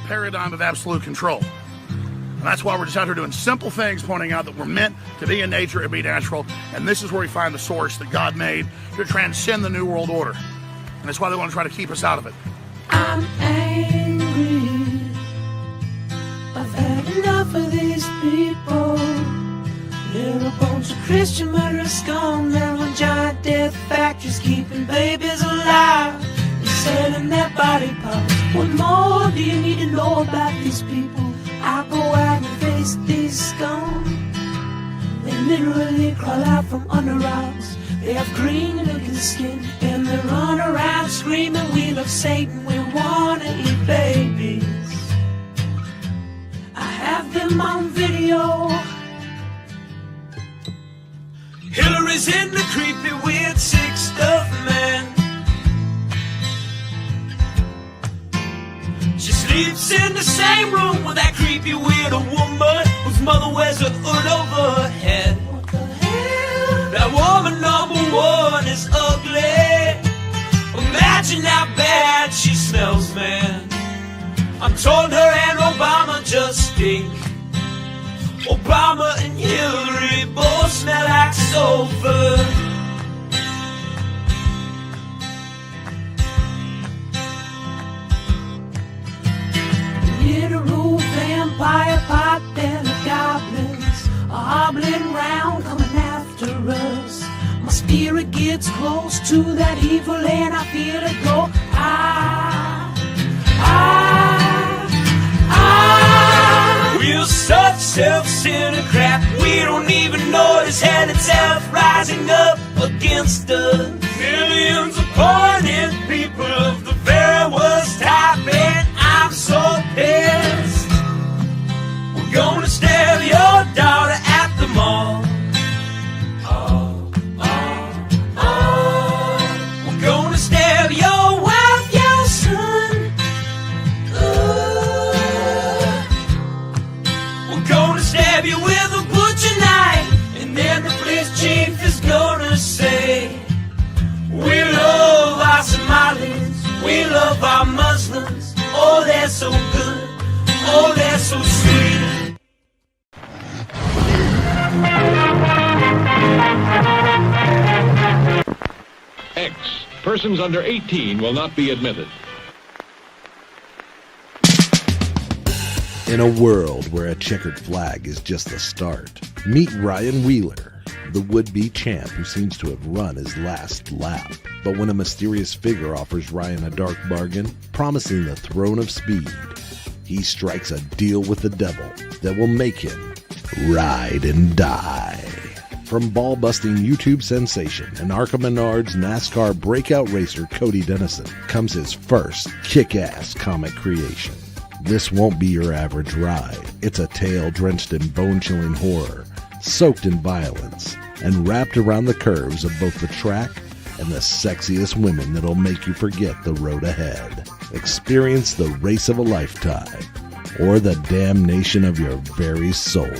paradigm of absolute control. And that's why we're just out here doing simple things, pointing out that we're meant to be in nature and be natural. And this is where we find the source that God made to transcend the New World Order. And that's why they want to try to keep us out of it. I'm angry. I've had enough of these people. They're a bunch of Christian murderers, scum. They're on giant death factories, keeping babies alive and selling their body parts. What more do you need to know about these people? I go out and face these scum. They literally crawl out from under rocks. They have green looking skin and they run around screaming, we love Satan, we wanna eat babies. I have them on video. Hillary's in the creepy weird sick stuff, man. She sleeps in the same room with that creepy weird woman whose mother wears a hood over her head. What the hell? That woman number one is ugly. Imagine how bad she smells, man. I'm told her and Obama just stink. Obama and Hillary both smell like sulfur. Literal vampire pot and the goblins are hobbling round coming after us. My spirit gets close to that evil and I feel it go. We're such self-centered crap. We don't even notice hell itself rising up against us. Millions of pointed people of the very worst type, and I'm so pissed. We're gonna stab your daughter at the mall. We're gonna stab your wife, your son. We're gonna stab you with a butcher knife, and then the police chief is gonna say, we love our Somalis, we love our Muslims. Oh, they're so good, oh, they're so sweet. X. Persons under 18 will not be admitted. In a world where a checkered flag is just the start, meet Ryan Wheeler, the would-be champ who seems to have run his last lap. But when a mysterious figure offers Ryan a dark bargain, promising the throne of speed, he strikes a deal with the devil that will make him ride and die. From ball-busting YouTube sensation and Arkham Menard's NASCAR breakout racer Cody Dennison comes his first kick-ass comic creation. This won't be your average ride. It's a tale drenched in bone-chilling horror, soaked in violence, and wrapped around the curves of both the track and the sexiest women that'll make you forget the road ahead. Experience the race of a lifetime, or the damnation of your very soul.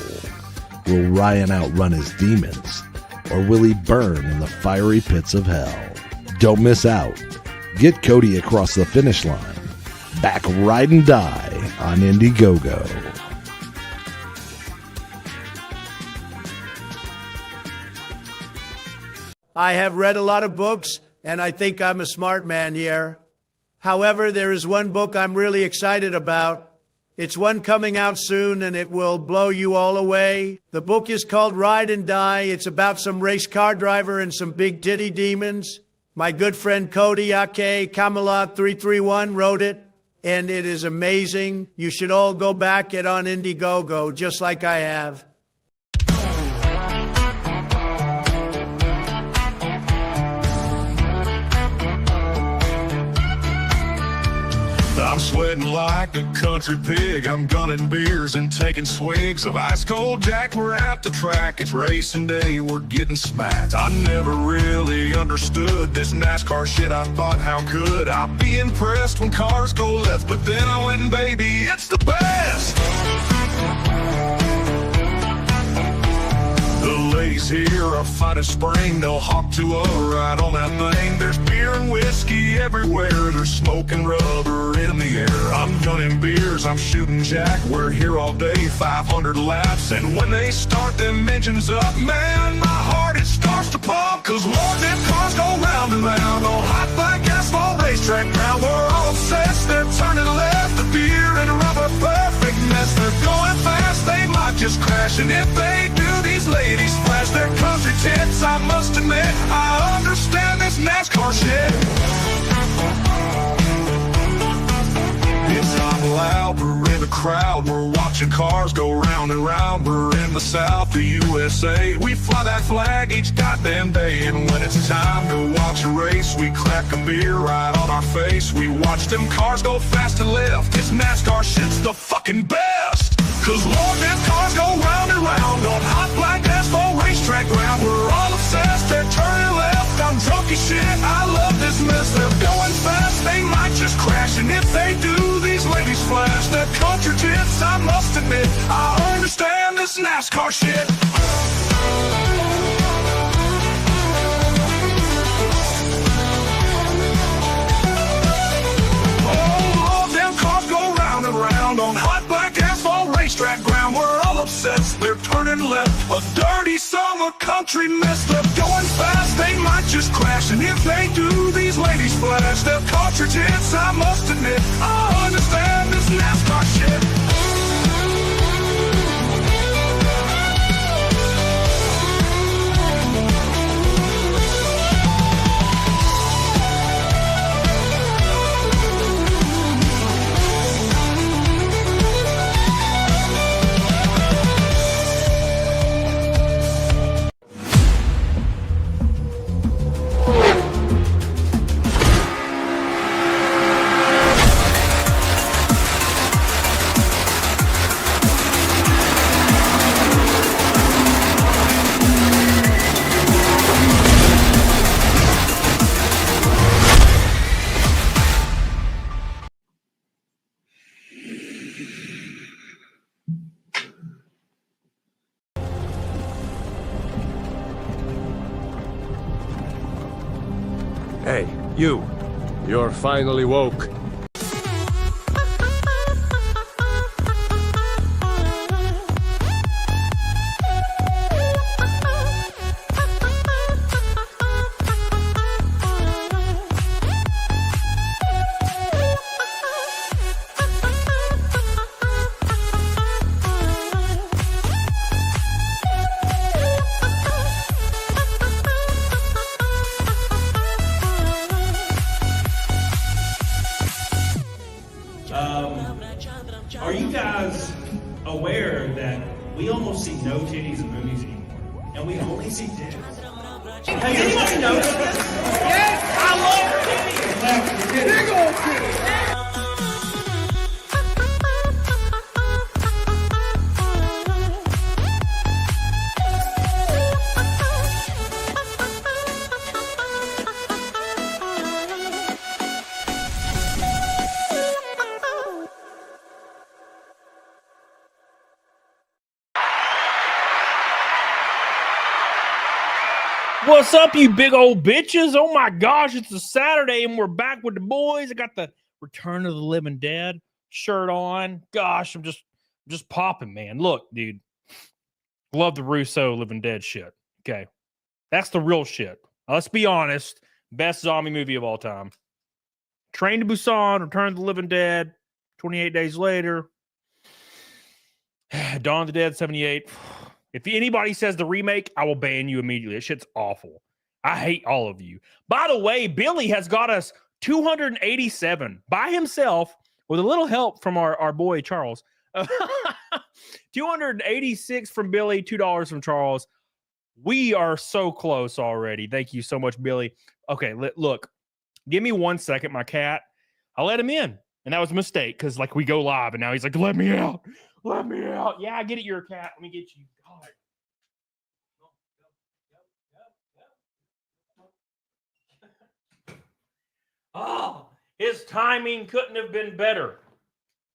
Will Ryan outrun his demons, or will he burn in the fiery pits of hell? Don't miss out. Get Cody across the finish line. Back Ride and Die on Indiegogo. I have read a lot of books, and I think I'm a smart man here. However, there is one book I'm really excited about. It's one coming out soon, and it will blow you all away. The book is called Ride and Die. It's about some race car driver and some big titty demons. My good friend Cody, aka Camelot331, wrote it, and it is amazing. You should all go back it on Indiegogo, just like I have. I'm sweating like a country pig. I'm gunning beers and taking swigs of ice cold Jack. We're at the track, it's racing day, we're getting smacked. I never really understood this NASCAR shit. I thought, how could I be impressed when cars go left? But then I went, baby, it's the best. The ladies ladies here are fine as spring. They'll hop to a ride on that thing. There's beer and whiskey everywhere. There's smoke and rubber in the air. I'm gunning beers, I'm shooting jack. We're here all day, 500 laps. And when they start them engines up, man, my heart, it starts to pump. Cause Lord, them cars go round and round on hot black asphalt racetrack ground. We're all obsessed, they're turning left. The beer and rubber, perfect mess. They're going fast, they might just crash. And if they do, these ladies flash their country tits. I must admit, I understand this NASCAR shit. It's not loud, we're in the crowd. We're watching cars go round and round. We're in the South, the USA. We fly that flag each goddamn day. And when it's time to watch a race, we crack a beer right on our face. We watch them cars go fast and left. It's NASCAR shit's the fucking best. Cause Lord, them cars go round and round on hot black asphalt racetrack ground. We're all obsessed, they're turning left. I'm drunk as shit, I love this mess. They're going fast, they might just crash. And if they do, these ladies flash their country tits. I must admit, I understand this NASCAR shit. Oh Lord, them cars go round and round on hot black asphalt racetrack ground. We're all obsessed, they're turning left. A dirty summer country mess. They're going fast, they might just crash. And if they do, these ladies flash their country tits. I must admit, I understand this NASCAR shit. Hey, you. You're finally woke. Are you guys aware that we almost see no titties in movies anymore? And we only see dicks. Hey, anybody know this? Yes, I love titties! Big old titties! What's up, you big old bitches? Oh my gosh, it's a Saturday and we're back with the boys. I got the Return of the Living Dead shirt on. Gosh, I'm just popping, man. Look, dude. Love the Russo Living Dead shit. Okay. That's the real shit. Now, let's be honest. Best zombie movie of all time. Train to Busan, Return of the Living Dead, 28 Days Later. Dawn of the Dead, 78. If anybody says the remake, I will ban you immediately. That shit's awful. I hate all of you. By the way, Billy has got us 287 by himself with a little help from our boy Charles. 286 from Billy, $2 from Charles. We are so close already. Thank you so much, Billy. Okay, look. Give me 1 second, my cat. I let him in, and that was a mistake because, like, we go live, and now he's like, let me out. Let me out. Yeah, I get it. You're a cat. Let me get you. God. Oh, his timing couldn't have been better.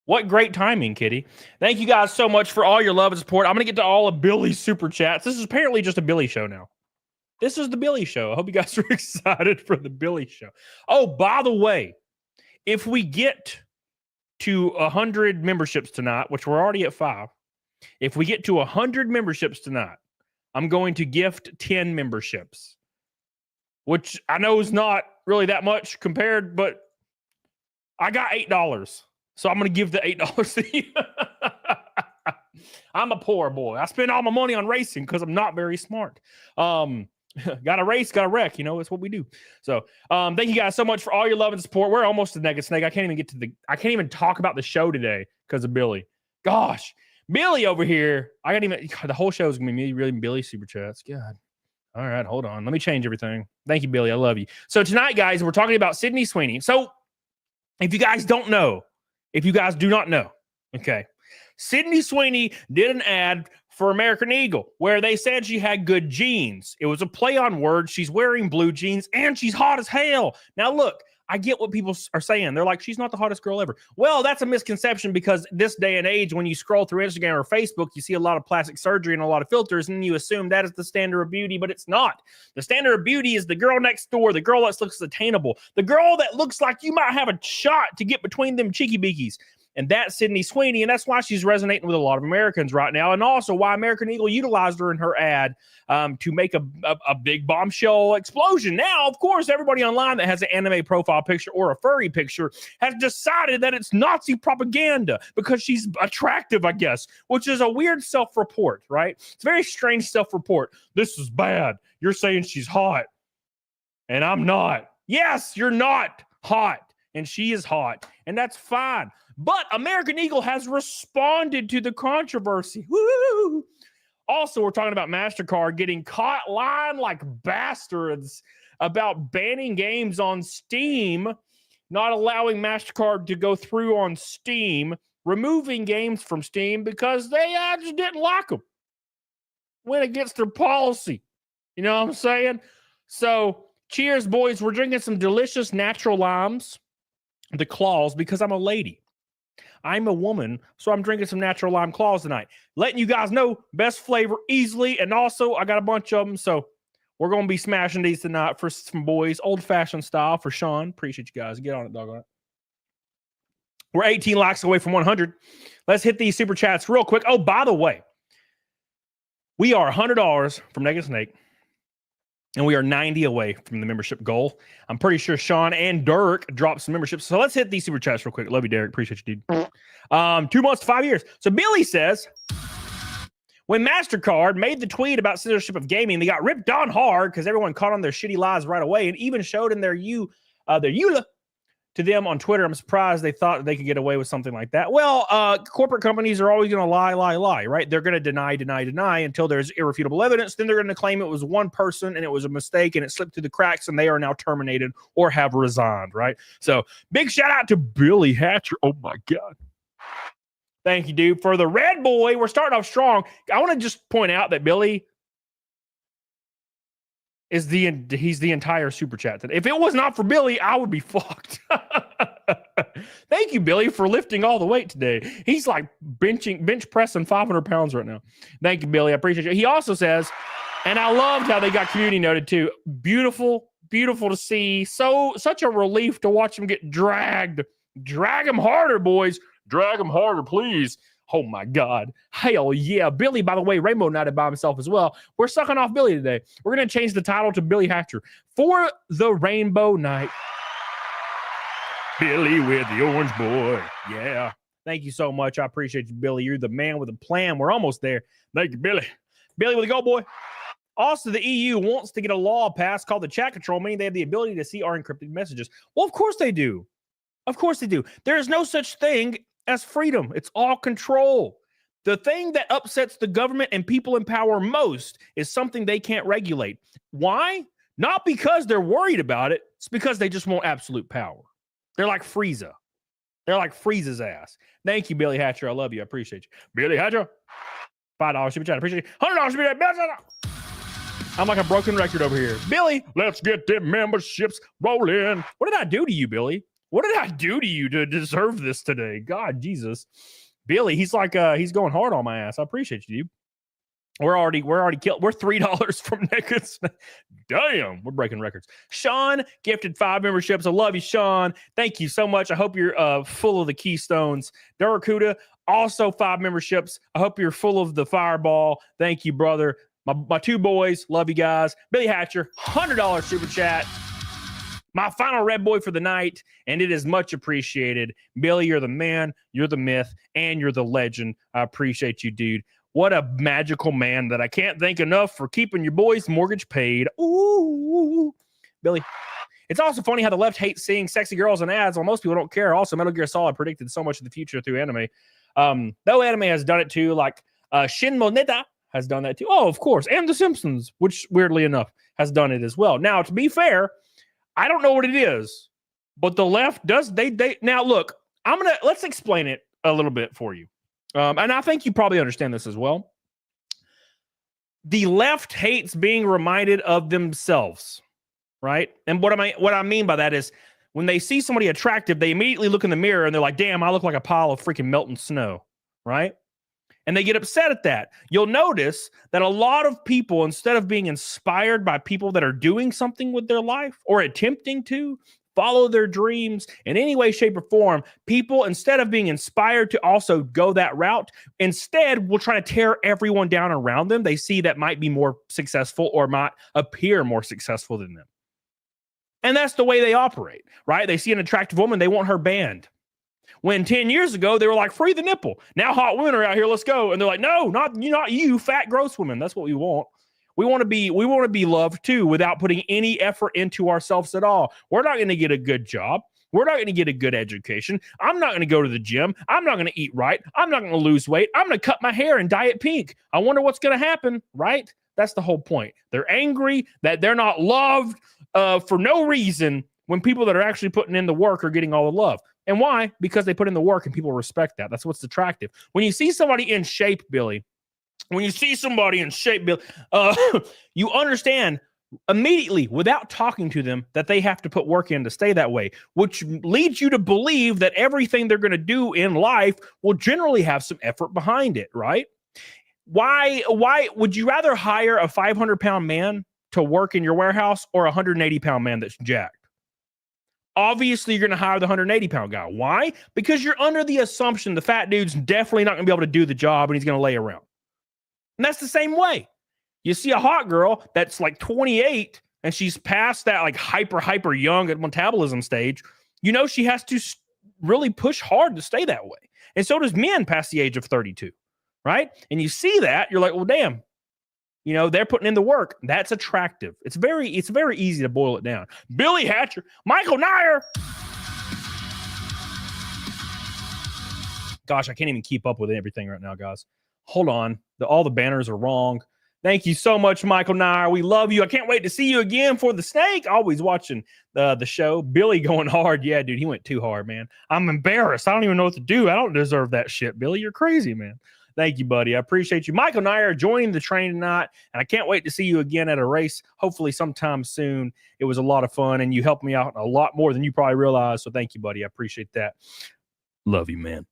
What great timing, Kitty. Thank you guys so much for all your love and support. I'm going to get to all of Billy's super chats. This is apparently just a Billy show now. This is the Billy show. I hope you guys are excited for the Billy show. Oh, by the way, if we get to 100 memberships tonight, which we're already at 5, if we get to 100 memberships tonight, I'm going to gift 10 memberships, which I know is not really that much compared, but I got $8. So I'm going to give the $8 to you. I'm a poor boy. I spend all my money on racing because I'm not very smart. Got to race, got to wreck. You know, it's what we do. So thank you guys so much for all your love and support. We're almost to Naked Snake. I can't even talk about the show today because of Billy. Gosh, Billy over here. The whole show is going to be me really Billy super chats. God. All right, hold on. Let me change everything. Thank you, Billy. I love you. So tonight, guys, we're talking about Sydney Sweeney. So if you guys do not know, okay, Sydney Sweeney did an ad for American Eagle where they said she had good genes. It was a play on words. She's wearing blue jeans and she's hot as hell. Now, look, I get what people are saying. They're like, she's not the hottest girl ever. Well, that's a misconception because this day and age, when you scroll through Instagram or Facebook, you see a lot of plastic surgery and a lot of filters, and you assume that is the standard of beauty, but it's not. The standard of beauty is the girl next door, the girl that looks attainable, the girl that looks like you might have a shot to get between them cheeky beakies. And that's Sydney Sweeney, and that's why she's resonating with a lot of Americans right now, and also why American Eagle utilized her in her ad to make a big bombshell explosion. Now, of course, everybody online that has an anime profile picture or a furry picture has decided that it's Nazi propaganda because she's attractive, I guess, which is a weird self-report, right? It's a very strange self-report. This is bad. You're saying she's hot, and I'm not. Yes, you're not hot, and she is hot, and that's fine. But American Eagle has responded to the controversy. Woo! Also, we're talking about Mastercard getting caught lying like bastards about banning games on Steam, not allowing Mastercard to go through on Steam, removing games from Steam because they just didn't like them. Went against their policy. You know what I'm saying? So, cheers, boys. We're drinking some delicious natural limes, the claws, because I'm a lady. I'm a woman, so I'm drinking some natural lime claws tonight. Letting you guys know, best flavor easily, and also I got a bunch of them, so we're going to be smashing these tonight for some boys, old-fashioned style for Sean. Appreciate you guys. Get on it, doggone it. We're 18 likes away from 100. Let's hit these super chats real quick. Oh, by the way, we are $100 from Naked Snake, and we are 90 away from the membership goal. I'm pretty sure Sean and Dirk dropped some memberships. So let's hit these super chats real quick. Love you, Derek. Appreciate you, dude. 2 months to 5 years. So Billy says, when Mastercard made the tweet about censorship of gaming, they got ripped on hard because everyone caught on their shitty lies right away and even showed in their EULA to them on Twitter. I'm surprised they thought they could get away with something like that. Well, corporate companies are always going to lie, right? They're going to deny until there's irrefutable evidence. Then they're going to claim it was one person and it was a mistake and it slipped through the cracks and they are now terminated or have resigned, right? So big shout out to Billy Hatcher. Oh my God. Thank you, dude. For the red boy, we're starting off strong. I want to just point out that Billy is he's the entire super chat today. If it was not for Billy, I would be fucked. Thank you, Billy, for lifting all the weight today. He's like bench pressing 500 pounds right now. Thank you, Billy. I appreciate you. He also says, and I loved how they got community noted too. Beautiful, beautiful to see. Such a relief to watch him get dragged. Drag him harder, boys. Drag him harder, please. Oh my God. Hell yeah. Billy, by the way, Rainbow Knighted by himself as well. We're sucking off Billy today. We're going to change the title to Billy Hatcher for the Rainbow Knight. Billy with the orange boy. Yeah. Thank you so much. I appreciate you, Billy. You're the man with a plan. We're almost there. Thank you, Billy. Billy with a go, boy. Also, the EU wants to get a law passed called the chat control, meaning they have the ability to see our encrypted messages. Well, of course they do. Of course they do. There is no such thing as freedom. It's all control. The thing that upsets the government and people in power most is something they can't regulate. Why? Not because they're worried about it. It's because they just want absolute power. They're like Frieza. They're like Frieza's ass. Thank you, Billy Hatcher. I love you. I appreciate you. Billy Hatcher. $5 super chat. I appreciate you. $100 super chat. I'm like a broken record over here. Billy, let's get them memberships rolling. What did I do to you, Billy? What did I do to you to deserve this today? God, Jesus. Billy, he's like, he's going hard on my ass. I appreciate you, dude. We're already killed. We're $3 from naked. Damn, we're breaking records. Sean gifted 5 memberships. I love you, Sean. Thank you so much. I hope you're full of the Keystones. Durakuda, also 5 memberships. I hope you're full of the Fireball. Thank you, brother. My 2 boys, love you guys. Billy Hatcher, $100 super chat. My final red boy for the night, and it is much appreciated. Billy, you're the man, you're the myth, and you're the legend. I appreciate you, dude. What a magical man that I can't thank enough for keeping your boy's mortgage paid. Ooh, Billy. It's also funny how the left hates seeing sexy girls in ads, while most people don't care. Also, Metal Gear Solid predicted so much of the future through anime. Though anime has done it too, like Shin Moneta has done that too. Oh, of course. And The Simpsons, which weirdly enough has done it as well. Now, to be fair, I don't know what it is, but the left does. They now look. Let's explain it a little bit for you, and I think you probably understand this as well. The left hates being reminded of themselves, right? And what I mean by that is when they see somebody attractive, they immediately look in the mirror and they're like, "Damn, I look like a pile of freaking melting snow," right? And they get upset at that. You'll notice that a lot of people, instead of being inspired by people that are doing something with their life or attempting to follow their dreams in any way, shape, or form, people, instead of being inspired to also go that route, instead will try to tear everyone down around them they see that might be more successful or might appear more successful than them. And that's the way they operate, right? They see an attractive woman, they want her banned. When 10 years ago, they were like, free the nipple. Now hot women are out here, let's go. And they're like, no, not you, fat, gross women. That's what we want. We want to be loved too without putting any effort into ourselves at all. We're not going to get a good job. We're not going to get a good education. I'm not going to go to the gym. I'm not going to eat right. I'm not going to lose weight. I'm going to cut my hair and dye it pink. I wonder what's going to happen, right? That's the whole point. They're angry that they're not loved for no reason when people that are actually putting in the work are getting all the love. And why? Because they put in the work and people respect that. That's what's attractive. When you see somebody in shape, Billy, you understand immediately without talking to them that they have to put work in to stay that way, which leads you to believe that everything they're going to do in life will generally have some effort behind it, right? Why would you rather hire a 500-pound man to work in your warehouse or a 180-pound man that's jacked? Obviously, you're going to hire the 180-pound guy. Why? Because you're under the assumption the fat dude's definitely not going to be able to do the job and he's going to lay around. And that's the same way. You see a hot girl that's like 28 and she's past that like hyper young at metabolism stage. You know she has to really push hard to stay that way. And so does men past the age of 32, right? And you see that, you're like, well, damn. You know, they're putting in the work. That's attractive. It's very easy to boil it down. Billy Hatcher, Michael Nyer. Gosh, I can't even keep up with everything right now, guys. Hold on. All the banners are wrong. Thank you so much, Michael Nyer. We love you. I can't wait to see you again for the snake. Always watching the show. Billy going hard. Yeah, dude, he went too hard, man. I'm embarrassed. I don't even know what to do. I don't deserve that shit, Billy. You're crazy, man. Thank you, buddy. I appreciate you. Michael Nyer joining the train tonight, and I can't wait to see you again at a race, hopefully sometime soon. It was a lot of fun, and you helped me out a lot more than you probably realize, so thank you, buddy. I appreciate that. Love you, man.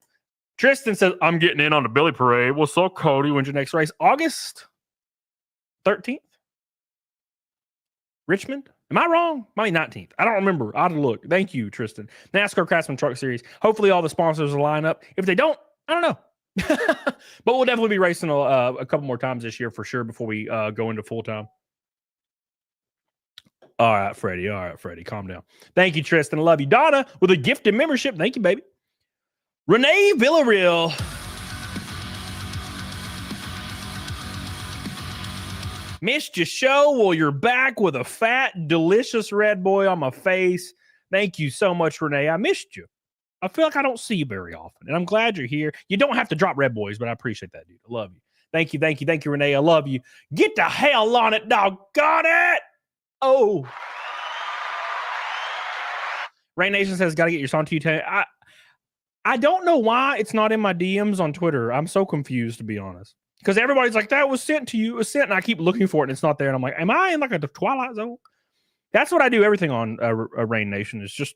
Tristan says, I'm getting in on the Billy Parade. What's up, Cody? When's your next race? August 13th? Richmond? Am I wrong? Maybe 19th. I don't remember. I ought to look. Thank you, Tristan. NASCAR Craftsman Truck Series. Hopefully all the sponsors will line up. If they don't, I don't know. But we'll definitely be racing a couple more times this year for sure before we go into full time. All right, Freddie. Calm down. Thank you, Tristan. I love you. Donna with a gifted membership. Thank you, baby. Renee Villarreal. Missed your show. Well, you're back with a fat, delicious red boy on my face. Thank you so much, Renee. I missed you. I feel like I don't see you very often, and I'm glad you're here. You don't have to drop red boys, but I appreciate that, dude. I love you. Thank you, Renee. I love you. Get the hell on it, doggone it. Oh. Rain Nation says, got to get your song to you. I don't know why it's not in my DMs on Twitter. I'm so confused, to be honest. Because everybody's like, that was sent to you. It was sent, and I keep looking for it, and it's not there. And I'm like, am I in like a Twilight Zone? That's what I do everything on Rain Nation. It's just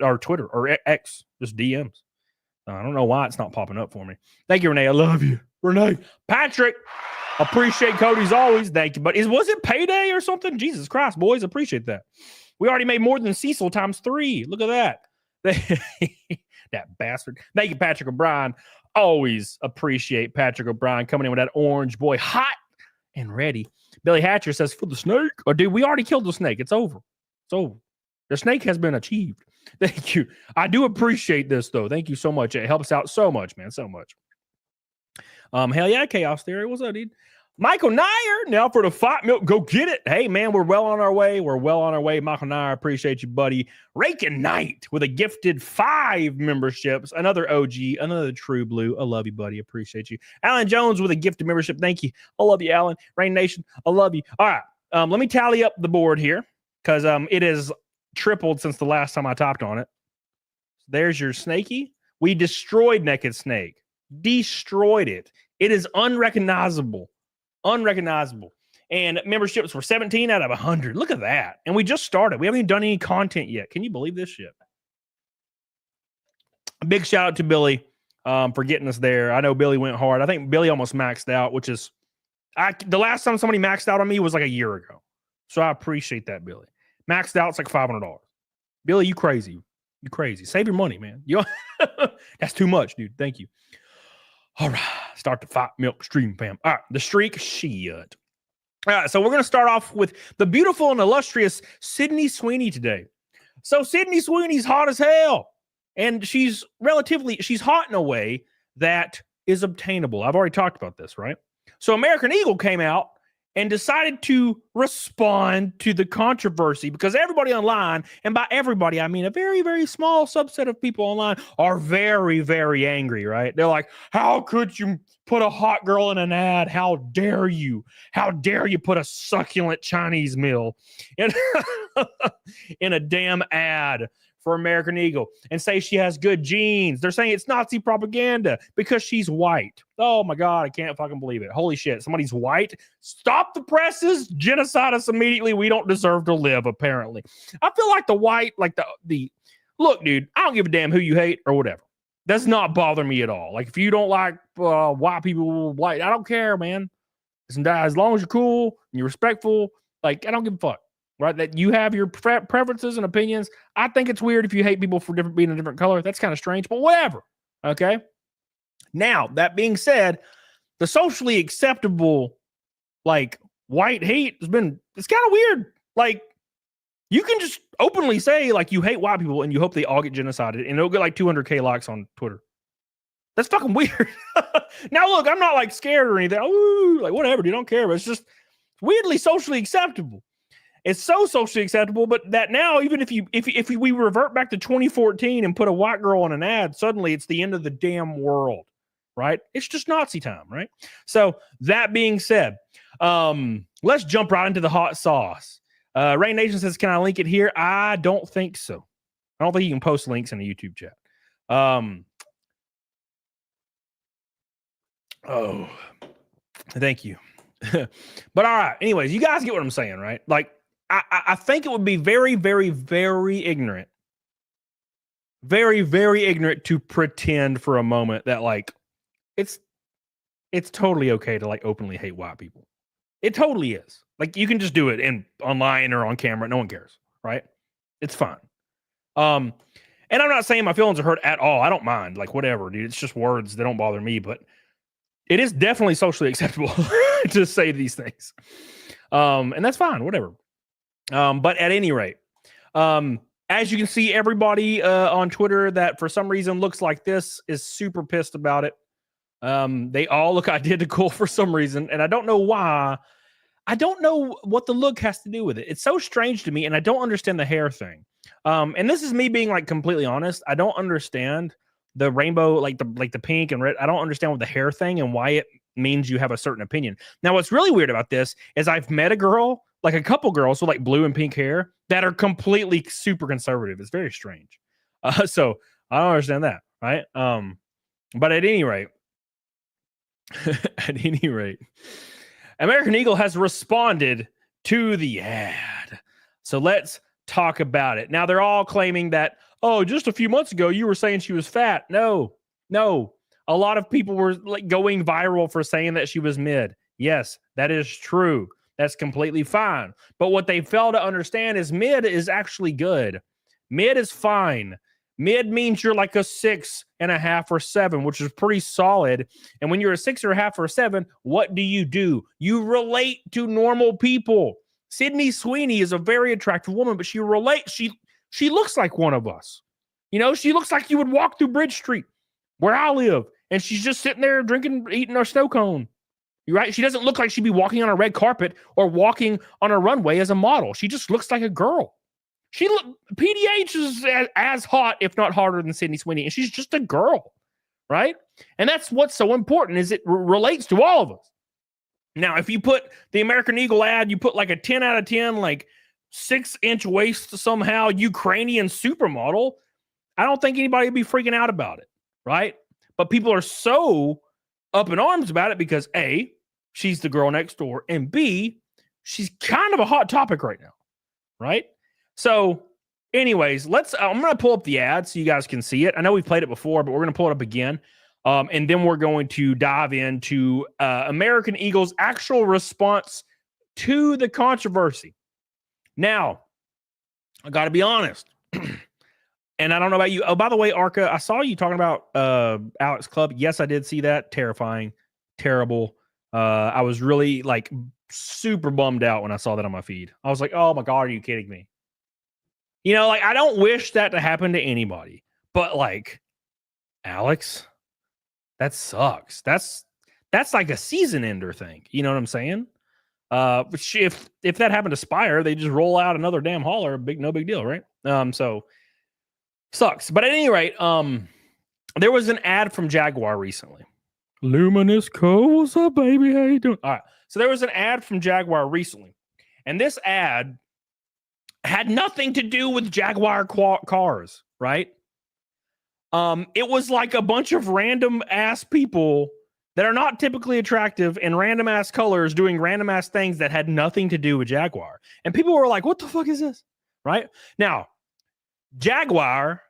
or Twitter or X, just DMs. I don't know why it's not popping up for me. Thank you, Renee. I love you. Renee. Patrick, appreciate Cody's always. Thank you. But was it payday or something? Jesus Christ, boys, appreciate that. We already made more than Cecil times 3. Look at that. That bastard. Thank you, Patrick O'Brien. Always appreciate Patrick O'Brien coming in with that orange boy, hot and ready. Billy Hatcher says, for the snake. Oh, dude, we already killed the snake. It's over. It's over. The snake has been achieved. Thank you. I do appreciate this, though. Thank you so much. It helps out so much, man. So much. Hell yeah, Chaos Theory. What's up, dude? Michael Nyer, now for the Fight Milk. Go get it. Hey, man, we're well on our way. We're well on our way. Michael Nyer, appreciate you, buddy. Rakin Knight with a gifted 5 memberships. Another OG, another true blue. I love you, buddy. Appreciate you. Alan Jones with a gifted membership. Thank you. I love you, Alan. Rain Nation, I love you. All right, let me tally up the board here because it is tripled since the last time I topped on it. There's your Snakey. We destroyed Naked Snake. Destroyed it. It is unrecognizable. Unrecognizable. And memberships were 17 out of 100. Look at that. And we just started. We haven't even done any content yet. Can you believe this shit? A big shout out to Billy for getting us there. I know Billy went hard. I think Billy almost maxed out, which is the last time somebody maxed out on me was like a year ago. So I appreciate that, Billy. Maxed out, it's like $500. Billy, you crazy. You crazy. Save your money, man. That's too much, dude. Thank you. All right. Start the Fight Milk stream, fam. All right. The streak, shit. All right. So we're going to start off with the beautiful and illustrious Sydney Sweeney today. So Sydney Sweeney's hot as hell. And she's hot in a way that is obtainable. I've already talked about this, right? So American Eagle came out and decided to respond to the controversy because everybody online, and by everybody, I mean a very, very small subset of people online, are very, very angry, right? They're like, how could you put a hot girl in an ad? How dare you? How dare you put a succulent Chinese meal in a damn ad for American Eagle and say she has good genes? They're saying it's Nazi propaganda because she's white. Oh my God, I can't fucking believe it. Holy shit, somebody's white? Stop the presses, genocide us immediately. We don't deserve to live, apparently. I feel like the white, like the look, dude, I don't give a damn who you hate or whatever. Does not bother me at all. Like if you don't like white people, white, I don't care, man. As long as you're cool and you're respectful, like I don't give a fuck. Right, that you have your preferences and opinions. I think it's weird if you hate people for being a different color. That's kind of strange, but whatever. Okay. Now, that being said, the socially acceptable, like white hate it's kind of weird. Like you can just openly say like you hate white people and you hope they all get genocided and it'll get like 200K likes on Twitter. That's fucking weird. Now, look, I'm not like scared or anything. Ooh, like whatever, dude, I don't care. But it's just weirdly socially acceptable. It's so socially acceptable, but that now, even if we revert back to 2014 and put a white girl on an ad, suddenly it's the end of the damn world, right? It's just Nazi time, right? So that being said, let's jump right into the hot sauce. Rain Nation says, can I link it here? I don't think so. I don't think you can post links in the YouTube chat. Oh, thank you. But all right. Anyways, you guys get what I'm saying, right? Like, I think it would be very, very, very ignorant. Very, very ignorant to pretend for a moment that like it's totally okay to like openly hate white people. It totally is. Like you can just do it online or on camera. No one cares, right? It's fine. And I'm not saying my feelings are hurt at all. I don't mind. Like whatever, dude. It's just words. They don't bother me, but it is definitely socially acceptable to say these things. And that's fine. Whatever. But at any rate, as you can see, everybody on Twitter that for some reason looks like this is super pissed about it. They all look identical for some reason, and I don't know why. I don't know what the look has to do with it. It's so strange to me, and I don't understand the hair thing. And this is me being like completely honest. I don't understand the rainbow, like the pink and red. I don't understand what the hair thing and why it means you have a certain opinion. Now, what's really weird about this is I've met a girl, like a couple girls with like blue and pink hair that are completely super conservative. It's very strange. So I don't understand that, right? But at any rate, American Eagle has responded to the ad. So let's talk about it. Now they're all claiming that, oh, just a few months ago, you were saying she was fat. No. A lot of people were like going viral for saying that she was mid. Yes, that is true. That's completely fine. But what they fail to understand is mid is actually good. Mid is fine. Mid means you're like a 6.5 or 7, which is pretty solid. And when you're a 6.5 or 7, what do? You relate to normal people. Sydney Sweeney is a very attractive woman, but she looks like one of us. You know, she looks like you would walk through Bridge Street where I live, and she's just sitting there drinking, eating her snow cone. You're right. She doesn't look like she'd be walking on a red carpet or walking on a runway as a model. She just looks like a girl. PDH is as hot, if not hotter, than Sydney Sweeney, and she's just a girl, right? And that's what's so important, is it relates to all of us. Now, if you put the American Eagle ad, you put like a 10 out of 10, like 6-inch waist somehow, Ukrainian supermodel, I don't think anybody would be freaking out about it, right? But people are so up in arms about it because A, she's the girl next door, and B, she's kind of a hot topic right now, right? So anyways, I'm going to pull up the ad so you guys can see it. I know we've played it before, but we're going to pull it up again. And then we're going to dive into American Eagle's actual response to the controversy. Now, I got to be honest. And I don't know about you. Oh, by the way, Arca, I saw you talking about Alex Club. Yes, I did see that. Terrifying. Terrible. I was really like super bummed out when I saw that on my feed. I was like, oh my God, are you kidding me? You know, like, I don't wish that to happen to anybody, but like, Alex, that sucks. That's like a season ender thing. You know what I'm saying? Which if that happened to Spire, they just roll out another damn hauler. No big deal, right? So sucks. But at any rate, there was an ad from Jaguar recently. Luminous Co, what's up, baby? How you doing? All right. So there was an ad from Jaguar recently, and this ad had nothing to do with Jaguar cars, right? It was like a bunch of random ass people that are not typically attractive in random ass colors doing random ass things that had nothing to do with Jaguar. And people were like, what the fuck is this? Right? Now, Jaguar,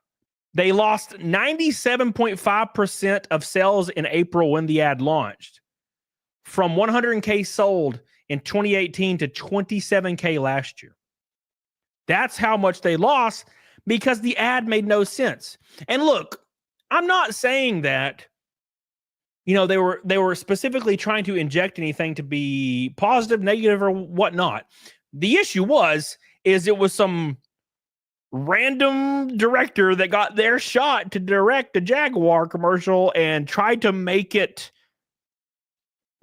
they lost 97.5% of sales in April when the ad launched, from 100K sold in 2018 to 27K last year. That's how much they lost because the ad made no sense. And look, I'm not saying that, you know, they were specifically trying to inject anything to be positive, negative, or whatnot. The issue is it was some random director that got their shot to direct a Jaguar commercial and tried to make it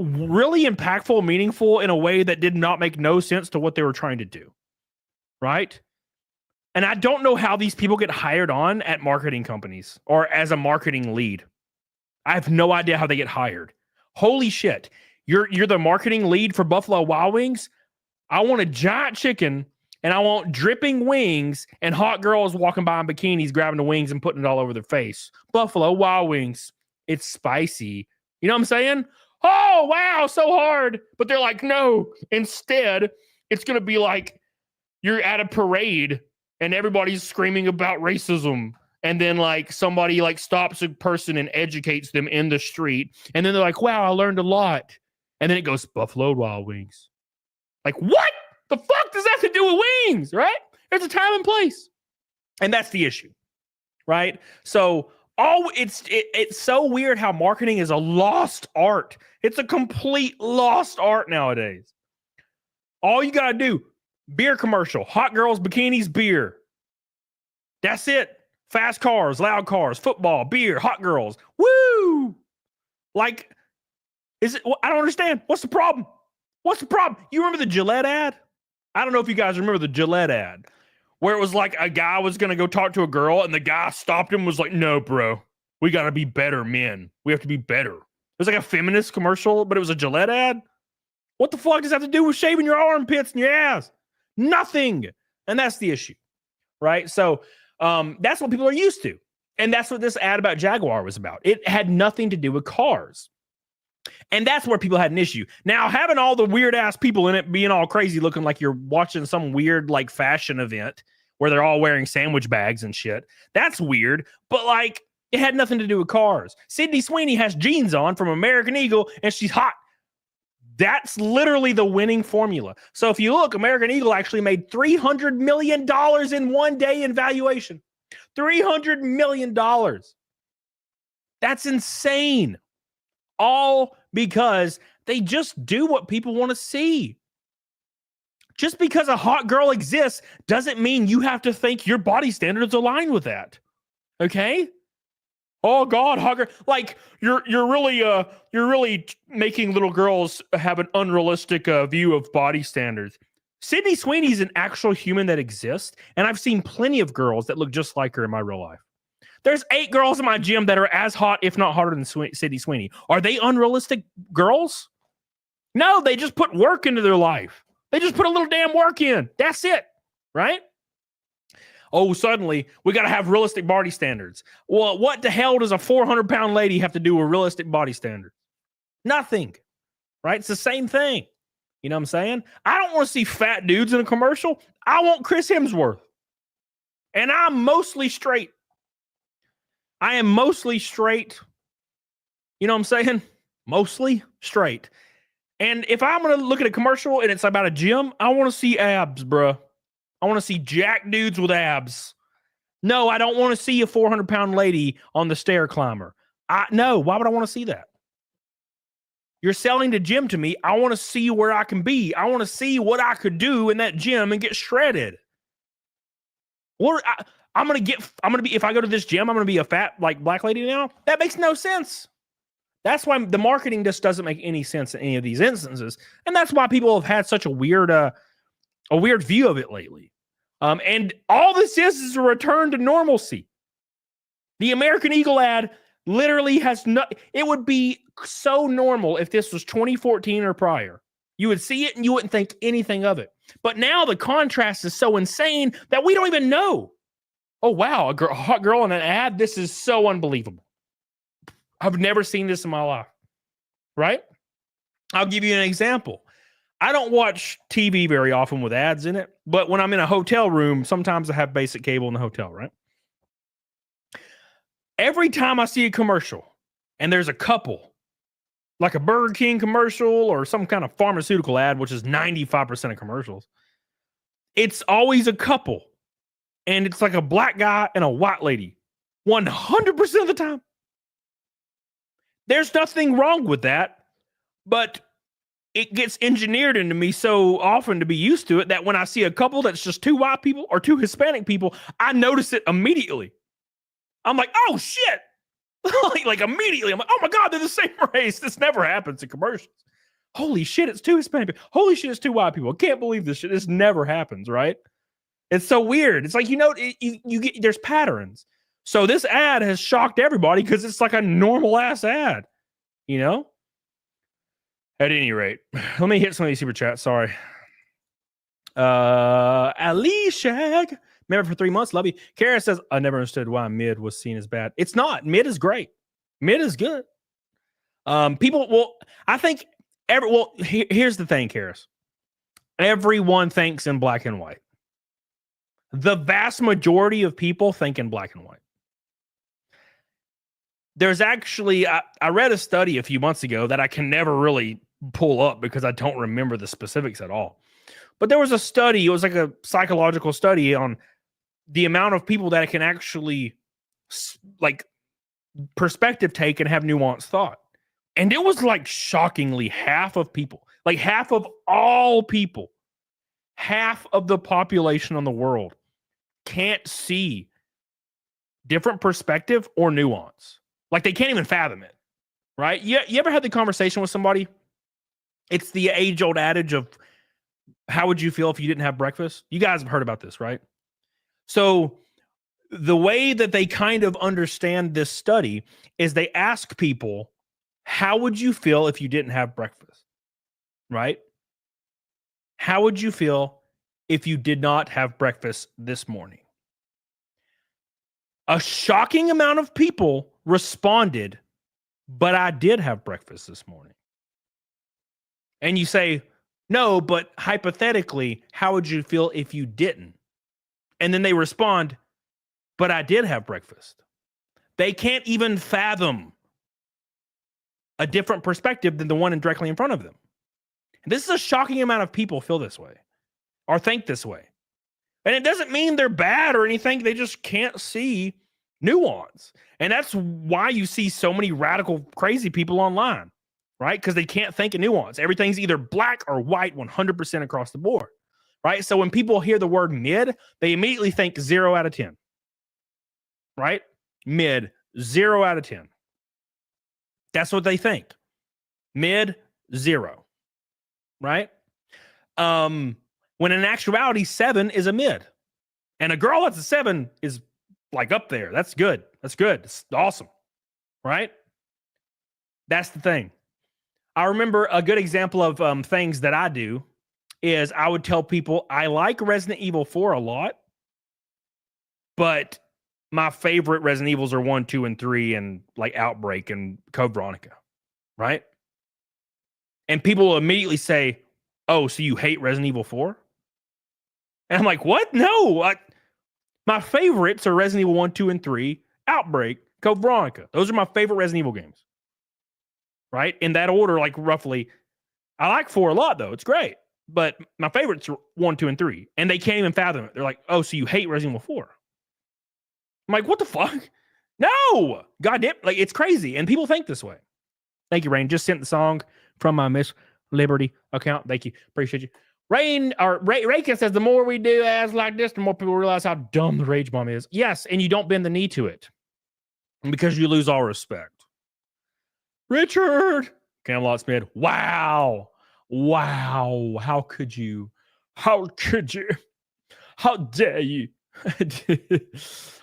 really impactful, meaningful in a way that did not make no sense to what they were trying to do. Right? And I don't know how these people get hired on at marketing companies or as a marketing lead. I have no idea how they get hired. Holy shit. You're the marketing lead for Buffalo Wild Wings? I want a giant chicken and I want dripping wings and hot girls walking by in bikinis grabbing the wings and putting it all over their face. Buffalo Wild Wings. It's spicy. You know what I'm saying? Oh, wow, so hard. But they're like, no. Instead, it's going to be like, you're at a parade and everybody's screaming about racism. And then like somebody like stops a person and educates them in the street. And then they're like, wow, I learned a lot. And then it goes Buffalo Wild Wings. Like, what the fuck does that have to do with wings, right? There's a time and place. And that's the issue, right? So it's so weird how marketing is a lost art. It's a complete lost art nowadays. All you got to do, beer commercial, hot girls, bikinis, beer. That's it. Fast cars, loud cars, football, beer, hot girls. Woo! Like, I don't understand. What's the problem? What's the problem? You remember the Gillette ad? I don't know if you guys remember the Gillette ad, where it was like a guy was going to go talk to a girl and the guy stopped him and was like, no, bro, we got to be better men. We have to be better. It was like a feminist commercial, but it was a Gillette ad. What the fuck does that have to do with shaving your armpits and your ass? Nothing. And that's the issue, right? So that's what people are used to. And that's what this ad about Jaguar was about. It had nothing to do with cars. And that's where people had an issue. Now, having all the weird ass people in it being all crazy looking like you're watching some weird like fashion event where they're all wearing sandwich bags and shit. That's weird, but like it had nothing to do with cars. Sydney Sweeney has jeans on from American Eagle and she's hot. That's literally the winning formula. So if you look, American Eagle actually made $300 million in one day in valuation. $300 million. That's insane. All because they just do what people want to see. Just because a hot girl exists doesn't mean you have to think your body standards align with that. Okay? Oh God, hot girl. Like you're really making little girls have an unrealistic view of body standards. Sydney Sweeney's an actual human that exists, and I've seen plenty of girls that look just like her in my real life. There's 8 girls in my gym that are as hot, if not hotter than Sydney Sweeney. Are they unrealistic girls? No, they just put work into their life. They just put a little damn work in. That's it, right? Oh, suddenly we got to have realistic body standards. Well, what the hell does a 400-pound lady have to do with realistic body standards? Nothing, right? It's the same thing. You know what I'm saying? I don't want to see fat dudes in a commercial. I want Chris Hemsworth. And I'm mostly straight. I am mostly straight. You know what I'm saying? Mostly straight. And if I'm going to look at a commercial and it's about a gym, I want to see abs, bruh. I want to see jack dudes with abs. No, I don't want to see a 400-pound lady on the stair climber. No, why would I want to see that? You're selling the gym to me. I want to see where I can be. I want to see what I could do in that gym and get shredded. If I go to this gym, I'm going to be a fat, like, black lady now? That makes no sense. That's why the marketing just doesn't make any sense in any of these instances. And that's why people have had such a weird view of it lately. And all this is a return to normalcy. The American Eagle ad literally has it would be so normal if this was 2014 or prior. You would see it and you wouldn't think anything of it. But now the contrast is so insane that we don't even know. Oh, wow, a hot girl in an ad? This is so unbelievable. I've never seen this in my life, right? I'll give you an example. I don't watch TV very often with ads in it, but when I'm in a hotel room, sometimes I have basic cable in the hotel, right? Every time I see a commercial and there's a couple, like a Burger King commercial or some kind of pharmaceutical ad, which is 95% of commercials, it's always a couple. And it's like a black guy and a white lady 100% of the time. There's nothing wrong with that, but it gets engineered into me so often to be used to it that when I see a couple that's just 2 white people or 2 Hispanic people, I notice it immediately. I'm like, oh shit. like immediately. I'm like, oh my God, they're the same race. This never happens in commercials. Holy shit, it's 2 Hispanic people. Holy shit, it's 2 white people. I can't believe this shit. This never happens, right? It's so weird. It's like, you get, there's patterns. So this ad has shocked everybody because it's like a normal ass ad, you know? At any rate, let me hit some of these super chats. Sorry. Ali Shag, member for 3 months. Love you. Kara says, I never understood why mid was seen as bad. It's not. Mid is great. Mid is good. Here's the thing, Karis. Everyone thinks in black and white. The vast majority of people think in black and white. There's actually, I read a study a few months ago that I can never really pull up because I don't remember the specifics at all. But there was a study, it was like a psychological study on the amount of people that can actually like perspective take and have nuanced thought. And it was like shockingly half of people, like half of all people, half of the population on the world can't see different perspective or nuance. Like they can't even fathom it, right? You ever had the conversation with somebody? It's the age-old adage of how would you feel if you didn't have breakfast? You guys have heard about this, right? So the way that they kind of understand this study is they ask people, how would you feel if you didn't have breakfast? Right? How would you feel if you did not have breakfast this morning? A shocking amount of people responded, but I did have breakfast this morning. And you say, no, but hypothetically, how would you feel if you didn't? And then they respond, but I did have breakfast. They can't even fathom a different perspective than the one directly in front of them. This is a shocking amount of people feel this way or think this way. And it doesn't mean they're bad or anything. They just can't see nuance. And that's why you see so many radical, crazy people online, right? Because they can't think of nuance. Everything's either black or white 100% across the board, right? So when people hear the word mid, they immediately think 0 out of 10, right? Mid, 0 out of 10. That's what they think. Mid, 0, right? When in actuality, 7 is a mid. And a girl that's a 7 is like up there. That's good. That's good. It's awesome, right? That's the thing. I remember a good example of things that I do is I would tell people I like Resident Evil 4 a lot, but my favorite Resident Evils are 1, 2, and 3, and like Outbreak and Code Veronica, right? And people will immediately say, oh, so you hate Resident Evil 4? And I'm like, what? No. My favorites are Resident Evil 1, 2, and 3, Outbreak, Code Veronica. Those are my favorite Resident Evil games, right? In that order, like roughly. I like 4 a lot, though. It's great. But my favorites are 1, 2, and 3. And they can't even fathom it. They're like, oh, so you hate Resident Evil 4? I'm like, what the fuck? No! God damn, like, it's crazy. And people think this way. Thank you, Rain. Just sent the song from my Miss Liberty account. Thank you. Appreciate you. Raykin says, the more we do ads like this, the more people realize how dumb the rage bomb is. Yes, and you don't bend the knee to it. Because you lose all respect. Richard! Camelot Smith. Wow. Wow. How could you? How could you? How dare you?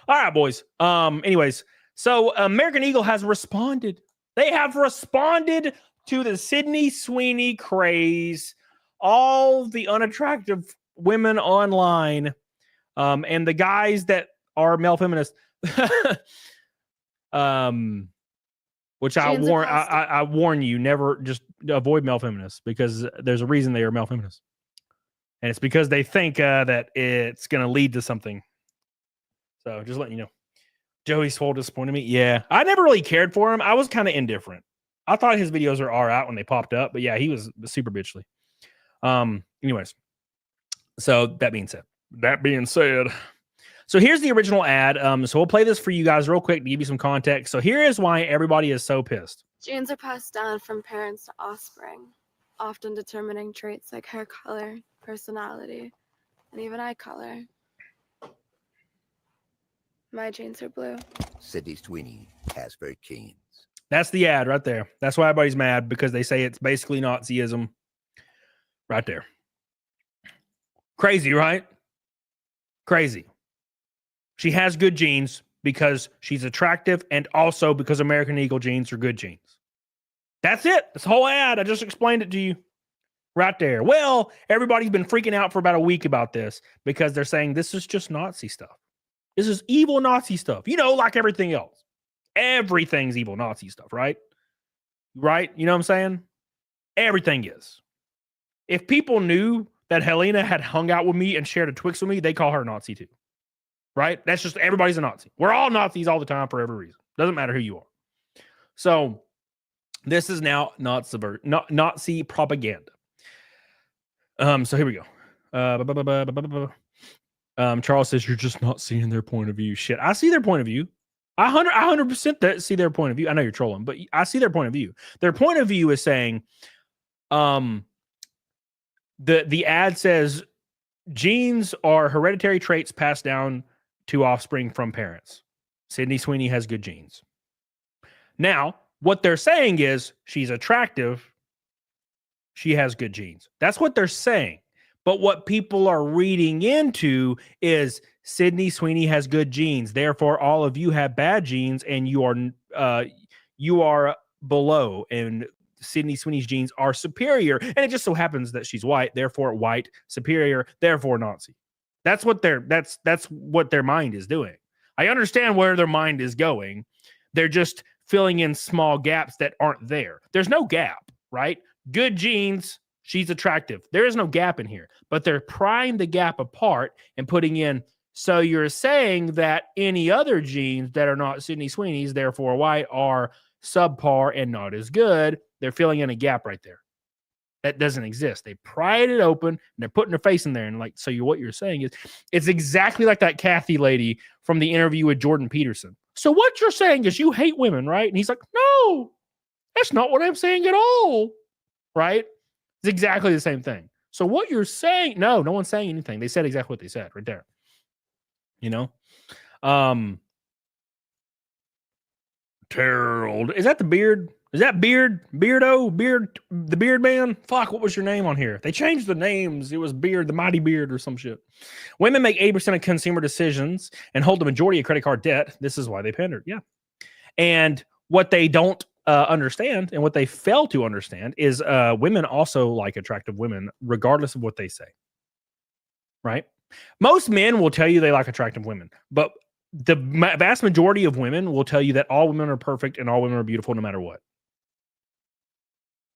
All right, boys. Anyways, so American Eagle has responded. They have responded to the Sydney Sweeney craze. All the unattractive women online, and the guys that are male feminists, which I warn you, never just avoid male feminists, because there's a reason they are male feminists, and it's because they think that it's going to lead to something. So just letting you know. Joey Swoll disappointed me. Yeah, I never really cared for him. I was kind of indifferent. I thought his videos were all right when they popped up, but yeah, he was super bitchly. Anyways, so that being said, so here's the original ad. So we'll play this for you guys real quick to give you some context. So here is why everybody is so pissed. Genes are passed down from parents to offspring, often determining traits like hair color, personality, and even eye color. My genes are blue. Sydney Sweeney has very genes. That's the ad right there. That's why everybody's mad, because they say it's basically Nazism. Right there. Crazy, right? Crazy. She has good genes because she's attractive, and also because American Eagle genes are good genes. That's it. This whole ad. I just explained it to you. Right there. Well, everybody's been freaking out for about a week about this, because they're saying this is just Nazi stuff. This is evil Nazi stuff. You know, like everything else. Everything's evil Nazi stuff, right? Right? You know what I'm saying? Everything is. If people knew that Helena had hung out with me and shared a Twix with me, they call her a Nazi too. Right? That's just, everybody's a Nazi. We're all Nazis all the time for every reason. Doesn't matter who you are. So this is now Nazi propaganda. So here we go. Charles says, you're just not seeing their point of view. Shit, I see their point of view. I 100% see their point of view. I know you're trolling, but I see their point of view. Their point of view is saying, the ad says genes are hereditary traits passed down to offspring from parents. Sydney Sweeney has good genes. Now, what they're saying is she's attractive. She has good genes. That's what they're saying. But what people are reading into is Sydney Sweeney has good genes. Therefore, all of you have bad genes, and you are below. And Sydney Sweeney's genes are superior. And it just so happens that she's white. Therefore, white, superior. Therefore, Nazi. That's what their mind is doing. I understand where their mind is going. They're just filling in small gaps that aren't there. There's no gap, right? Good genes. She's attractive. There is no gap in here, but they're prying the gap apart and putting in So you're saying that any other genes that are not Sydney Sweeney's, therefore white, are subpar and not as good. They're filling in a gap right there. That doesn't exist. They pried it open and they're putting their face in there. And like, so what you're saying is it's exactly like that Kathy lady from the interview with Jordan Peterson. So what you're saying is you hate women, right? And he's like, no, that's not what I'm saying at all. Right? It's exactly the same thing. So what you're saying, no one's saying anything. They said exactly what they said right there. You know? Terrell. Is that the beard? Is that the beard man? Fuck, what was your name on here? They changed the names. It was Beard, the Mighty Beard or some shit. Women make 80% of consumer decisions and hold the majority of credit card debt. This is why they pandered. Yeah. And what they don't understand and what they fail to understand is women also like attractive women, regardless of what they say. Right? Most men will tell you they like attractive women, but the vast majority of women will tell you that all women are perfect and all women are beautiful no matter what.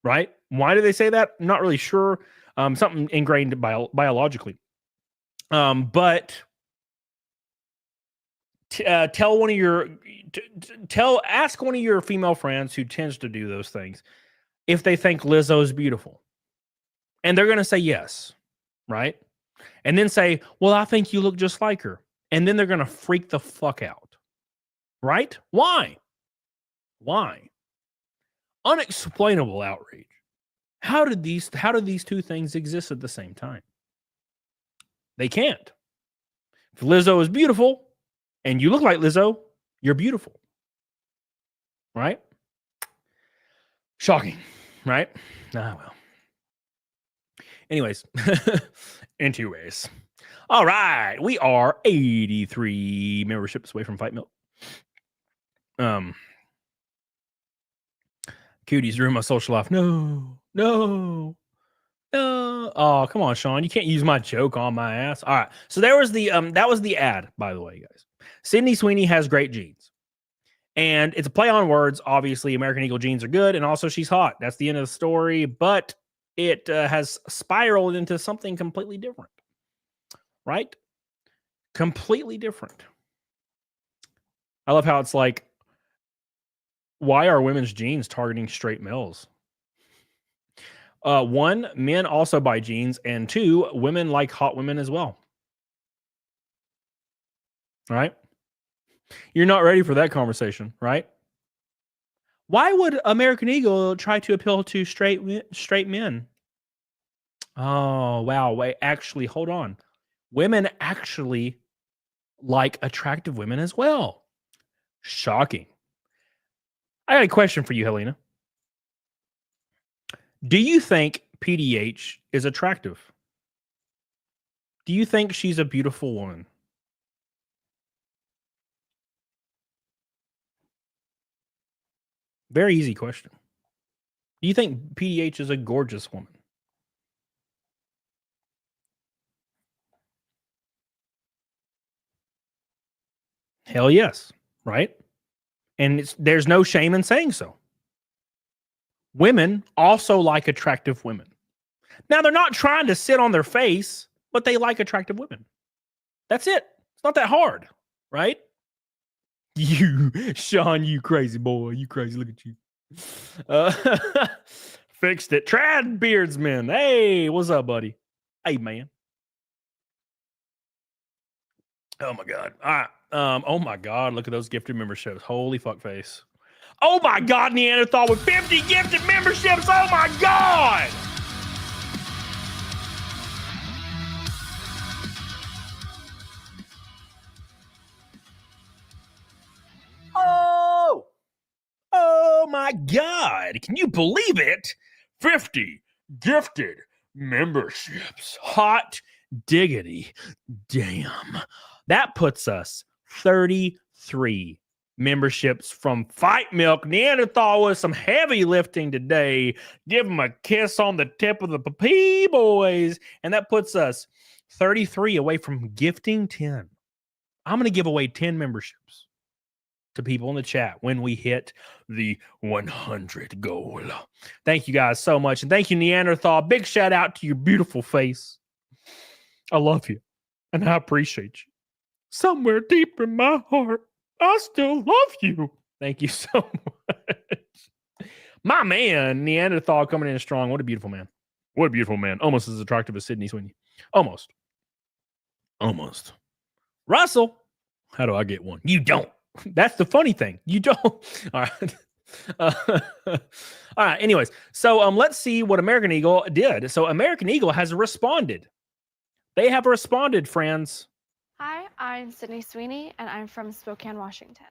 Right? Why do they say that? I'm not really sure. Something ingrained biologically. But ask one of your female friends who tends to do those things if they think Lizzo is beautiful. And they're going to say yes. Right? And then say, well, I think you look just like her. And then they're going to freak the fuck out. Right? Why? Unexplainable outrage. How do these two things exist at the same time? They can't. If Lizzo is beautiful and you look like Lizzo, you're beautiful. Right? Shocking, right? Well. Anyways. All right. We are 83 memberships away from Fight Milk. Cooties ruin my social life. No. Oh, come on, Sean. You can't use my joke on my ass. All right. So that was the ad, by the way, guys. Sydney Sweeney has great genes. And it's a play on words. Obviously, American Eagle genes are good. And also she's hot. That's the end of the story. But it has spiraled into something completely different. Right? Completely different. I love how it's like, why are women's genes targeting straight males? One, men also buy genes, and two, women like hot women as well. Right? You're not ready for that conversation, right? Why would American Eagle try to appeal to straight men? Oh, wow. Wait, actually, hold on. Women actually like attractive women as well. Shocking. I got a question for you, Helena. Do you think PDH is attractive? Do you think she's a beautiful woman? Very easy question. Do you think PDH is a gorgeous woman? Hell yes, right? And there's no shame in saying so. Women also like attractive women. Now, they're not trying to sit on their face, but they like attractive women. That's it. It's not that hard, right? You, Sean, you crazy boy. You crazy. Look at you. Fixed it. Trad Beardsman. Hey, what's up, buddy? Hey, man. Oh, my God. All right. Oh my God, look at those gifted memberships. Holy fuck face. Oh my God, Neanderthal with 50 gifted memberships. Oh my God. Oh my God. Can you believe it? 50 gifted memberships. Hot diggity. Damn. That puts us 33 memberships from Fight Milk. Neanderthal with some heavy lifting today. Give them a kiss on the tip of the pee, boys. And that puts us 33 away from gifting 10. I'm going to give away 10 memberships to people in the chat when we hit the 100 goal. Thank you guys so much. And thank you, Neanderthal. Big shout out to your beautiful face. I love you. And I appreciate you. Somewhere deep in my heart, I still love you. Thank you so much. My man, Neanderthal coming in strong. What a beautiful man. What a beautiful man. Almost as attractive as Sydney Sweeney. Almost. Russell, how do I get one? You don't. That's the funny thing. You don't. All right. All right. Anyways, so let's see what American Eagle did. So American Eagle has responded. They have responded, friends. Hi, I'm Sydney Sweeney, and I'm from Spokane, Washington.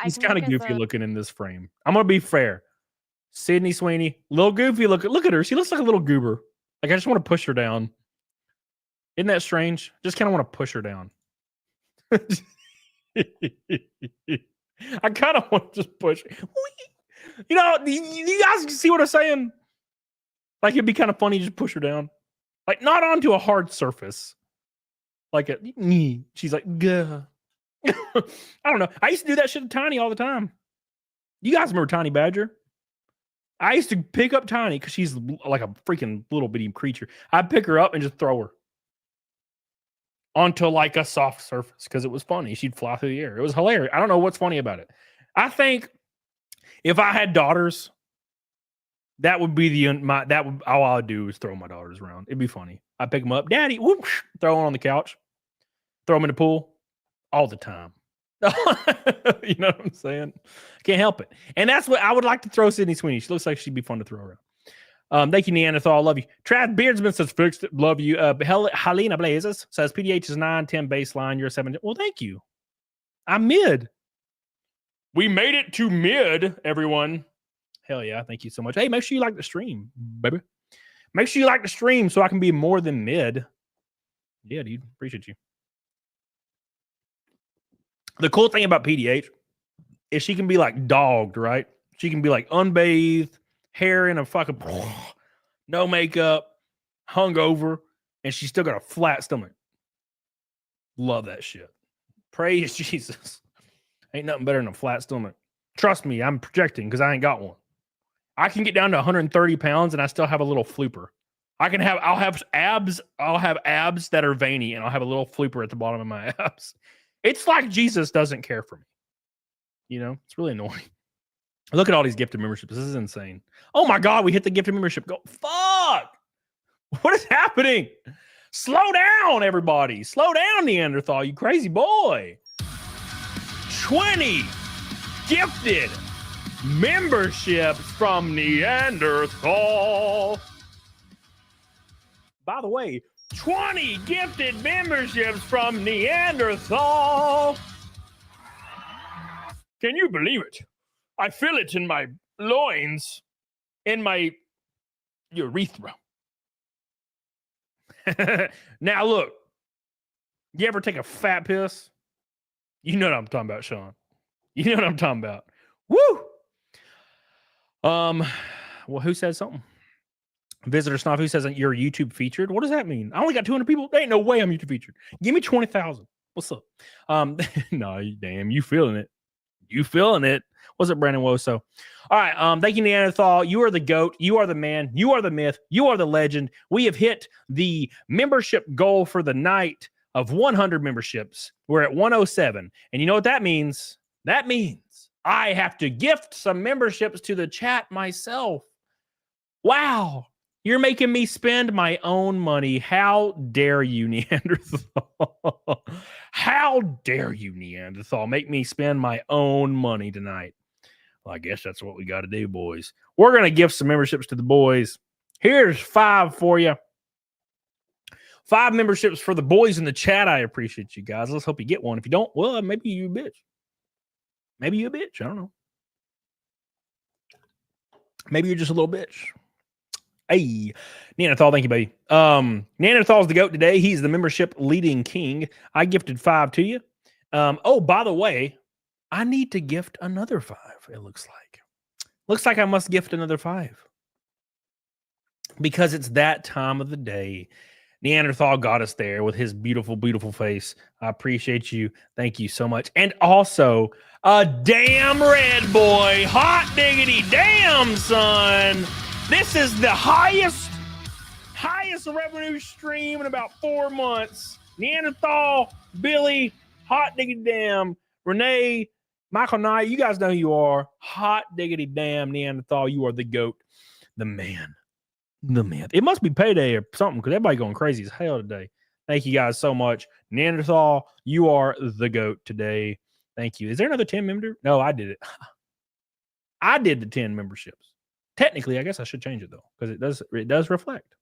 She's kind of goofy looking in this frame. I'm gonna be fair. Sydney Sweeney, little goofy look. Look at her. She looks like a little goober. Like I just want to push her down. Isn't that strange? Just kind of want to push her down. I kind of want to just push. You know, you guys see what I'm saying? Like it'd be kind of funny to just push her down, like not onto a hard surface. Like she's like, gah. I don't know. I used to do that shit to Tiny all the time. You guys remember Tiny Badger? I used to pick up Tiny because she's like a freaking little bitty creature. I'd pick her up and just throw her onto like a soft surface because it was funny. She'd fly through the air. It was hilarious. I don't know what's funny about it. I think if I had daughters, that would be all I would do is throw my daughters around. It'd be funny. I'd pick them up, Daddy, whoop, throw them on the couch, throw them in the pool all the time. You know what I'm saying? Can't help it. And that's what I would like to throw Sydney Sweeney. She looks like she'd be fun to throw around. Thank you, Neanderthal. Love you. Trav Beardsman says, fixed it. Love you. Helena Blazes says, PDH is 9-10 baseline. You're 7. Well, thank you. I'm mid. We made it to mid, everyone. Hell yeah. Thank you so much. Hey, make sure you like the stream, baby. Make sure you like the stream so I can be more than mid. Yeah, dude. Appreciate you. The cool thing about PDH is she can be like dogged, right? She can be like unbathed, hair in a fucking no makeup, hungover, and she's still got a flat stomach. Love that shit. Praise Jesus. Ain't nothing better than a flat stomach. Trust me, I'm projecting because I ain't got one. I can get down to 130 pounds and I still have a little flooper. I'll have abs that are veiny, and I'll have a little flooper at the bottom of my abs. It's like Jesus doesn't care for me. You know, it's really annoying. Look at all these gifted memberships. This is insane. Oh my God, we hit the gifted membership goal. Fuck! What is happening? Slow down, everybody. Slow down, Neanderthal, you crazy boy. 20 gifted memberships from Neanderthal. By the way, 20 gifted memberships from Neanderthal. Can you believe it? I feel it in my loins, in my urethra. Now look, you ever take a fat piss? You know what I'm talking about, Sean. You know what I'm talking about. Woo! Well, who said something? Visitor Snuff, who says you're YouTube featured? What does that mean? I only got 200 people. There ain't no way I'm YouTube featured. Give me 20,000. What's up? No, damn, you feeling it. You feeling it. What's up, Brandon Woso? All right. Thank you, Neanderthal. You are the GOAT. You are the man. You are the myth. You are the legend. We have hit the membership goal for the night of 100 memberships. We're at 107. And you know what that means? That means I have to gift some memberships to the chat myself. Wow. You're making me spend my own money. How dare you, Neanderthal? How dare you, Neanderthal, make me spend my own money tonight? Well, I guess that's what we got to do, boys. We're going to give some memberships to the boys. Here's 5 for you. 5 memberships for the boys in the chat. I appreciate you guys. Let's hope you get one. If you don't, well, maybe you a bitch. Maybe you a bitch. I don't know. Maybe you're just a little bitch. Hey, Neanderthal, thank you, buddy. Neanderthal's the GOAT today. He's the membership leading king. I gifted 5 to you. Oh, by the way, I need to gift another 5, it looks like. Looks like I must gift another 5. Because it's that time of the day. Neanderthal got us there with his beautiful, beautiful face. I appreciate you. Thank you so much. And also, a damn red boy. Hot diggity damn, son. This is the highest revenue stream in about 4 months. Neanderthal, Billy, Hot diggity damn. Renee, Michael Knight, you guys know who you are. Hot diggity damn Neanderthal. You are the GOAT. The man. The man. It must be payday or something because everybody going crazy as hell today. Thank you guys so much. Neanderthal, you are the GOAT today. Thank you. Is there another 10 member? No, I did it. I did the 10 memberships. Technically, I guess I should change it though, because it does reflect.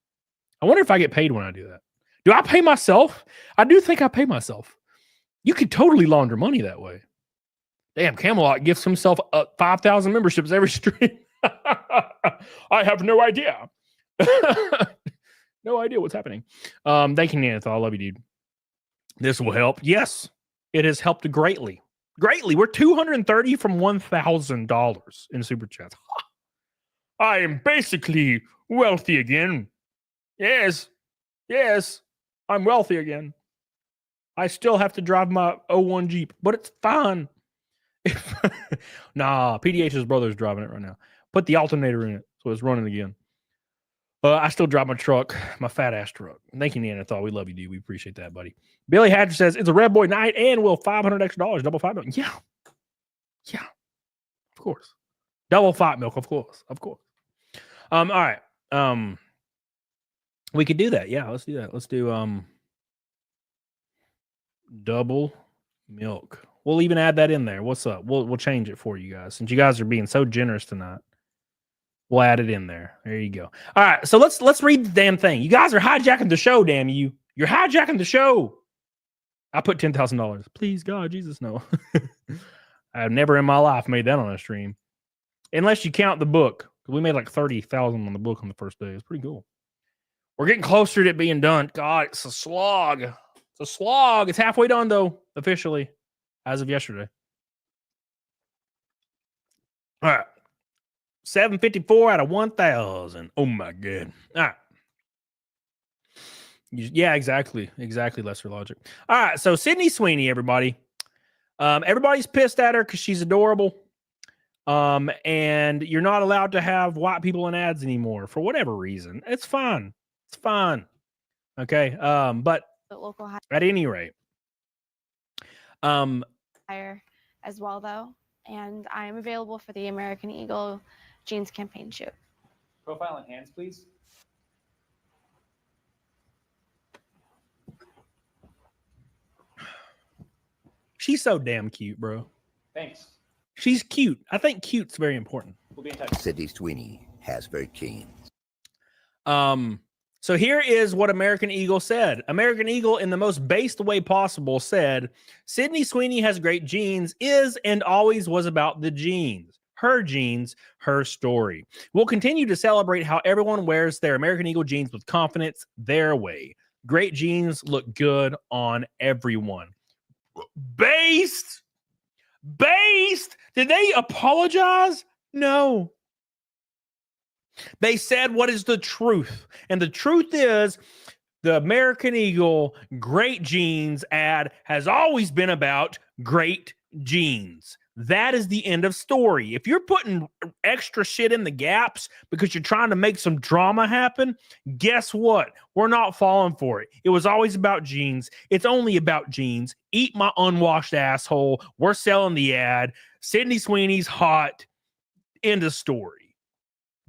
I wonder if I get paid when I do that. Do I pay myself? I do think I pay myself. You could totally launder money that way. Damn, Camelot gives himself 5,000 memberships every stream. I have no idea. No idea what's happening. Thank you, Neanderthal. I love you, dude. This will help. Yes, it has helped greatly. Greatly. We're 230 from $1,000 in super chats. I am basically wealthy again. Yes. Yes. I'm wealthy again. I still have to drive my 01 Jeep, but it's fine. Nah, PDH's brother's driving it right now. Put the alternator in it so it's running again. I still drive my truck, my fat ass truck. Thank you, Neanderthal. We love you, dude. We appreciate that, buddy. Billy Hatcher says it's a Red Boy night and will $500 extra, double $5 million. Yeah. Yeah. Of course. Double $5 milk, of course. Of course. All right. We could do that. Yeah, let's do that. Let's do double milk. We'll even add that in there. What's up? We'll change it for you guys. Since you guys are being so generous tonight. We'll add it in there. There you go. All right, so let's read the damn thing. You guys are hijacking the show, damn you. You're hijacking the show. I put $10,000. Please, God, Jesus, no. I've never in my life made that on a stream. Unless you count the book. We made like 30,000 on the book on the first day. It's pretty cool. We're getting closer to it being done. God, it's a slog. It's a slog. It's halfway done, though, officially, as of yesterday. All right. 754 out of 1,000. Oh my God. All right. Yeah, exactly. Exactly, Lesser Logic. All right. So Sydney Sweeney, everybody. Everybody's pissed at her because she's adorable. And you're not allowed to have white people in ads anymore for whatever reason. It's fine. It's fine. Okay. But local at any rate. hire as well, though. And I am available for the American Eagle jeans campaign shoot. Profile and hands, please. She's so damn cute, bro. Thanks. She's cute. I think cute's very important. We'll be in touch. Sydney Sweeney has very keen. So here is what American Eagle said. American Eagle, in the most based way possible, said, Sydney Sweeney has great genes, is and always was about the genes. Her jeans, her story. We'll continue to celebrate how everyone wears their American Eagle jeans with confidence their way. Great jeans look good on everyone. Based? Did they apologize? No. They said what is the truth. And the truth is the American Eagle great jeans ad has always been about great jeans. That is the end of story. If you're putting extra shit in the gaps because you're trying to make some drama happen, guess what? We're not falling for it. It was always about jeans. It's only about jeans. Eat my unwashed asshole. We're selling the ad. Sydney Sweeney's hot. End of story.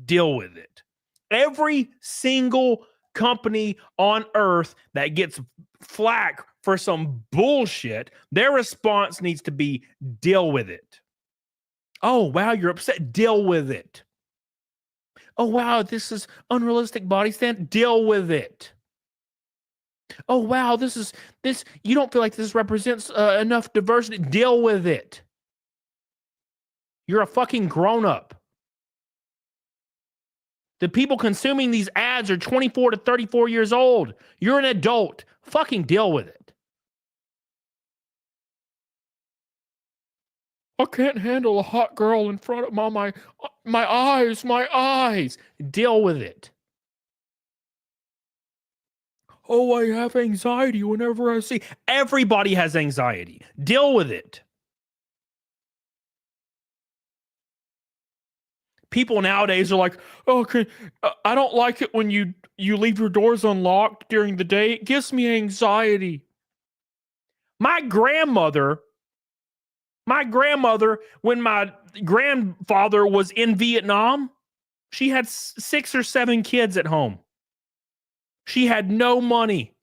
Deal with it. Every single company on earth that gets flack for some bullshit, their response needs to be deal with it. Oh, wow, you're upset. Deal with it. Oh, wow, this is unrealistic body stand. Deal with it. Oh, wow, this you don't feel like this represents enough diversity. Deal with it. You're a fucking grown-up. The people consuming these ads are 24 to 34 years old. You're an adult. Fucking deal with it. I can't handle a hot girl in front of my eyes. Deal with it. Oh, I have anxiety whenever I see. Everybody has anxiety. Deal with it. People nowadays are like, okay, I don't like it when you leave your doors unlocked during the day. It gives me anxiety. My grandmother, when my grandfather was in Vietnam, she had 6 or 7 kids at home. She had no money.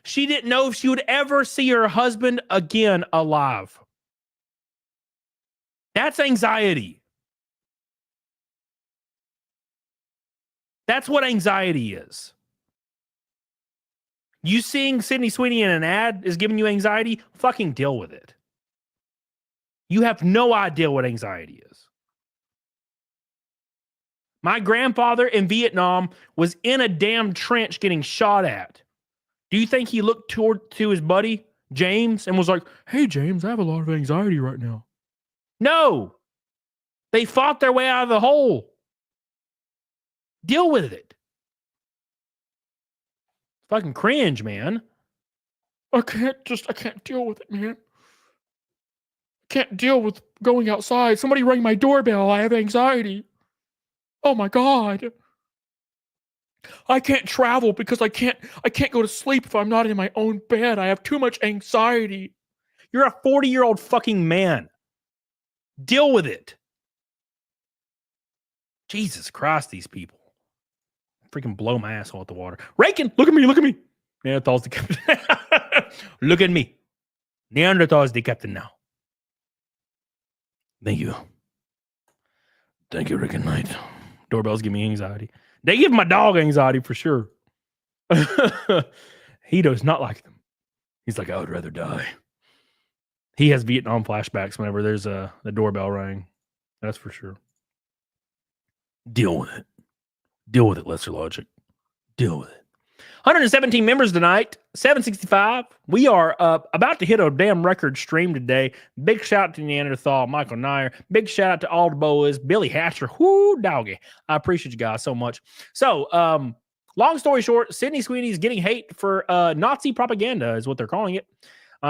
She didn't know if she would ever see her husband again alive. That's anxiety. That's what anxiety is. You seeing Sydney Sweeney in an ad is giving you anxiety? Fucking deal with it. You have no idea what anxiety is. My grandfather in Vietnam was in a damn trench getting shot at. Do you think he looked to his buddy, James, and was like, hey, James, I have a lot of anxiety right now? No. They fought their way out of the hole. Deal with it. Fucking cringe, man. I can't deal with it, man. Can't deal with going outside. Somebody rang my doorbell. I have anxiety. Oh my God. I can't travel because I can't go to sleep if I'm not in my own bed. I have too much anxiety. You're a 40-year-old fucking man. Deal with it. Jesus Christ, these people. Freaking blow my asshole at the water. Rakin, look at me. Neanderthals the captain. Look at me. Neanderthals the captain now. Thank you. Thank you, Rick and Knight. Doorbells give me anxiety. They give my dog anxiety for sure. He does not like them. He's like, I would rather die. He has Vietnam flashbacks whenever there's the doorbell rang. That's for sure. Deal with it. Deal with it, Lesser Logic. Deal with it. 117 members tonight, 765. We are about to hit a damn record stream today. Big shout out to Neanderthal, Michael Nyer. Big shout out to all the boys, Billy Hatcher. Whoo, doggy. I appreciate you guys so much. So, long story short, Sydney Sweeney's getting hate for Nazi propaganda is what they're calling it,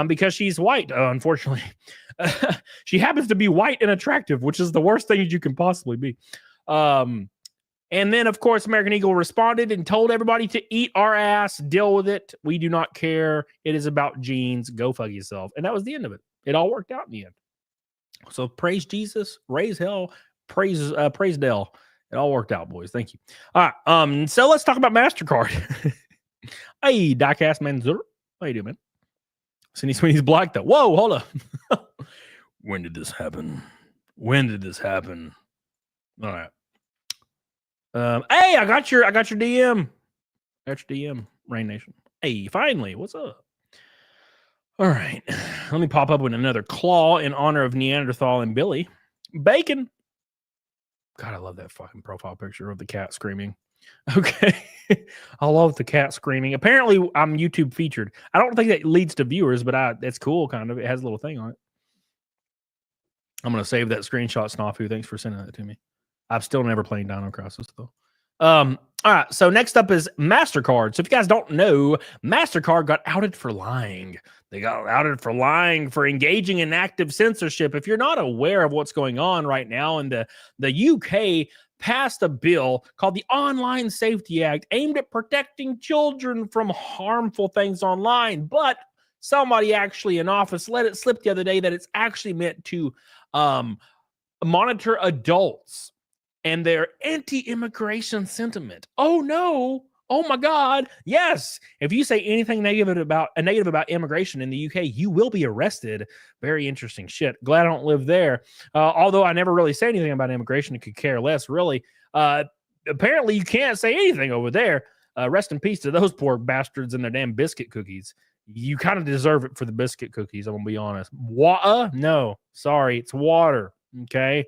because she's white, unfortunately. She happens to be white and attractive, which is the worst thing you can possibly be. And then, of course, American Eagle responded and told everybody to eat our ass, deal with it. We do not care. It is about genes. Go fuck yourself. And that was the end of it. It all worked out in the end. So praise Jesus, raise hell, praise Dell. It all worked out, boys. Thank you. All right. So let's talk about Mastercard. Hey, Diecast Manzur. How you doing, man? Sydney Sweeney's black, though. Whoa, hold up. When did this happen? All right. Hey, I got your DM. Rain Nation. Hey, finally, what's up? All right, let me pop up with another claw in honor of Neanderthal and Billy. Bacon. God, I love that fucking profile picture of the cat screaming. Okay, I love the cat screaming. Apparently, I'm YouTube featured. I don't think that leads to viewers, but that's cool, kind of. It has a little thing on it. I'm gonna save that screenshot, Snafu. Thanks for sending that to me. I've still never played Dino Crisis, though. All right, so next up is Mastercard. So if you guys don't know, Mastercard got outed for lying. They got outed for lying for engaging in active censorship. If you're not aware of what's going on right now, and the UK passed a bill called the Online Safety Act aimed at protecting children from harmful things online, but somebody actually in office let it slip the other day that it's actually meant to monitor adults and their anti-immigration sentiment. Oh no! Oh my God! Yes, if you say anything negative about immigration in the UK, you will be arrested. Very interesting shit. Glad I don't live there. Although I never really say anything about immigration, I could care less. Really. Apparently, you can't say anything over there. Rest in peace to those poor bastards and their damn biscuit cookies. You kind of deserve it for the biscuit cookies. I'm gonna be honest. Water? No, sorry, it's water. Okay.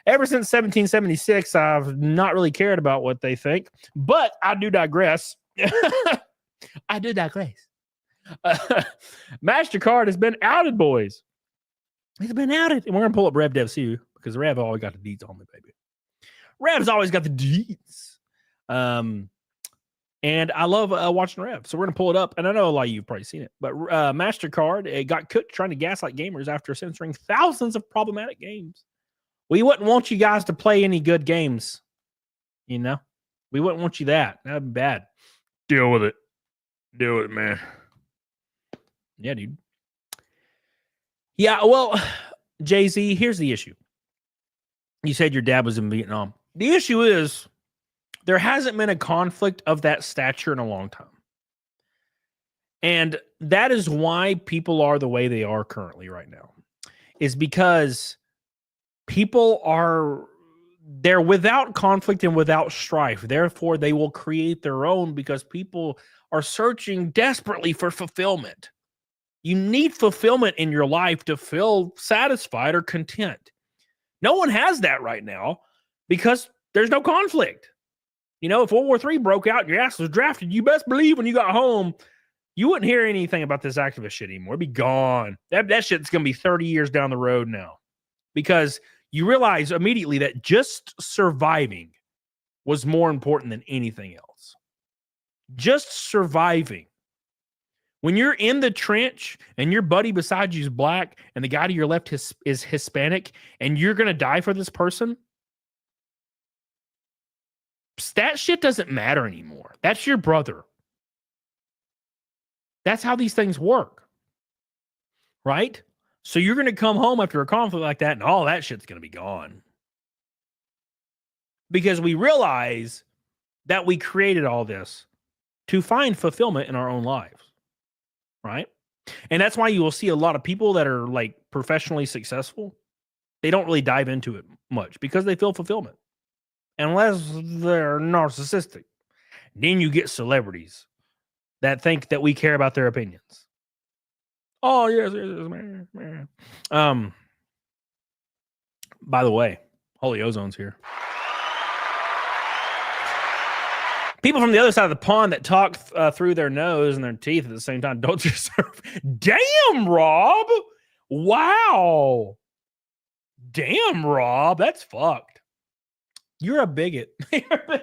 Ever since 1776, I've not really cared about what they think, but I do digress. Mastercard has been outed, boys. It's been outed. And we're going to pull up Rev Dev CU because Rev always got the deeds on me, baby. Rev's always got the deeds. And I love watching Rev. So we're going to pull it up. And I know a lot of you have probably seen it, but Mastercard got cooked trying to gaslight gamers after censoring thousands of problematic games. We wouldn't want you guys to play any good games. You know, we wouldn't want you that. That'd be bad. Deal with it. Deal with it, man. Yeah, dude. Yeah, well, Jay-Z, here's the issue. You said your dad was in Vietnam. The issue is there hasn't been a conflict of that stature in a long time. And that is why people are the way they are currently right now, is because people they're without conflict and without strife. Therefore, they will create their own because people are searching desperately for fulfillment. You need fulfillment in your life to feel satisfied or content. No one has that right now because there's no conflict. You know, if World War III broke out and your ass was drafted, you best believe when you got home, you wouldn't hear anything about this activist shit anymore. It'd be gone. That shit's going to be 30 years down the road now because you realize immediately that just surviving was more important than anything else. Just surviving. When you're in the trench and your buddy beside you is black and the guy to your left is Hispanic and you're going to die for this person, that shit doesn't matter anymore. That's your brother. That's how these things work. Right? So you're going to come home after a conflict like that and all that shit's going to be gone. Because we realize that we created all this to find fulfillment in our own lives. Right? And that's why you will see a lot of people that are like professionally successful. They don't really dive into it much because they feel fulfillment. Unless they're narcissistic. Then you get celebrities that think that we care about their opinions. Oh, yes, man. By the way, Holy Ozone's here. People from the other side of the pond that talk through their nose and their teeth at the same time don't deserve. Damn, Rob. Wow. Damn, Rob. That's fucked. You're a bigot. Damn, Rob.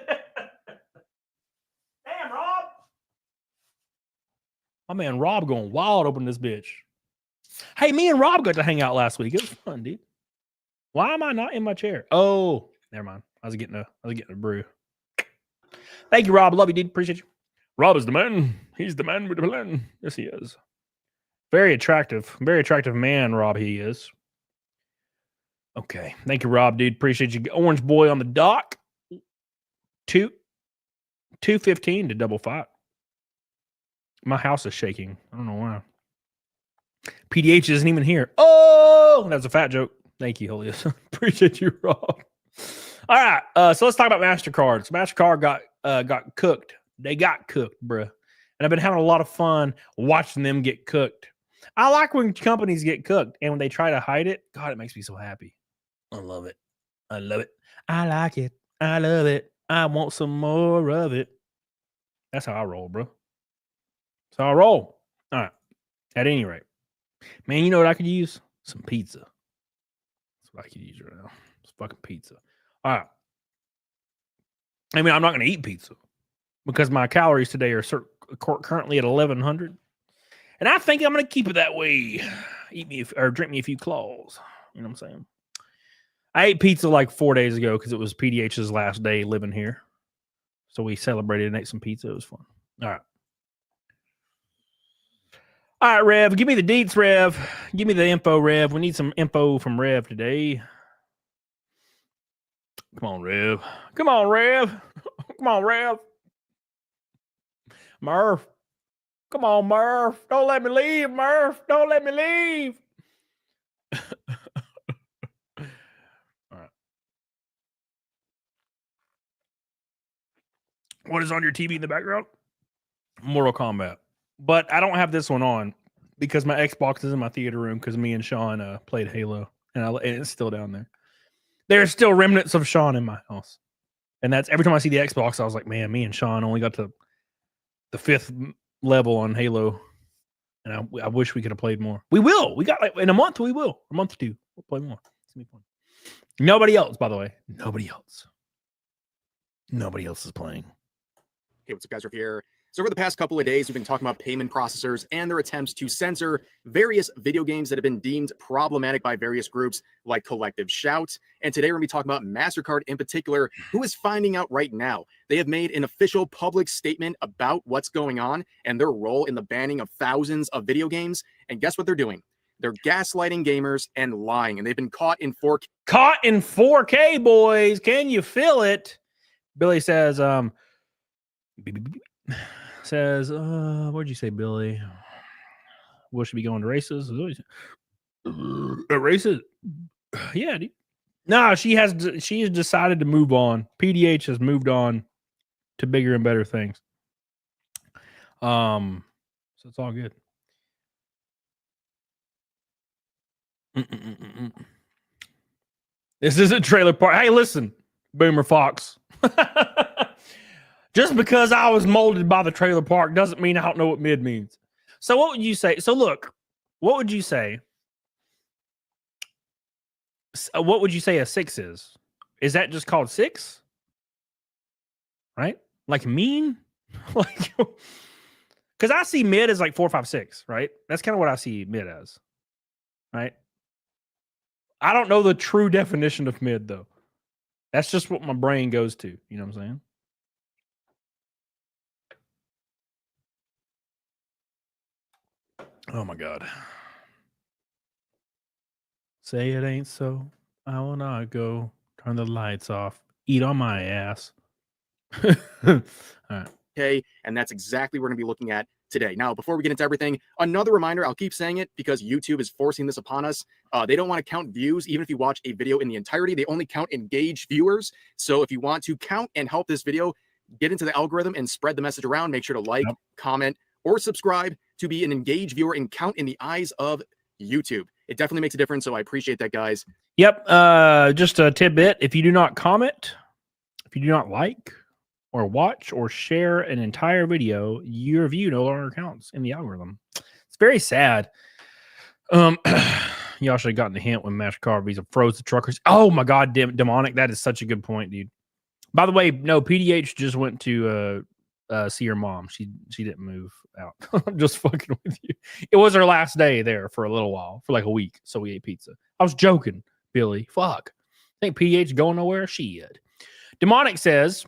My man Rob going wild open this bitch. Hey, me and Rob got to hang out last week. It was fun, dude. Why am I not in my chair? Oh, never mind. I was getting a brew. Thank you, Rob. Love you, dude. Appreciate you. Rob is the man. He's the man with the plan. Yes, he is. Very attractive man, Rob, he is. Okay. Thank you, Rob, dude. Appreciate you. Orange boy on the dock. 215 to 55. My house is shaking. I don't know why. PDH isn't even here. Oh, that was a fat joke. Thank you, Holius. Appreciate you, Rob. All right. So let's talk about Mastercard. So Mastercard got cooked. They got cooked, bruh. And I've been having a lot of fun watching them get cooked. I like when companies get cooked and when they try to hide it. God, it makes me so happy. I love it. I love it. I like it. I love it. I want some more of it. That's how I roll, bro. That's how I roll. All right. At any rate, man, you know what I could use? Some pizza. That's what I could use right now. It's fucking pizza. All right. I mean, I'm not going to eat pizza because my calories today are currently at 1,100. And I think I'm going to keep it that way. Drink me a few claws. You know what I'm saying? I ate pizza like 4 days ago because it was PDH's last day living here. So we celebrated and ate some pizza. It was fun. All right. All right, Rev. Give me the deets, Rev. Give me the info, Rev. We need some info from Rev today. Come on, Rev. Come on, Rev. Come on, Rev. Murph. Come on, Murph. Don't let me leave, Murph. Don't let me leave. All right. What is on your TV in the background? Mortal Kombat. But I don't have this one on because my Xbox is in my theater room because me and Sean played Halo. And it's still down there. There's still remnants of Sean in my house. And that's every time I see the Xbox, I was like, man, me and Sean only got to the 5th level on Halo. And I wish we could have played more. We will. We got in a month, we will. A month or two. We'll play more. It's going to be fun. Nobody else, by the way. Nobody else. Nobody else is playing. Hey, what's up, guys? We're here. So over the past couple of days, we've been talking about payment processors and their attempts to censor various video games that have been deemed problematic by various groups like Collective Shout. And today we're going to be talking about Mastercard in particular, who is finding out right now. They have made an official public statement about what's going on and their role in the banning of thousands of video games. And guess what they're doing? They're gaslighting gamers and lying, and they've been caught in 4K. Caught in 4K, boys. Can you feel it? Billy says, what'd you say, Billy? Will she be going to races? Races? Yeah, dude. No, she has decided to move on. PDH has moved on to bigger and better things. So it's all good. This isn't Trailer Park. Hey, listen, Boomer Fox. Just because I was molded by the trailer park doesn't mean I don't know what mid means. So what would you say? So look, what would you say? What would you say a 6 is? Is that just called 6? Right? Like mean? Like, because I see mid as like 4, 5, 6, right? That's kind of what I see mid as, right? I don't know the true definition of mid though. That's just what my brain goes to. You know what I'm saying? Oh my God. Say it ain't so. I will not go. Turn the lights off. Eat on my ass. All right. Okay, and that's exactly what we're going to be looking at today. Now, before we get into everything, another reminder, I'll keep saying it because YouTube is forcing this upon us. They don't want to count views, even if you watch a video in the entirety. They only count engaged viewers. So if you want to count and help this video get into the algorithm and spread the message around, make sure to like, comment, or subscribe to be an engaged viewer and count in the eyes of YouTube. It definitely makes a difference, so I appreciate that, guys. Yep. Just a tidbit. If you do not comment, if you do not like, or watch or share an entire video, your view no longer counts in the algorithm. It's very sad. Y'all should have gotten the hint when Mastercard Visa froze the truckers. Oh my God, demonic. That is such a good point, dude. By the way, no, PDH just went to see her mom. She didn't move out. I'm just fucking with you. It was her last day there for a little while, for like a week. So we ate pizza. I was joking, Billy. Fuck. Think PDH going nowhere? Shit. Demonic says,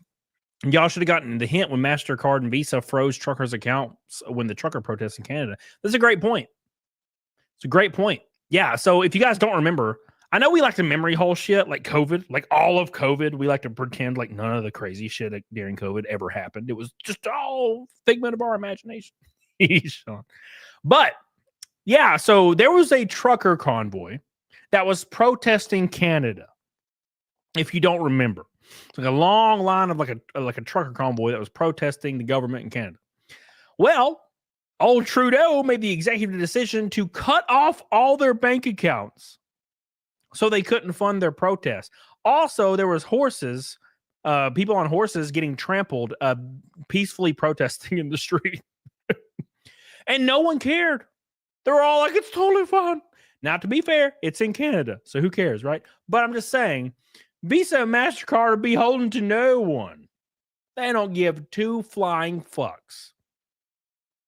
y'all should have gotten the hint when Mastercard and Visa froze truckers' accounts when the trucker protests in Canada. That's a great point. It's a great point. Yeah, so if you guys don't remember, I know we like to memory hole shit like COVID, like all of COVID. We like to pretend like none of the crazy shit during COVID ever happened. It was just all figment of our imagination. But yeah, so there was a trucker convoy that was protesting Canada. If you don't remember. It's like a long line of like a trucker convoy that was protesting the government in Canada. Well, old Trudeau made the executive decision to cut off all their bank accounts so they couldn't fund their protest. Also, there was horses, people on horses getting trampled, peacefully protesting in the street. And no one cared. They were all like, it's totally fine. Now, to be fair, it's in Canada, so who cares, right? But I'm just saying, Visa and Mastercard are beholden to no one. They don't give two flying fucks.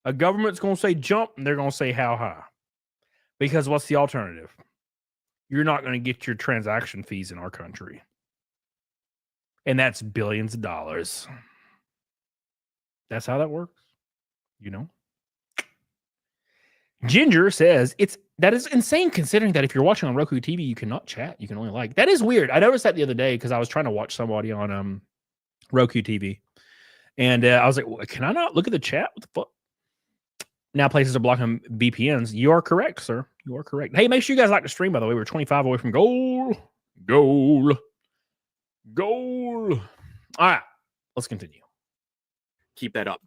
A government's going to say jump, and they're going to say how high. Because what's the alternative? You're not going to get your transaction fees in our country. And that's billions of dollars. That's how that works. You know? Ginger says, that is insane considering that if you're watching on Roku TV, you cannot chat. You can only like. That is weird. I noticed that the other day because I was trying to watch somebody on Roku TV. And I was like, well, can I not look at the chat? What the fuck? Now places are blocking VPNs. You are correct, sir. You are correct. Hey, make sure you guys like the stream, by the way. We're 25 away from goal. Goal. Goal. All right. Let's continue. Keep that up.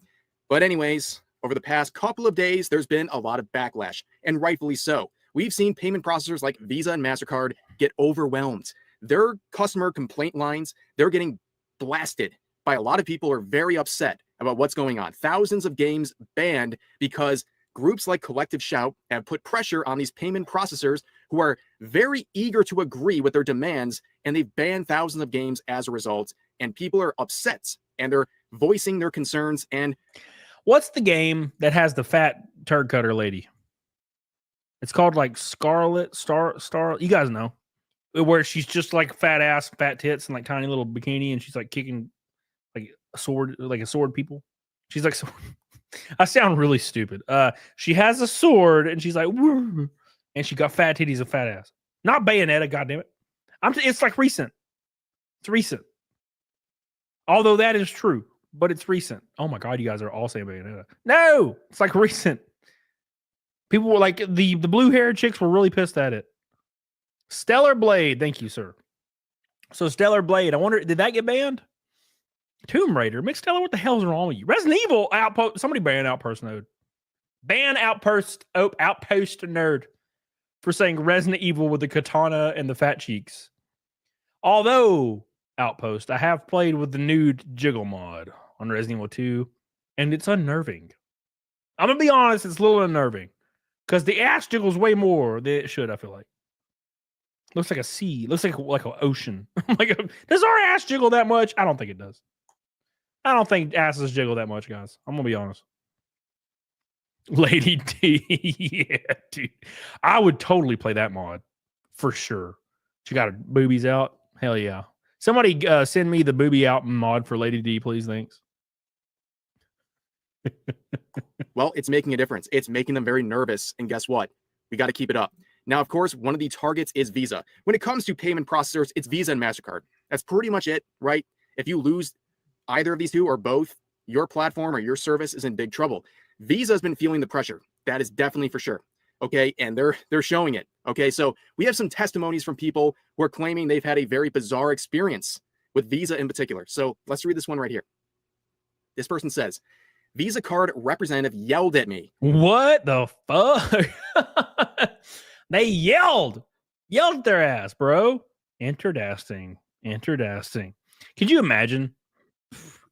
But anyways, over the past couple of days, there's been a lot of backlash, and rightfully so. We've seen payment processors like Visa and MasterCard get overwhelmed. Their customer complaint lines, they're getting blasted by a lot of people who are very upset about what's going on. Thousands of games banned because groups like Collective Shout have put pressure on these payment processors who are very eager to agree with their demands, and they've banned thousands of games as a result, and people are upset, and they're voicing their concerns. And what's the game that has the fat turd cutter lady? It's called like Star. You guys know, where she's just like fat ass, fat tits, and like tiny little bikini, and she's like kicking like a sword people. She's like, I sound really stupid. She has a sword, and she's like, woo. and she got fat titties and fat ass. Not Bayonetta, goddammit. It's like recent. It's recent. Although that is true, but it's recent. Oh my God, you guys are all saying Bayonetta. No, it's like recent. People were like, the blue-haired chicks were really pissed at it. Stellar Blade. Thank you, sir. So Stellar Blade, I wonder, did that get banned? Tomb Raider. Mick Stellar, what the hell's wrong with you? Resident Evil Outpost. Somebody ban Outpost Nerd. Ban Outpost Nerd for saying Resident Evil with the katana and the fat cheeks. Although, Outpost, I have played with the nude jiggle mod on Resident Evil 2, and it's unnerving. I'm going to be honest, it's a little unnerving. Because the ass jiggles way more than it should, I feel like. Looks like a sea. Looks like an ocean. Does our ass jiggle that much? I don't think it does. I don't think asses jiggle that much, guys. I'm going to be honest. Lady D. Yeah, dude. I would totally play that mod. For sure. She got her boobies out. Hell yeah. Somebody send me the booby out mod for Lady D, please. Thanks. Well, it's making a difference. It's making them very nervous. And guess what? We got to keep it up. Now, of course, one of the targets is Visa. When it comes to payment processors, it's Visa and Mastercard. That's pretty much it, right? If you lose either of these two or both, your platform or your service is in big trouble. Visa has been feeling the pressure. That is definitely for sure. Okay, and they're showing it. Okay, so we have some testimonies from people who are claiming they've had a very bizarre experience with Visa in particular. So let's read this one right here. This person says, Visa card representative yelled at me. What the fuck? They yelled at their ass, bro. Interesting. Could you imagine?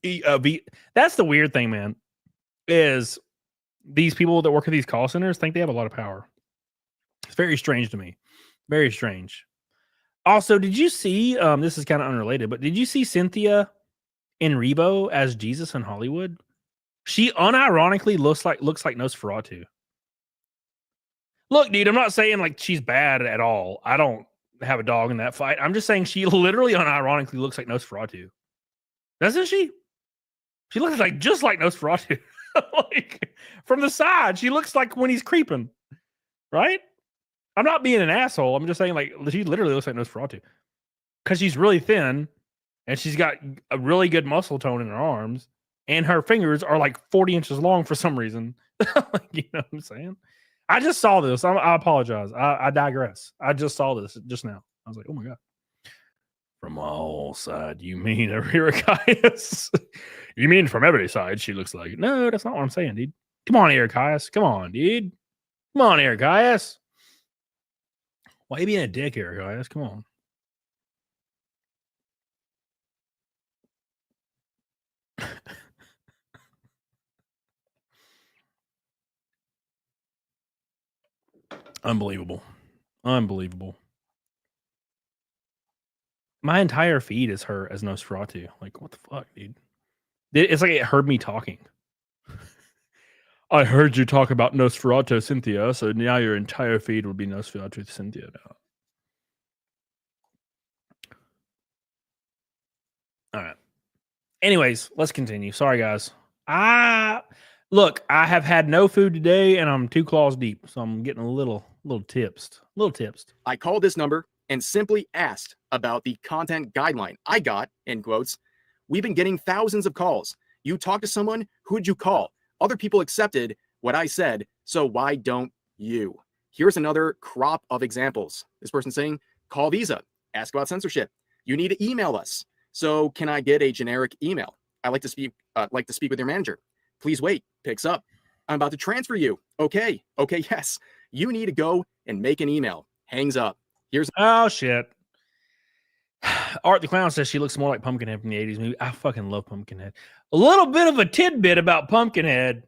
That's the weird thing, man, is these people that work at these call centers think they have a lot of power. It's very strange to me. Very strange. Also, did you see, this is kind of unrelated, but did you see Cynthia Erivo as Jesus in Hollywood? She unironically looks like Nosferatu. Look, dude, I'm not saying like she's bad at all. I don't have a dog in that fight. I'm just saying she literally unironically looks like Nosferatu. Doesn't she? She looks like just like Nosferatu. Like from the side, she looks like when he's creeping. Right? I'm not being an asshole. I'm just saying like she literally looks like Nosferatu. Because she's really thin and she's got a really good muscle tone in her arms. And her fingers are like 40 inches long for some reason. You know what I'm saying? I just saw this. I apologize. I digress. I just saw this just now. I was like, oh my God. From all sides, you mean Ericaeus? You mean from every side she looks like? No, that's not what I'm saying, dude. Come on, Ericaeus. Come on, dude. Come on, Ericaeus. Why are you being a dick, Ericaeus? Come on. Unbelievable. My entire feed is her as Nosferatu. Like, what the fuck, dude? It's like it heard me talking. I heard you talk about Nosferatu, Cynthia, so now your entire feed would be Nosferatu, Cynthia now. All right. Anyways, let's continue. Sorry, guys. Look, I have had no food today, and I'm 2 claws deep, so I'm getting a little tipsed. I called this number and simply asked about the content guideline I got, in quotes. We've been getting thousands of calls. You talk to someone, who'd you call? Other people accepted what I said, so why don't you? Here's another crop of examples. This person saying, call Visa, ask about censorship. You need to email us. So can I get a generic email? I like to speak with your manager. Please wait. Picks up. I'm about to transfer you. Okay, yes. You need to go and make an email. Hangs up. Oh shit. Art the Clown says she looks more like Pumpkinhead from the 80s movie. I fucking love Pumpkinhead. A little bit of a tidbit about Pumpkinhead.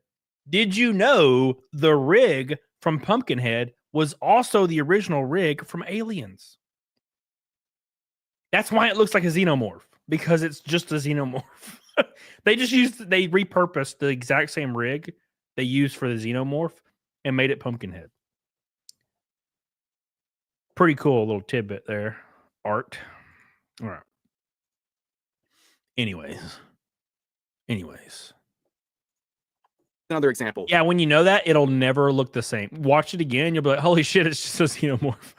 Did you know the rig from Pumpkinhead was also the original rig from Aliens? That's why it looks like a xenomorph, because it's just a xenomorph. They repurposed the exact same rig they used for the xenomorph and made it Pumpkinhead. Pretty cool little tidbit there, Art. All right. Anyways. Another example. Yeah, when you know that, it'll never look the same. Watch it again, you'll be like, holy shit, it's just a xenomorph.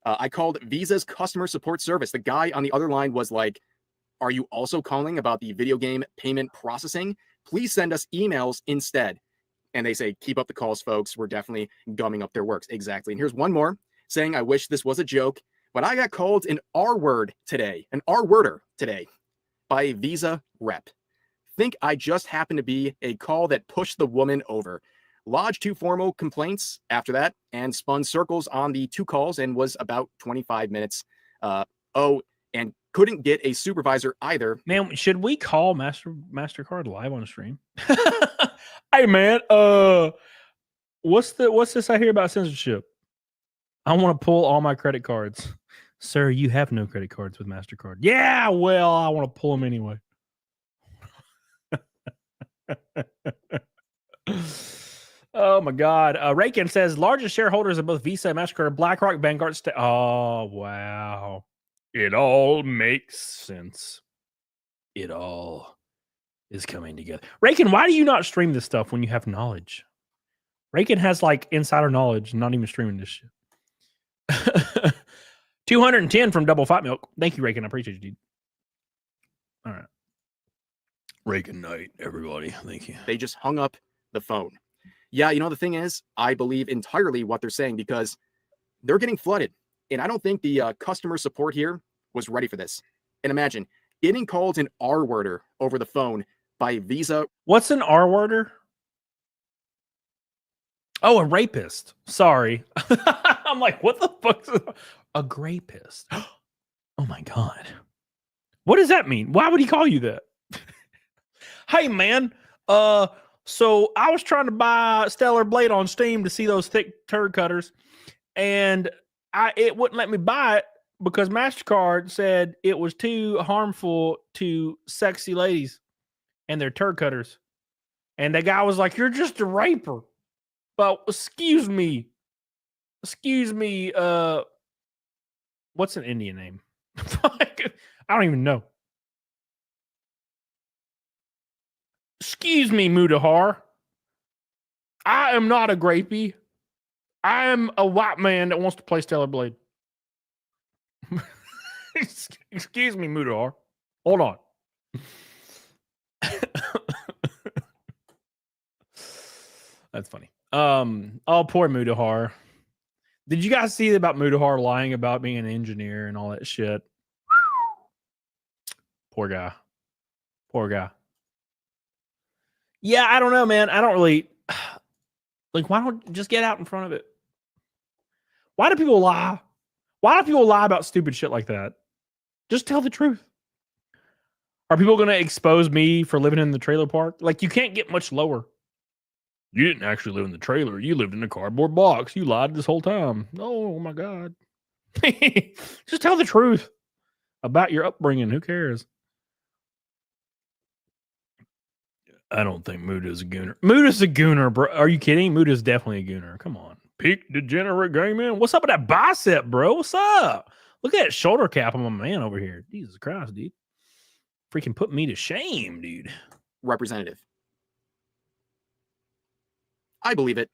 I called Visa's customer support service. The guy on the other line was like, are you also calling about the video game payment processing? Please send us emails instead. And they say, keep up the calls, folks. We're definitely gumming up their works. Exactly. And here's one more saying, I wish this was a joke, but I got called an R-word today, an R-worder today by a Visa rep. Think I just happened to be a call that pushed the woman over. Lodged 2 formal complaints after that and spun circles on the 2 calls and was about 25 minutes. And couldn't get a supervisor either. Man, should we call Mastercard live on stream? Hey man, what's this I hear about censorship? I want to pull all my credit cards. Sir, you have no credit cards with Mastercard. Yeah, well, I want to pull them anyway. Oh my God. Rakin says largest shareholders of both Visa and Mastercard, BlackRock, Vanguard. Oh wow. It all makes sense. It all is coming together. Rakin, why do you not stream this stuff when you have knowledge? Rakin has like insider knowledge, not even streaming this shit. 210 from Double Fat Milk. Thank you, Rakin. I appreciate you, dude. All right. Rakin night, everybody. Thank you. They just hung up the phone. Yeah, you know, the thing is, I believe entirely what they're saying because they're getting flooded. And I don't think the customer support here was ready for this. And imagine getting called an R-worder over the phone by Visa. What's an R-worder? Oh, a rapist. Sorry. I'm like, what the fuck? A grapist. Oh my God. What does that mean? Why would he call you that? Hey, man. So I was trying to buy Stellar Blade on Steam to see those thick turd cutters, and it wouldn't let me buy it because MasterCard said it was too harmful to sexy ladies and their turd cutters. And the guy was like, "You're just a raper." But excuse me, what's an Indian name? I don't even know. Excuse me, Mudahar. I am not a grapey. I am a white man that wants to play Stellar Blade. Excuse me, Mudahar. Hold on. That's funny. Oh, poor Mudahar. Did you guys see about Mudahar lying about being an engineer and all that shit? Poor guy. Poor guy. Yeah, I don't know, man. I don't really like. Why don't just get out in front of it? Why do people lie? Why do people lie about stupid shit like that? Just tell the truth. Are people going to expose me for living in the trailer park? Like, you can't get much lower. You didn't actually live in the trailer. You lived in a cardboard box. You lied this whole time. Oh my God. Just tell the truth about your upbringing. Who cares? I don't think Muda's a gooner. Muda's a gooner, bro. Are you kidding? Muda's definitely a gooner. Come on. Peak degenerate game man. What's up with that bicep, bro? What's up? Look at that shoulder cap on my man over here. Jesus Christ, dude. Freaking put me to shame, dude. Representative. I believe it.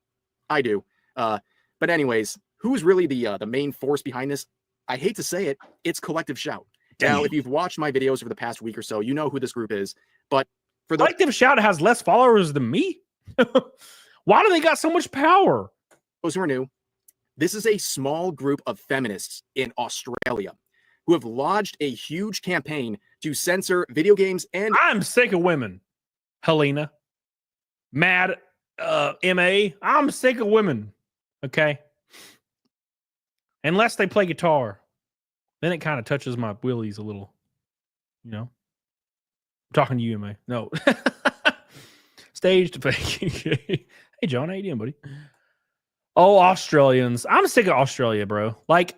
I do. But anyways, who's really the main force behind this? I hate to say it. It's Collective Shout. Damn. Now, if you've watched my videos over the past week or so, you know who this group is. But for the Collective Shout has less followers than me. Why do they got so much power? Those who are new, this is a small group of feminists in Australia who have lodged a huge campaign to censor video games and... I'm sick of women. Helena. Mad MA. I'm sick of women. Okay? Unless they play guitar. Then it kind of touches my willies a little. You know? I'm talking to you, MA. No. Stage to fake. Hey, John. How you doing, buddy? Oh, Australians. I'm sick of Australia, bro. Like,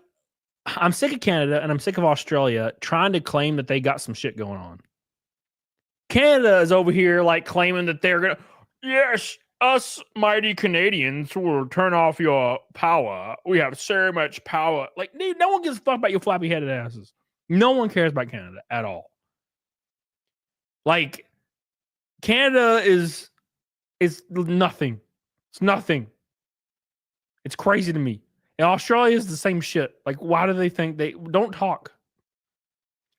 I'm sick of Canada and I'm sick of Australia trying to claim that they got some shit going on. Canada is over here, like, claiming that they're going to, yes, us mighty Canadians will turn off your power. We have so much power. Like, dude, no one gives a fuck about your flappy-headed asses. No one cares about Canada at all. Like, Canada is is nothing. It's nothing. It's crazy to me. And Australia is the same shit. Like, why do they think they don't talk?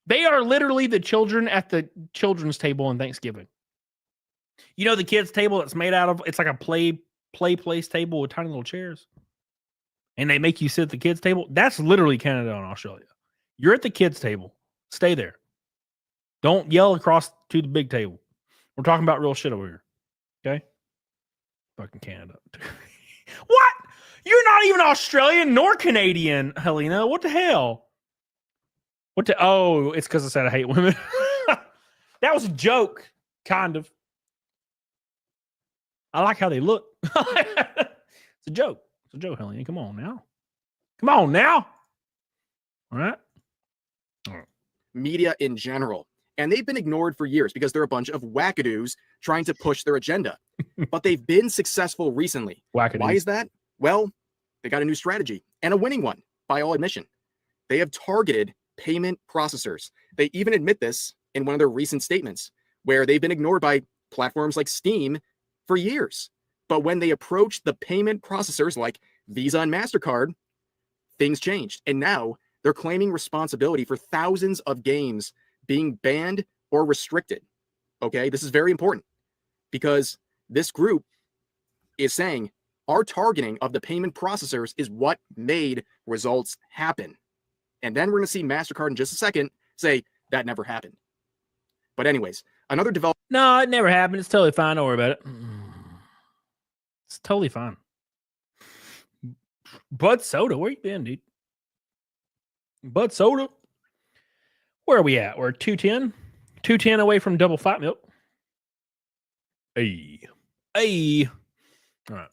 They are literally the children at the children's table on Thanksgiving. You know the kids' table that's made out of, it's like a play place table with tiny little chairs. And they make you sit at the kids' table. That's literally Canada and Australia. You're at the kids' table. Stay there. Don't yell across to the big table. We're talking about real shit over here. Okay? Fucking Canada. What? You're not even Australian nor Canadian, Helena. What the hell? Oh, it's because I said I hate women. That was a joke, kind of. I like how they look. It's a joke. It's a joke, Helena. Come on now. Come on now. All right. Media in general. And they've been ignored for years because they're a bunch of wackadoos trying to push their agenda. But they've been successful recently. Wackadoos. Why is that? Well, they got a new strategy, and a winning one, by all admission. They have targeted payment processors. They even admit this in one of their recent statements, where they've been ignored by platforms like Steam for years. But when they approached the payment processors like Visa and Mastercard, things changed. And now they're claiming responsibility for thousands of games being banned or restricted. Okay, this is very important because this group is saying our targeting of the payment processors is what made results happen. And then we're going to see Mastercard in just a second say that never happened. But anyways, another developer. No, it never happened. It's totally fine. Don't worry about it. It's totally fine. Bud Soda, where you been, dude? Bud Soda. Where are we at? We're 210. 210 away from double flat milk. Hey. All right.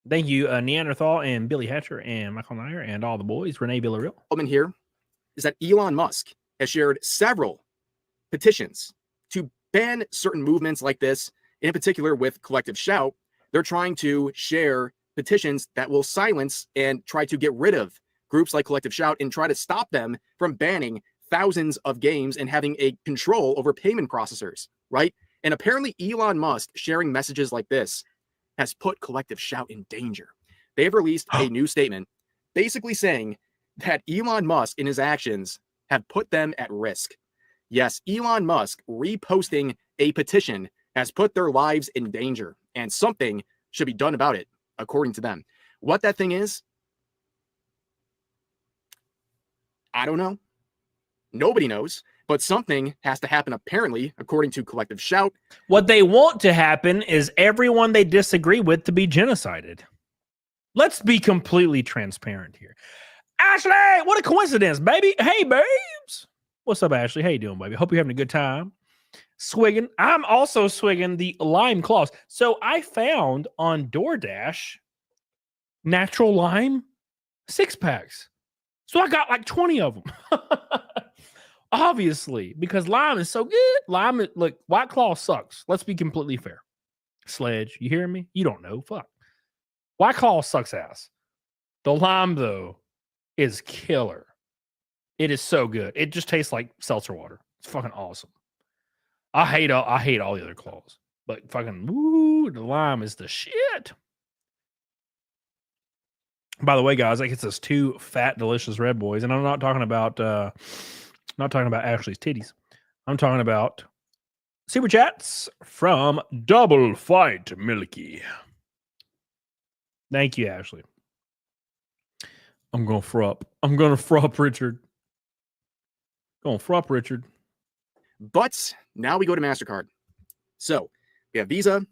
Thank you, Neanderthal and Billy Hatcher and Michael Nair and all the boys. Renee Villarreal. Element here is that Elon Musk has shared several petitions to ban certain movements like this. In particular, with Collective Shout, they're trying to share petitions that will silence and try to get rid of groups like Collective Shout and try to stop them from banning thousands of games and having a control over payment processors, right? And apparently Elon Musk sharing messages like this has put Collective Shout in danger. They have released a new statement basically saying that Elon Musk in his actions have put them at risk. Yes, Elon Musk reposting a petition has put their lives in danger, and something should be done about it, according to them. What that thing is, I don't know. Nobody knows, but something has to happen, apparently, according to Collective Shout. What they want to happen is everyone they disagree with to be genocided. Let's be completely transparent here. Ashley, what a coincidence, baby. Hey, babes. What's up, Ashley? How you doing, baby? Hope you're having a good time. Swigging. I'm also swigging the lime claws. So I found on DoorDash natural lime 6-packs. So I got like 20 of them. Obviously, because lime is so good. Lime, look, White Claw sucks. Let's be completely fair. Sledge, you hear me? You don't know. Fuck. White Claw sucks ass. The lime, though, is killer. It is so good. It just tastes like seltzer water. It's fucking awesome. I hate all the other claws. But fucking, woo, the lime is the shit. By the way, guys, like it's those 2 fat, delicious Red Boys, and I'm not talking about Ashley's titties. I'm talking about super chats from Double Fight Milky. Thank you, Ashley. I'm gonna frup, Richard. Gonna frup, Richard. But now we go to MasterCard. So we have Visa.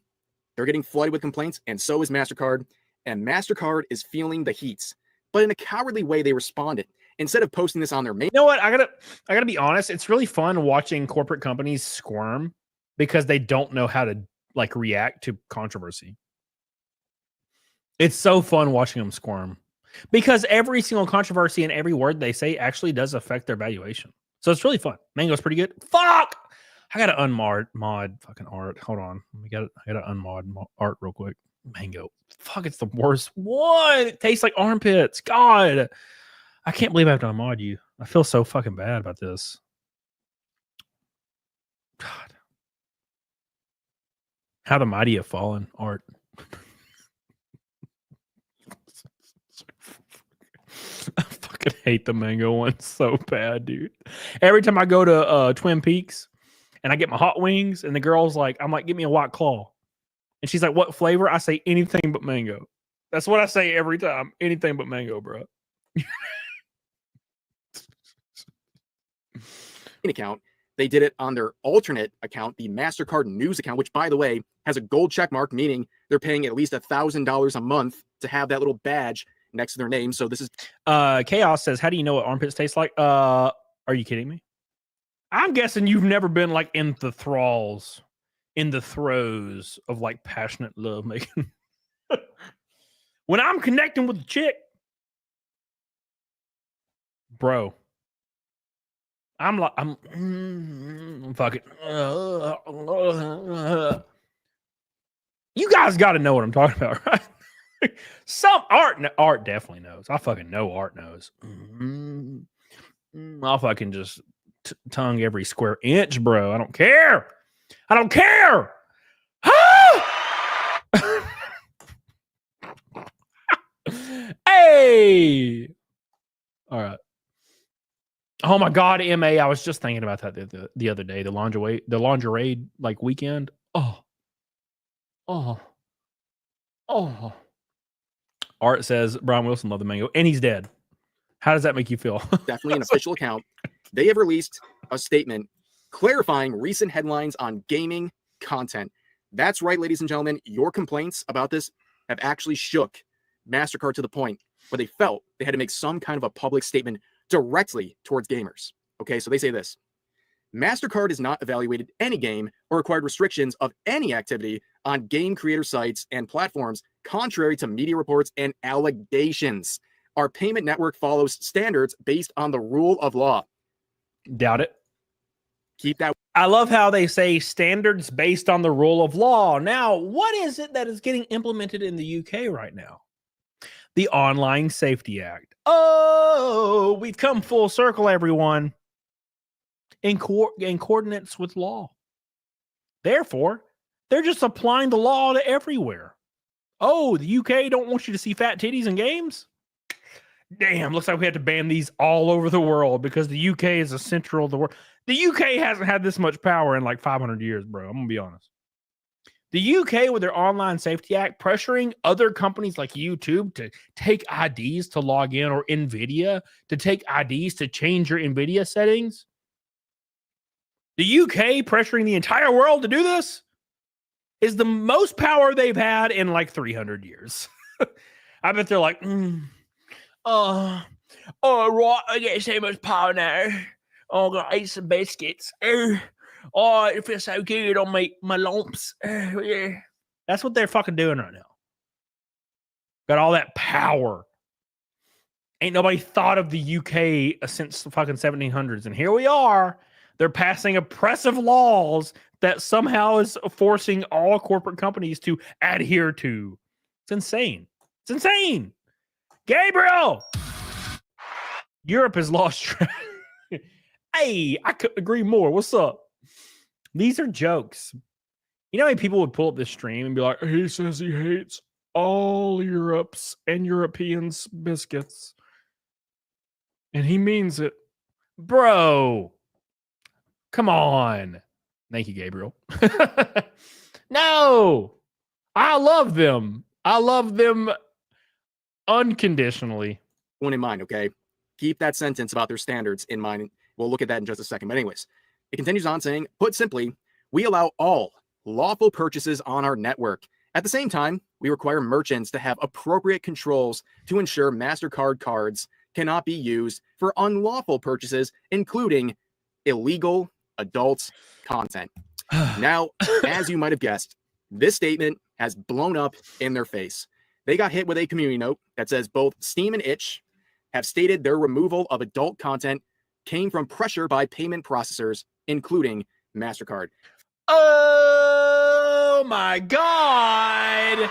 They're getting flooded with complaints, and so is MasterCard. And MasterCard is feeling the heat. But in a cowardly way, they responded. Instead of posting this on their main... You know what? I gotta be honest. It's really fun watching corporate companies squirm because they don't know how to like react to controversy. It's so fun watching them squirm because every single controversy and every word they say actually does affect their valuation. So it's really fun. Mango's pretty good. Fuck! I gotta mod fucking art. Hold on. I gotta unmod art real quick. Mango. Fuck, it's the worst one. It tastes like armpits. God. I can't believe I have to unmod you. I feel so fucking bad about this. God. How the mighty have fallen, Art. I fucking hate the mango one so bad, dude. Every time I go to Twin Peaks and I get my hot wings and the girl's like, I'm like, give me a White Claw. And she's like, what flavor? I say anything but mango. That's what I say every time. Anything but mango, bro. Account. They did it on their alternate account, the Mastercard News account, which, by the way, has a gold check mark, meaning they're paying at least $1,000 a month to have that little badge next to their name. So this is Chaos says, how do you know what armpits taste like? Are you kidding me? I'm guessing you've never been like in the throes of like passionate love making. When I'm connecting with a chick, bro, I'm like, I'm fucking. You guys got to know what I'm talking about, right? Some Art definitely knows. I fucking know Art knows. I'll fucking just tongue every square inch, bro. I don't care. I don't care. Hey. All right. Oh my God, MA. I was just thinking about that the other day. The lingerie like weekend. Oh. Art says Brian Wilson loved the mango, and he's dead. How does that make you feel? definitely an official account. They have released a statement clarifying recent headlines on gaming content. That's right, ladies and gentlemen. Your complaints about this have actually shook Mastercard to the point where they felt they had to make some kind of a public statement directly towards gamers. Okay, so they say this. Mastercard has not evaluated any game or required restrictions of any activity on game creator sites and platforms, contrary to media reports and allegations. Our payment network follows standards based on the rule of law. Doubt it. Keep that. I love how they say standards based on the rule of law. Now, what is it that is getting implemented in the UK right now? The Online Safety Act. Oh, we've come full circle, everyone. In coordinates with law. Therefore, they're just applying the law to everywhere. Oh, the UK don't want you to see fat titties in games? Damn, looks like we have to ban these all over the world because the UK is the central of the world. The UK hasn't had this much power in like 500 years, bro. I'm going to be honest. The UK, with their Online Safety Act, pressuring other companies like YouTube to take IDs to log in, or NVIDIA to take IDs to change your NVIDIA settings. The UK pressuring the entire world to do this is the most power they've had in like 300 years. I bet they're like, right, I get so much power now. Oh, I'm gonna eat some biscuits. Oh, it feels so good on my lumps. Yeah. That's what they're fucking doing right now. Got all that power. Ain't nobody thought of the UK since the fucking 1700s. And here we are. They're passing oppressive laws that somehow is forcing all corporate companies to adhere to. It's insane. It's insane. Gabriel! Europe has lost track. Hey, I couldn't agree more. What's up? These are jokes. You know how many people would pull up this stream and be like, he says he hates all Europe's and Europeans' biscuits. And he means it. Bro. Come on. Thank you, Gabriel. No. I love them. I love them unconditionally. One in mind, okay? Keep that sentence about their standards in mind. We'll look at that in just a second. But anyways, it continues on saying, put simply, we allow all lawful purchases on our network. At the same time, we require merchants to have appropriate controls to ensure Mastercard cards cannot be used for unlawful purchases, including illegal adult content. Now, as you might have guessed, this statement has blown up in their face. They got hit with a community note that says both Steam and Itch have stated their removal of adult content came from pressure by payment processors, including Mastercard. Oh my God.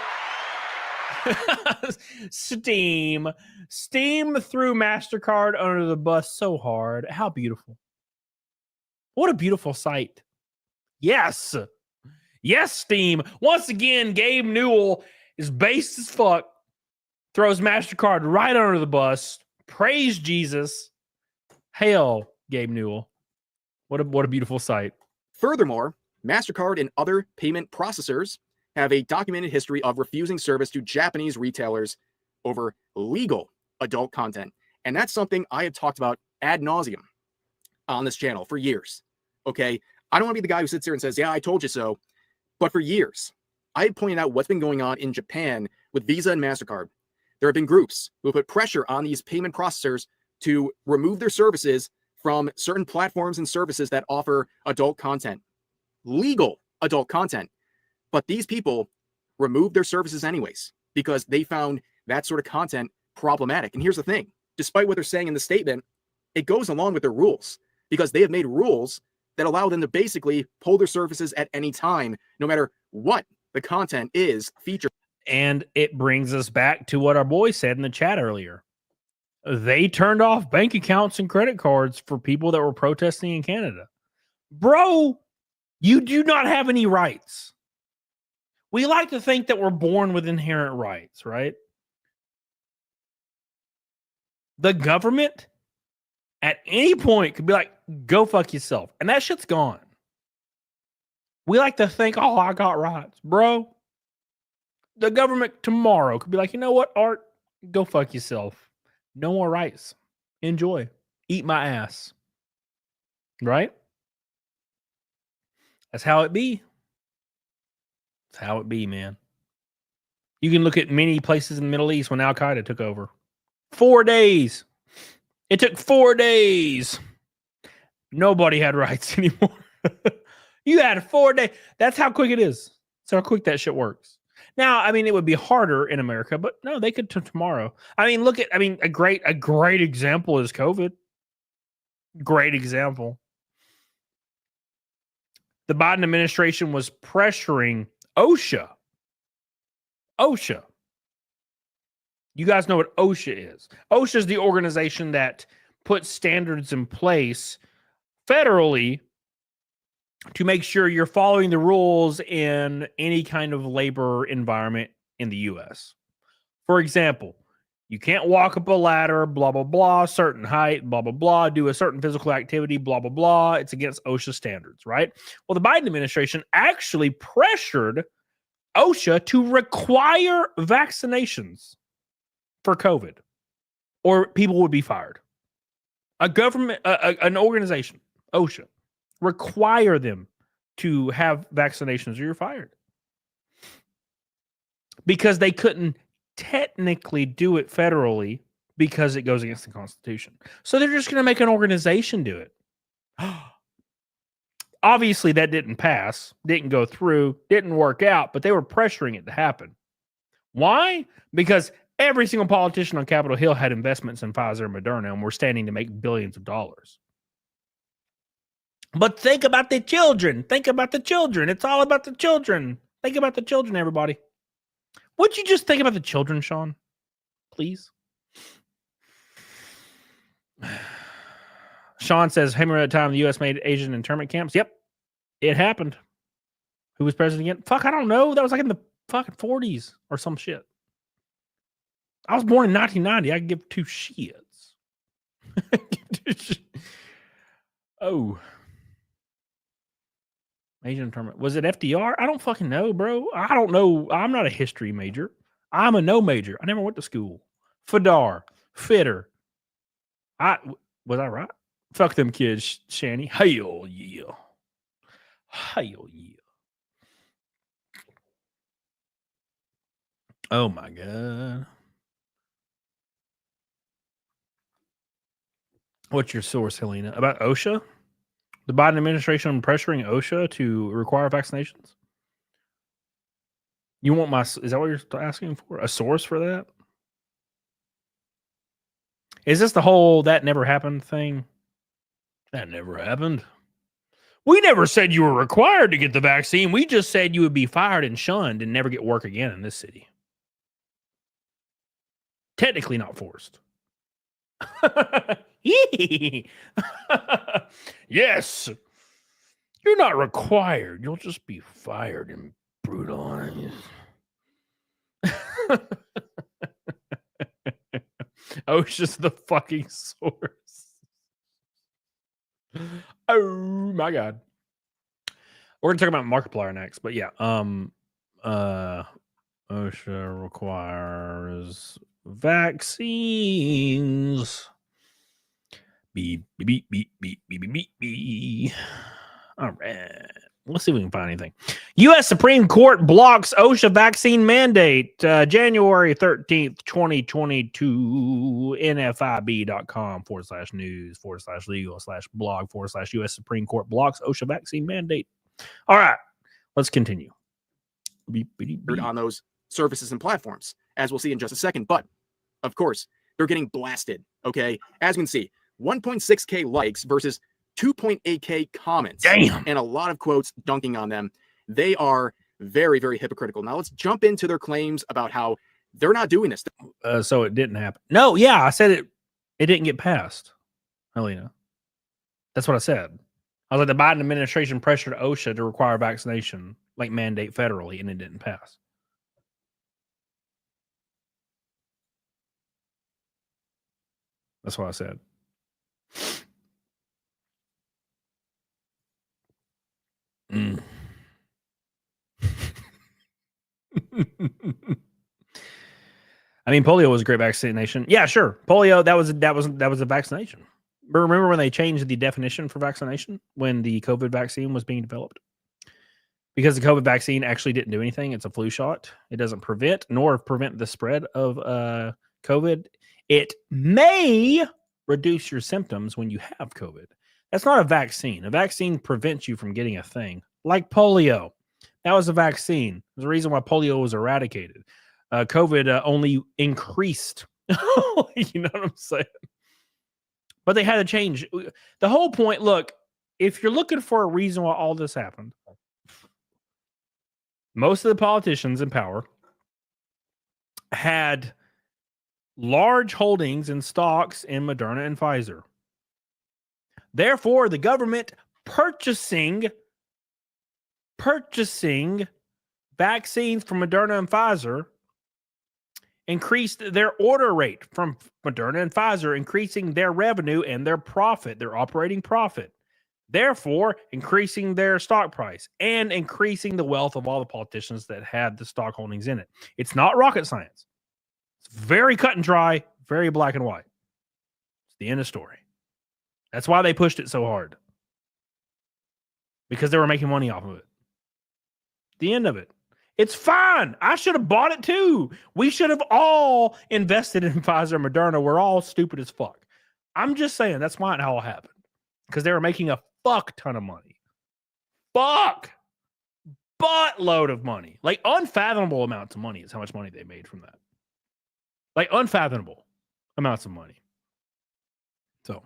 Steam threw Mastercard under the bus so hard. How beautiful. What a beautiful sight. Yes. Yes, Steam. Once again, Gabe Newell is based as fuck, throws MasterCard right under the bus. Praise Jesus. Hail, Gabe Newell. What a beautiful sight. Furthermore, MasterCard and other payment processors have a documented history of refusing service to Japanese retailers over legal adult content. And that's something I have talked about ad nauseum on this channel for years. Okay? I don't want to be the guy who sits there and says, yeah, I told you so. But for years, I had pointed out what's been going on in Japan with Visa and MasterCard. There have been groups who put pressure on these payment processors to remove their services from certain platforms and services that offer adult content, legal adult content. But these people removed their services anyways because they found that sort of content problematic. And here's the thing, despite what they're saying in the statement, it goes along with their rules because they have made rules that allow them to basically pull their services at any time, no matter what the content is featured. And it brings us back to what our boy said in the chat earlier. They turned off bank accounts and credit cards for people that were protesting in Canada. Bro, you do not have any rights. We like to think that we're born with inherent rights, right? The government at any point could be like, go fuck yourself. And that shit's gone. We like to think, oh, I got rights. Bro, the government tomorrow could be like, you know what, Art? Go fuck yourself. No more rights. Enjoy. Eat my ass. Right? That's how it be. That's how it be, man. You can look at many places in the Middle East when Al-Qaeda took over. 4 days. It took 4 days. Nobody had rights anymore. You had 4 days. That's how quick it is. That's how quick that shit works. Now, I mean, it would be harder in America, but no, they could tomorrow. I mean, look at, I mean, a great example is COVID. Great example. The Biden administration was pressuring OSHA. OSHA. You guys know what OSHA is. OSHA is the organization that puts standards in place federally to make sure you're following the rules in any kind of labor environment in the U.S. For example, you can't walk up a ladder, blah, blah, blah, certain height, blah, blah, blah, do a certain physical activity, blah, blah, blah. It's against OSHA standards, right? Well, the Biden administration actually pressured OSHA to require vaccinations for COVID, or people would be fired. A government, an organization, OSHA, require them to have vaccinations or you're fired. Because they couldn't technically do it federally because it goes against the Constitution. So they're just going to make an organization do it. Obviously, that didn't pass, didn't go through, didn't work out, but they were pressuring it to happen. Why? Because every single politician on Capitol Hill had investments in Pfizer and Moderna and were standing to make billions of dollars. But think about the children. Think about the children. It's all about the children. Think about the children, everybody. Would you just think about the children, Sean? Please. Sean says, hey, remember that time the U.S. made Asian internment camps? Yep. It happened. Who was president again? Fuck, I don't know. That was like in the fucking 40s or some shit. I was born in 1990. I can give two shits. Oh. Asian internment. Was it FDR? I don't fucking know, bro. I don't know. I'm not a history major. I'm a no major. I never went to school. Fedar. Fitter. Was I right? Fuck them kids, Shanny. Hell yeah. Hell yeah. Oh my God. What's your source, Helena? About OSHA? The Biden administration pressuring OSHA to require vaccinations? You want my... Is that what you're asking for? A source for that? Is this the whole that never happened thing? That never happened. We never said you were required to get the vaccine. We just said you would be fired and shunned and never get work again in this city. Technically not forced. Yes. You're not required. You'll just be fired and brutalized. OSHA's the fucking source. Oh my god. We're gonna talk about Markiplier next, but yeah, OSHA requires vaccines. Beep beep beep beep beep beep beep beep. All right. Let's see if we can find anything. U.S. Supreme Court blocks OSHA vaccine mandate. January 13th, 2022. NFIB.com/news/legal/blog/U.S. Supreme Court blocks OSHA vaccine mandate. All right. Let's continue. Beep, beep, beep. On those services and platforms, as we'll see in just a second. But, of course, they're getting blasted, okay? As we can see, 1.6K likes versus 2.8K comments. Damn. And a lot of quotes dunking on them. They are very, very hypocritical. Now let's jump into their claims about how they're not doing this. So it didn't happen. No, yeah, I said it didn't get passed, Helena. That's what I said. I was like, the Biden administration pressured OSHA to require vaccination, like mandate federally, and it didn't pass. That's what I said. Mm. I mean, polio was a great vaccination. Yeah, sure. Polio, that was a vaccination. But remember when they changed the definition for vaccination when the COVID vaccine was being developed? Because the COVID vaccine actually didn't do anything. It's a flu shot. It doesn't prevent the spread of COVID. It may reduce your symptoms when you have COVID. That's not a vaccine. A vaccine prevents you from getting a thing like polio. That was a vaccine. There's a reason why polio was eradicated. COVID only increased. You know what I'm saying? But they had to change. The whole point, look, if you're looking for a reason why all this happened, most of the politicians in power had large holdings in stocks in Moderna and Pfizer. Therefore, the government purchasing vaccines from Moderna and Pfizer increased their order rate from Moderna and Pfizer, increasing their revenue and their profit, their operating profit. Therefore, increasing their stock price and increasing the wealth of all the politicians that had the stock holdings in it. It's not rocket science. It's very cut and dry, very black and white. It's the end of story. That's why they pushed it so hard. Because they were making money off of it. The end of it. It's fine. I should have bought it too. We should have all invested in Pfizer and Moderna. We're all stupid as fuck. I'm just saying that's why it all happened. Because they were making a fuck ton of money. Buttload of money. Like unfathomable amounts of money is how much money they made from that. Like unfathomable amounts of money. So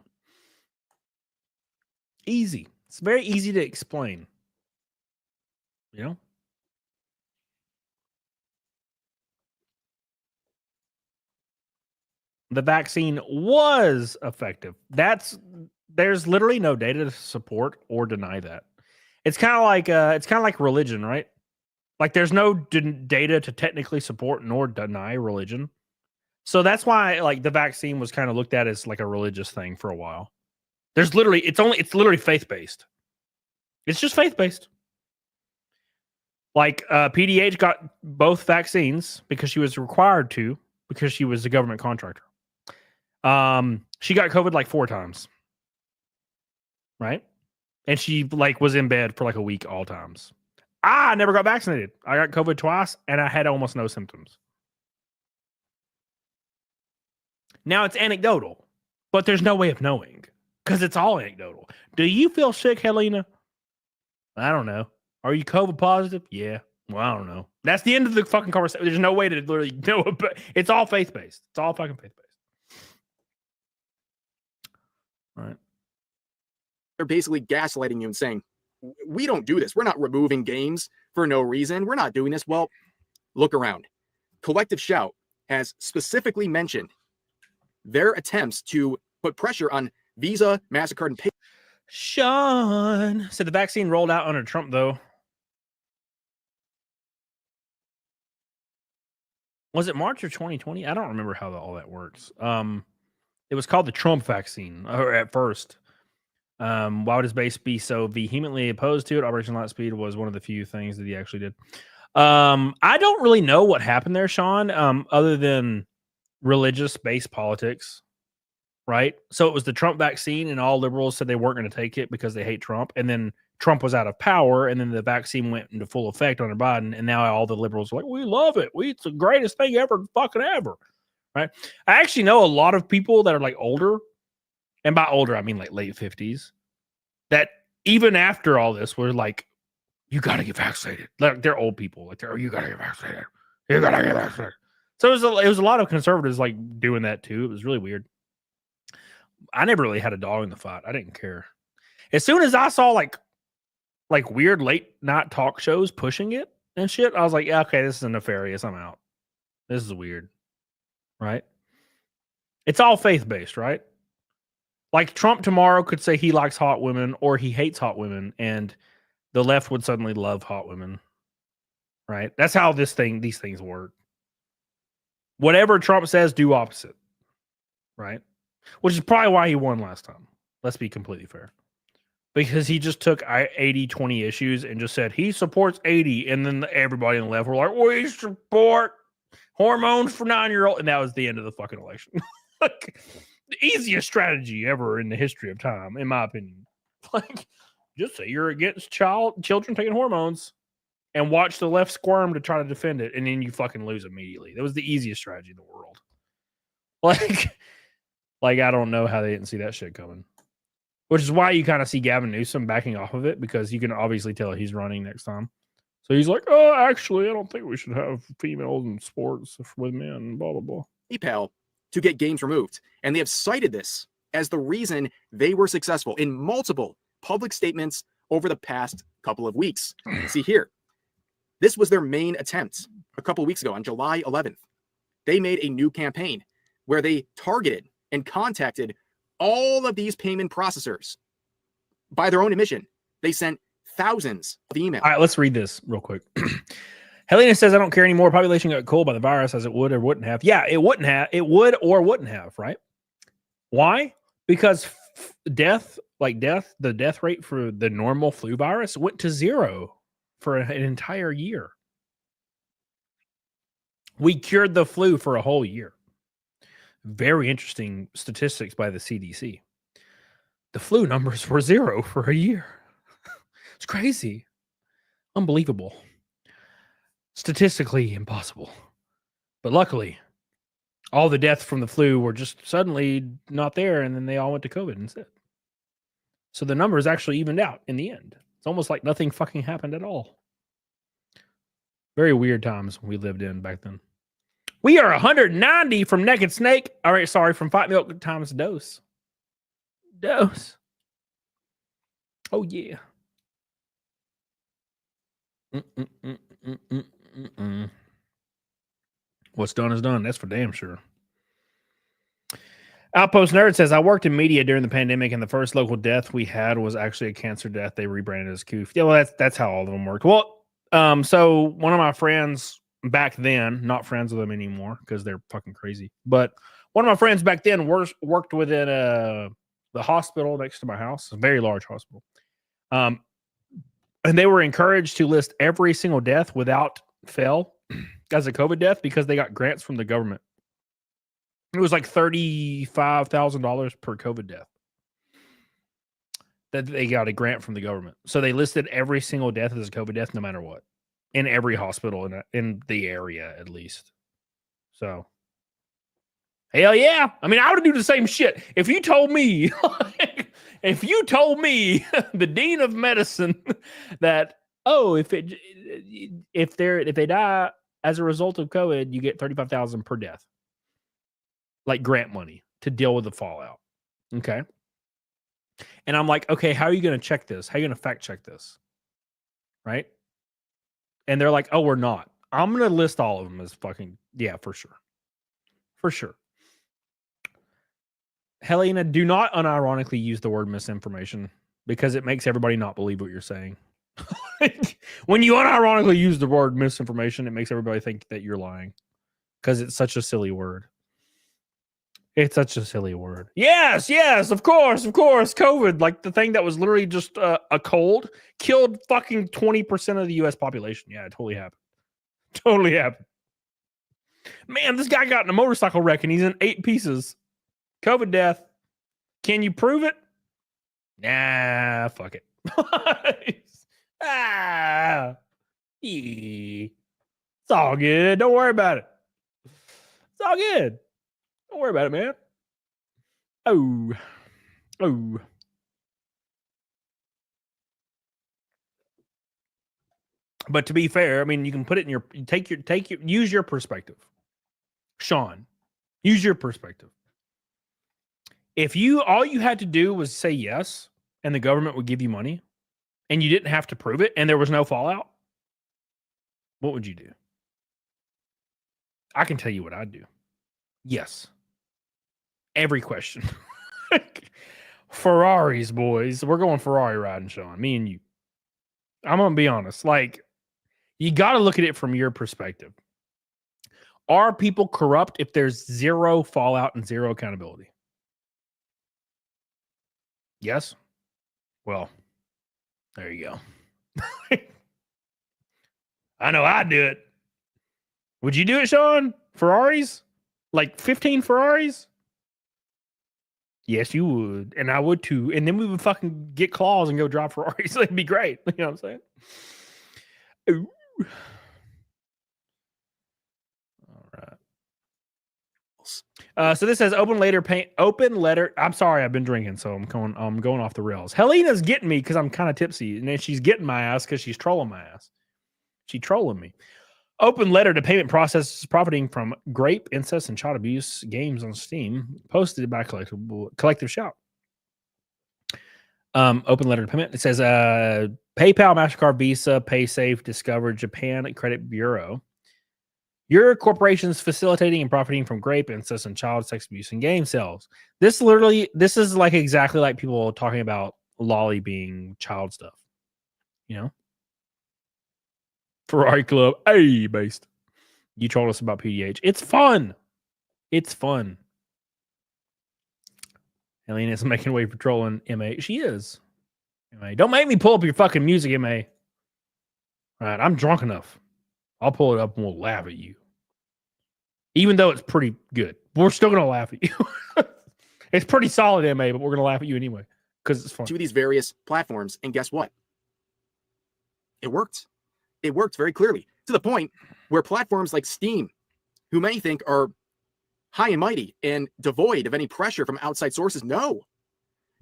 easy. It's very easy to explain. You know? The vaccine was effective. There's literally no data to support or deny that. It's kind of like religion, right? Like there's no data to technically support nor deny religion. So that's why like the vaccine was kind of looked at as like a religious thing for a while. It's literally faith-based. It's just faith-based. Like PDH got both vaccines because she was required to, because she was a government contractor. She got COVID like 4 times. Right? And she like was in bed for like a week all times. I never got vaccinated. I got COVID twice and I had almost no symptoms. Now it's anecdotal, but there's no way of knowing because it's all anecdotal. Do you feel sick, Helena? I don't know. Are you COVID positive? Yeah. Well, I don't know. That's the end of the fucking conversation. There's no way to literally know it, but it's all faith-based. It's all fucking faith-based. All right. They're basically gaslighting you and saying, we don't do this. We're not removing games for no reason. We're not doing this. Well, look around. Collective Shout has specifically mentioned their attempts to put pressure on Visa, Mastercard, and PayPal. Sean said the vaccine rolled out under Trump, though. Was it March or 2020? I don't remember how all that works. It was called the Trump vaccine at first. Why would his base be so vehemently opposed to it? Operation Light Speed was one of the few things that he actually did. I don't really know what happened there, Sean, other than religious-based politics, right? So it was the Trump vaccine, and all liberals said they weren't going to take it because they hate Trump, and then Trump was out of power, and then the vaccine went into full effect under Biden, and now all the liberals are like, we love it. It's the greatest thing ever, fucking ever, right? I actually know a lot of people that are like older, and by older, I mean like late 50s, that even after all this were like, you got to get vaccinated. Like, they're old people. Like, you got to get vaccinated. You got to get vaccinated. So it was a lot of conservatives like doing that too. It was really weird. I never really had a dog in the fight. I didn't care. As soon as I saw like weird late night talk shows pushing it and shit, I was like, yeah, okay, this is nefarious. I'm out. This is weird. Right? It's all faith-based, right? Like Trump tomorrow could say he likes hot women or he hates hot women, and the left would suddenly love hot women. Right? That's how these things work. Whatever Trump says, do opposite. Right? Which is probably why he won last time. Let's be completely fair. Because he just took 80-20 issues and just said he supports 80, and then everybody on the left were like, we support hormones for 9-year-old, and that was the end of the fucking election. Like, the easiest strategy ever in the history of time, in my opinion. Like, just say you're against children taking hormones and watch the left squirm to try to defend it, and then you fucking lose immediately. That was the easiest strategy in the world. Like I don't know how they didn't see that shit coming. Which is why you kind of see Gavin Newsom backing off of it, because you can obviously tell he's running next time. So he's like, oh, actually, I don't think we should have females in sports with men, blah, blah, blah. PayPal to get games removed. And they have cited this as the reason they were successful in multiple public statements over the past couple of weeks. See here. This was their main attempt a couple of weeks ago on July 11th. They made a new campaign where they targeted and contacted all of these payment processors. By their own admission, they sent thousands of emails. All right, let's read this real quick. Helena says, I don't care anymore. Population got killed by the virus as it would or wouldn't have. Yeah, it wouldn't have. It would or wouldn't have, right? Why? Because the death rate for the normal flu virus went to 0 for an entire year. We cured the flu for a whole year. Very interesting statistics by the CDC. The flu numbers were 0 for a year. It's crazy. Unbelievable. Statistically impossible. But luckily, all the deaths from the flu were just suddenly not there, and then they all went to COVID instead. So the numbers actually evened out in the end. It's almost like nothing fucking happened at all. Very weird times we lived in back then. We are 190 from Naked Snake. All right, sorry, from Fight Milk times dose. Dose. Oh, yeah. What's done is done. That's for damn sure. Outpost Nerd says, I worked in media during the pandemic, and the first local death we had was actually a cancer death. They rebranded as Coof. Yeah, well, that's how all of them work. Well, so one of my friends back then, not friends with them anymore because they're fucking crazy, but one of my friends back then worked within the hospital next to my house, a very large hospital. And they were encouraged to list every single death without fail as a COVID death because they got grants from the government. It was like $35,000 per COVID death that they got a grant from the government. So they listed every single death as a COVID death, no matter what, in every hospital in the area, at least. So, hell yeah. I mean, I would do the same shit. If you told me, the dean of medicine, that, oh, if they die as a result of COVID, you get $35,000 per death. Like grant money to deal with the fallout. Okay. And I'm like, okay, how are you going to check this? How are you going to fact check this? Right. And they're like, oh, we're not. I'm going to list all of them as fucking, yeah, for sure. For sure. Helena, do not unironically use the word misinformation. because it makes everybody not believe what you're saying. When you unironically use the word misinformation, it makes everybody think that you're lying because it's such a silly word. It's such a silly word. Yes, of course. COVID, like the thing that was literally just a cold, killed fucking 20% of the U.S. population. Yeah, it totally happened. Totally happened. Man, this guy got in a motorcycle wreck and he's in 8 pieces. COVID death. Can you prove it? Nah, fuck it. It's all good. Don't worry about it. It's all good. Don't worry about it, man. Oh. But to be fair, I mean, you can put it in your use your perspective. Sean, use your perspective. If all you had to do was say yes, and the government would give you money, and you didn't have to prove it, and there was no fallout, what would you do? I can tell you what I'd do. Yes. Every question. Ferraris, boys. We're going Ferrari riding, Sean. Me and you. I'm going to be honest. Like, you got to look at it from your perspective. Are people corrupt if there's zero fallout and zero accountability? Yes? Well, there you go. I know I'd do it. Would you do it, Sean? Ferraris? Like 15 Ferraris? Yes, you would. And I would too. And then we would fucking get claws and go drive Ferraris. It'd be great. You know what I'm saying? Ooh. All right. So this says open letter. I'm sorry, I've been drinking, so I'm going off the rails. Helena's getting me because I'm kind of tipsy, and then she's getting my ass because she's trolling my ass. She's trolling me. Open letter to payment processes profiting from grape, incest, and child abuse games on Steam, posted by Collective Shout. Open letter to payment. It says PayPal, Mastercard, Visa, PaySafe, Discover, Japan Credit Bureau. Your corporation's facilitating and profiting from grape, incest, and child sex abuse and game sales. This is like exactly like people talking about lolly being child stuff. You know? Ferrari Club, based. You told us about PDH. It's fun. It's fun. Helena's making way for trolling MA. She is. MA. Don't make me pull up your fucking music, MA. All right, I'm drunk enough. I'll pull it up and we'll laugh at you. Even though it's pretty good. We're still going to laugh at you. It's pretty solid, MA, but we're going to laugh at you anyway because it's fun. To these various platforms, and guess what? It worked. It worked very clearly to the point where platforms like Steam, who many think are high and mighty and devoid of any pressure from outside sources, no.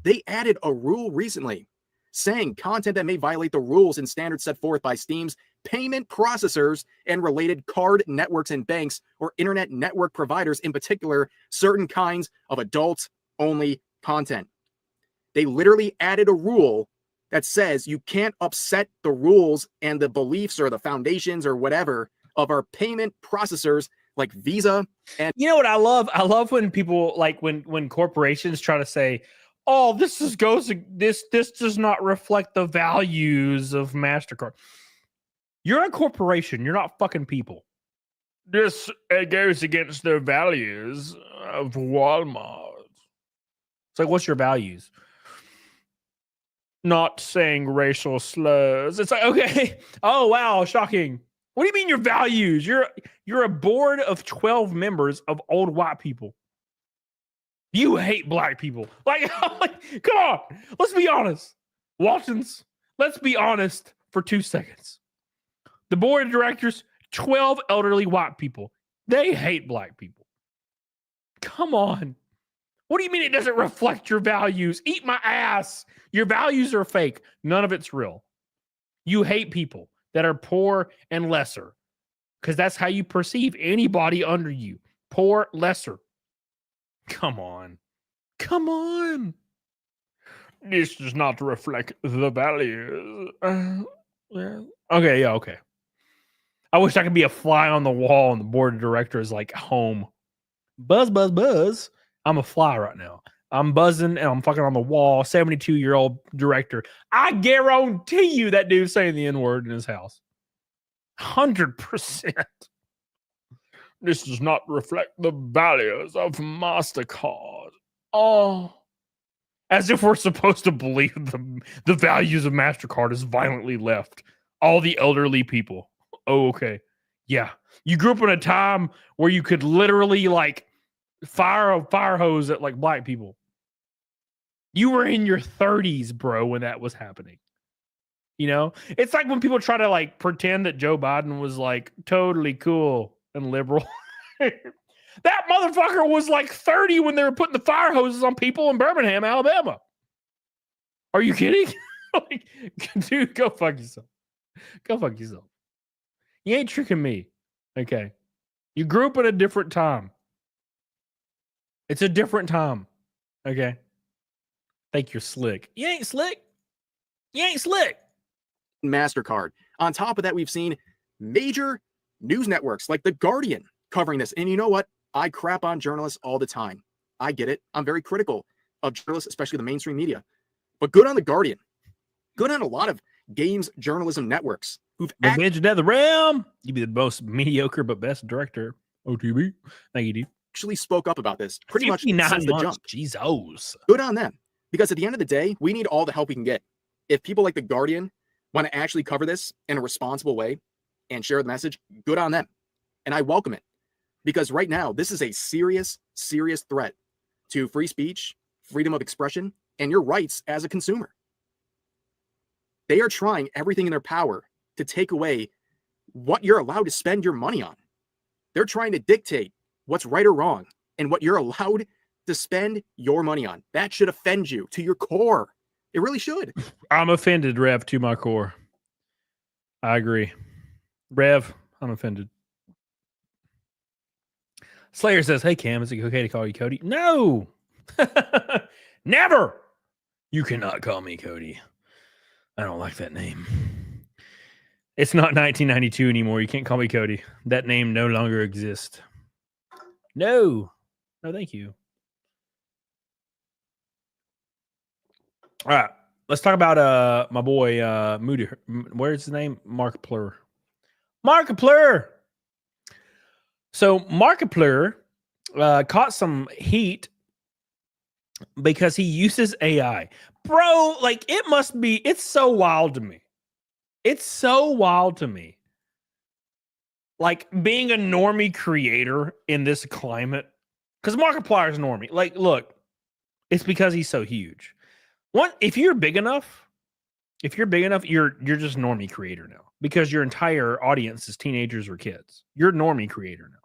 They added a rule recently saying content that may violate the rules and standards set forth by Steam's payment processors and related card networks and banks or internet network providers, in particular, certain kinds of adult-only content. They literally added a rule that says you can't upset the rules and the beliefs or the foundations or whatever of our payment processors like Visa. And you know what I love? I love when people like when corporations try to say, "Oh, this does not reflect the values of Mastercard." You're a corporation. You're not fucking people. This goes against the values of Walmart. It's like, what's your values? Not saying racial slurs. It's like, okay. Oh, wow. Shocking. What do you mean your values? You're a board of 12 members of old white people. You hate black people. Like come on. Let's be honest. Waltons, let's be honest for 2 seconds. The board of directors, 12 elderly white people. They hate black people. Come on. What do you mean it doesn't reflect your values? Eat my ass. Your values are fake. None of it's real. You hate people that are poor and lesser because that's how you perceive anybody under you. Poor, lesser. Come on. Come on. This does not reflect the values. Okay, yeah, okay. I wish I could be a fly on the wall and the board of directors like home. Buzz, buzz, buzz. I'm a fly right now. I'm buzzing and I'm fucking on the wall. 72-year-old director. I guarantee you that dude's saying the N-word in his house. 100%. This does not reflect the values of Mastercard. Oh. As if we're supposed to believe the values of Mastercard is violently left. All the elderly people. Oh, okay. Yeah. You grew up in a time where you could literally like fire a fire hose at like black people. You were in your 30s, bro, when that was happening. You know? It's like when people try to like pretend that Joe Biden was like totally cool and liberal. That motherfucker was like 30 when they were putting the fire hoses on people in Birmingham, Alabama. Are you kidding? Like, dude, go fuck yourself. Go fuck yourself. You ain't tricking me. Okay. You grew up in a different time. It's a different time. Okay. Think you're slick. You ain't slick. You ain't slick. Mastercard. On top of that, we've seen major news networks like The Guardian covering this. And you know what? I crap on journalists all the time. I get it. I'm very critical of journalists, especially the mainstream media. But good on The Guardian. Good on a lot of games journalism networks who've Legend of the Realm. You'd be the most mediocre but best director. OTB. Thank you, dude. Actually spoke up about this pretty much since the jump. Jesus. Good on them. Because at the end of the day, we need all the help we can get. If people like The Guardian want to actually cover this in a responsible way and share the message, good on them. And I welcome it. Because right now, this is a serious, serious threat to free speech, freedom of expression, and your rights as a consumer. They are trying everything in their power to take away what you're allowed to spend your money on. They're trying to dictate what's right or wrong and what you're allowed to spend your money on. That should offend you to your core. It really should. I'm offended, Rev, to my core. I agree. Rev, I'm offended. Slayer says, hey, Cam, is it okay to call you Cody? No. Never. You cannot call me Cody. I don't like that name. It's not 1992 anymore. You can't call me Cody. That name no longer exists. No. No, thank you. All right. Let's talk about my boy Moody. Where's his name? Markiplier. Markiplier. So Markiplier caught some heat because he uses AI. Bro, like it must be, it's so wild to me. It's so wild to me. Like being a normie creator in this climate. Because Markiplier is normie. Like, look, it's because he's so huge. If you're big enough, you're just normie creator now. Because your entire audience is teenagers or kids. You're normie creator now.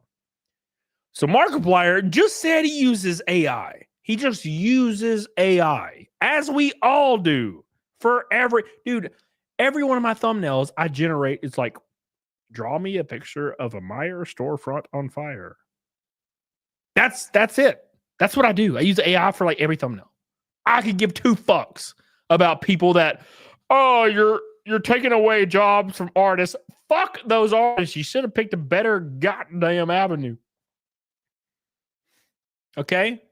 So Markiplier just said he uses AI. He just uses AI, as we all do. For every one of my thumbnails I generate, it's like, draw me a picture of a Meijer storefront on fire. That's it. That's what I do. I use AI for like every thumbnail. I could give two fucks about people that, oh, you're taking away jobs from artists. Fuck those artists. You should have picked a better goddamn avenue. Okay?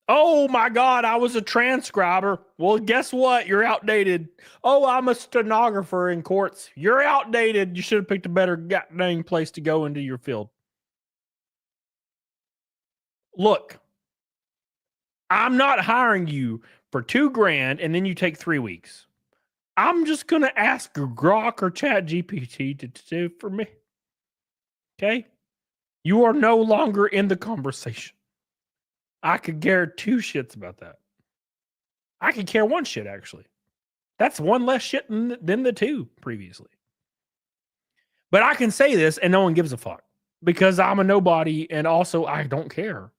Oh my God, I was a transcriber. Well, guess what? You're outdated. Oh, I'm a stenographer in courts. You're outdated. You should have picked a better goddamn place to go into your field. Look, I'm not hiring you for $2,000 and then you take 3 weeks. I'm just going to ask Grok or ChatGPT to do it for me. Okay? You are no longer in the conversation. I could care two shits about that. I could care one shit, actually. That's one less shit than the two previously. But I can say this and no one gives a fuck because I'm a nobody and also I don't care.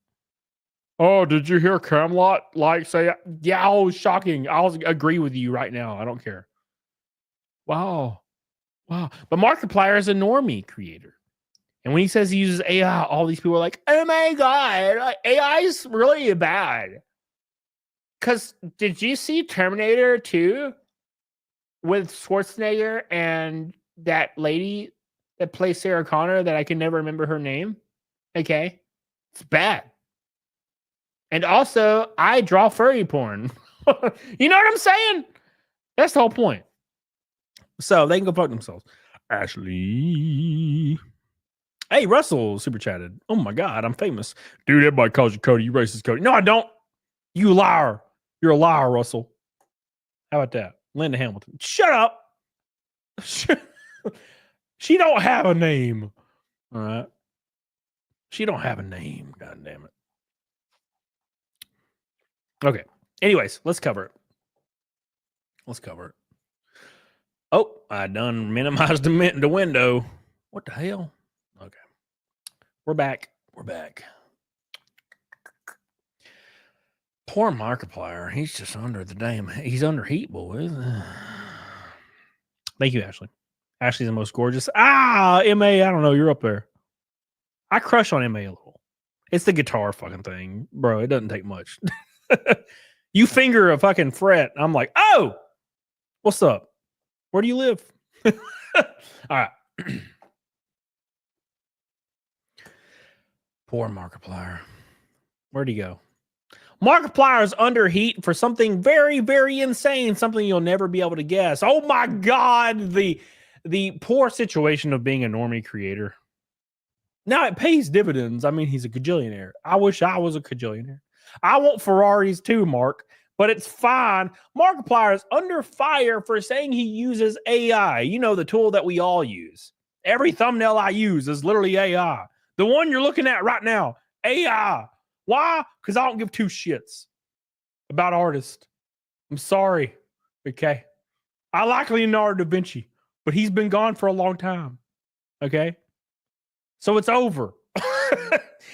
Oh, did you hear Camelot say, yeah, oh, shocking. I'll agree with you right now. I don't care. Wow. But Markiplier is a normie creator. And when he says he uses AI, all these people are like, oh my God, AI is really bad. Because did you see Terminator 2 with Schwarzenegger and that lady that plays Sarah Connor that I can never remember her name? Okay. It's bad. And also, I draw furry porn. You know what I'm saying? That's the whole point. So they can go fuck themselves. Ashley. Hey, Russell super chatted. Oh my God, I'm famous. Dude, everybody calls you Cody. You racist Cody. No, I don't. You liar. You're a liar, Russell. How about that? Linda Hamilton. Shut up. She don't have a name. All right. She don't have a name. God damn it. Okay. Anyways, let's cover it. Oh, I done minimized the window. What the hell? Okay. We're back. Poor Markiplier. He's just under the damn. He's under heat, boys. Thank you, Ashley. Ashley's the most gorgeous. MA, I don't know. You're up there. I crush on MA a little. It's the guitar fucking thing. Bro, it doesn't take much. You finger a fucking fret. I'm like, oh, what's up? Where do you live? All right. Poor Markiplier. Where'd he go? Markiplier is under heat for something very, very insane. Something you'll never be able to guess. Oh my God. The poor situation of being a normie creator. Now it pays dividends. I mean, he's a cajillionaire. I wish I was a cajillionaire. I want Ferraris too, Mark, but it's fine. Markiplier is under fire for saying he uses AI. You know, the tool that we all use. Every thumbnail I use is literally AI. The one you're looking at right now, AI. Why? Because I don't give two shits about artists. I'm sorry. Okay. I like Leonardo da Vinci, but he's been gone for a long time. Okay. So it's over.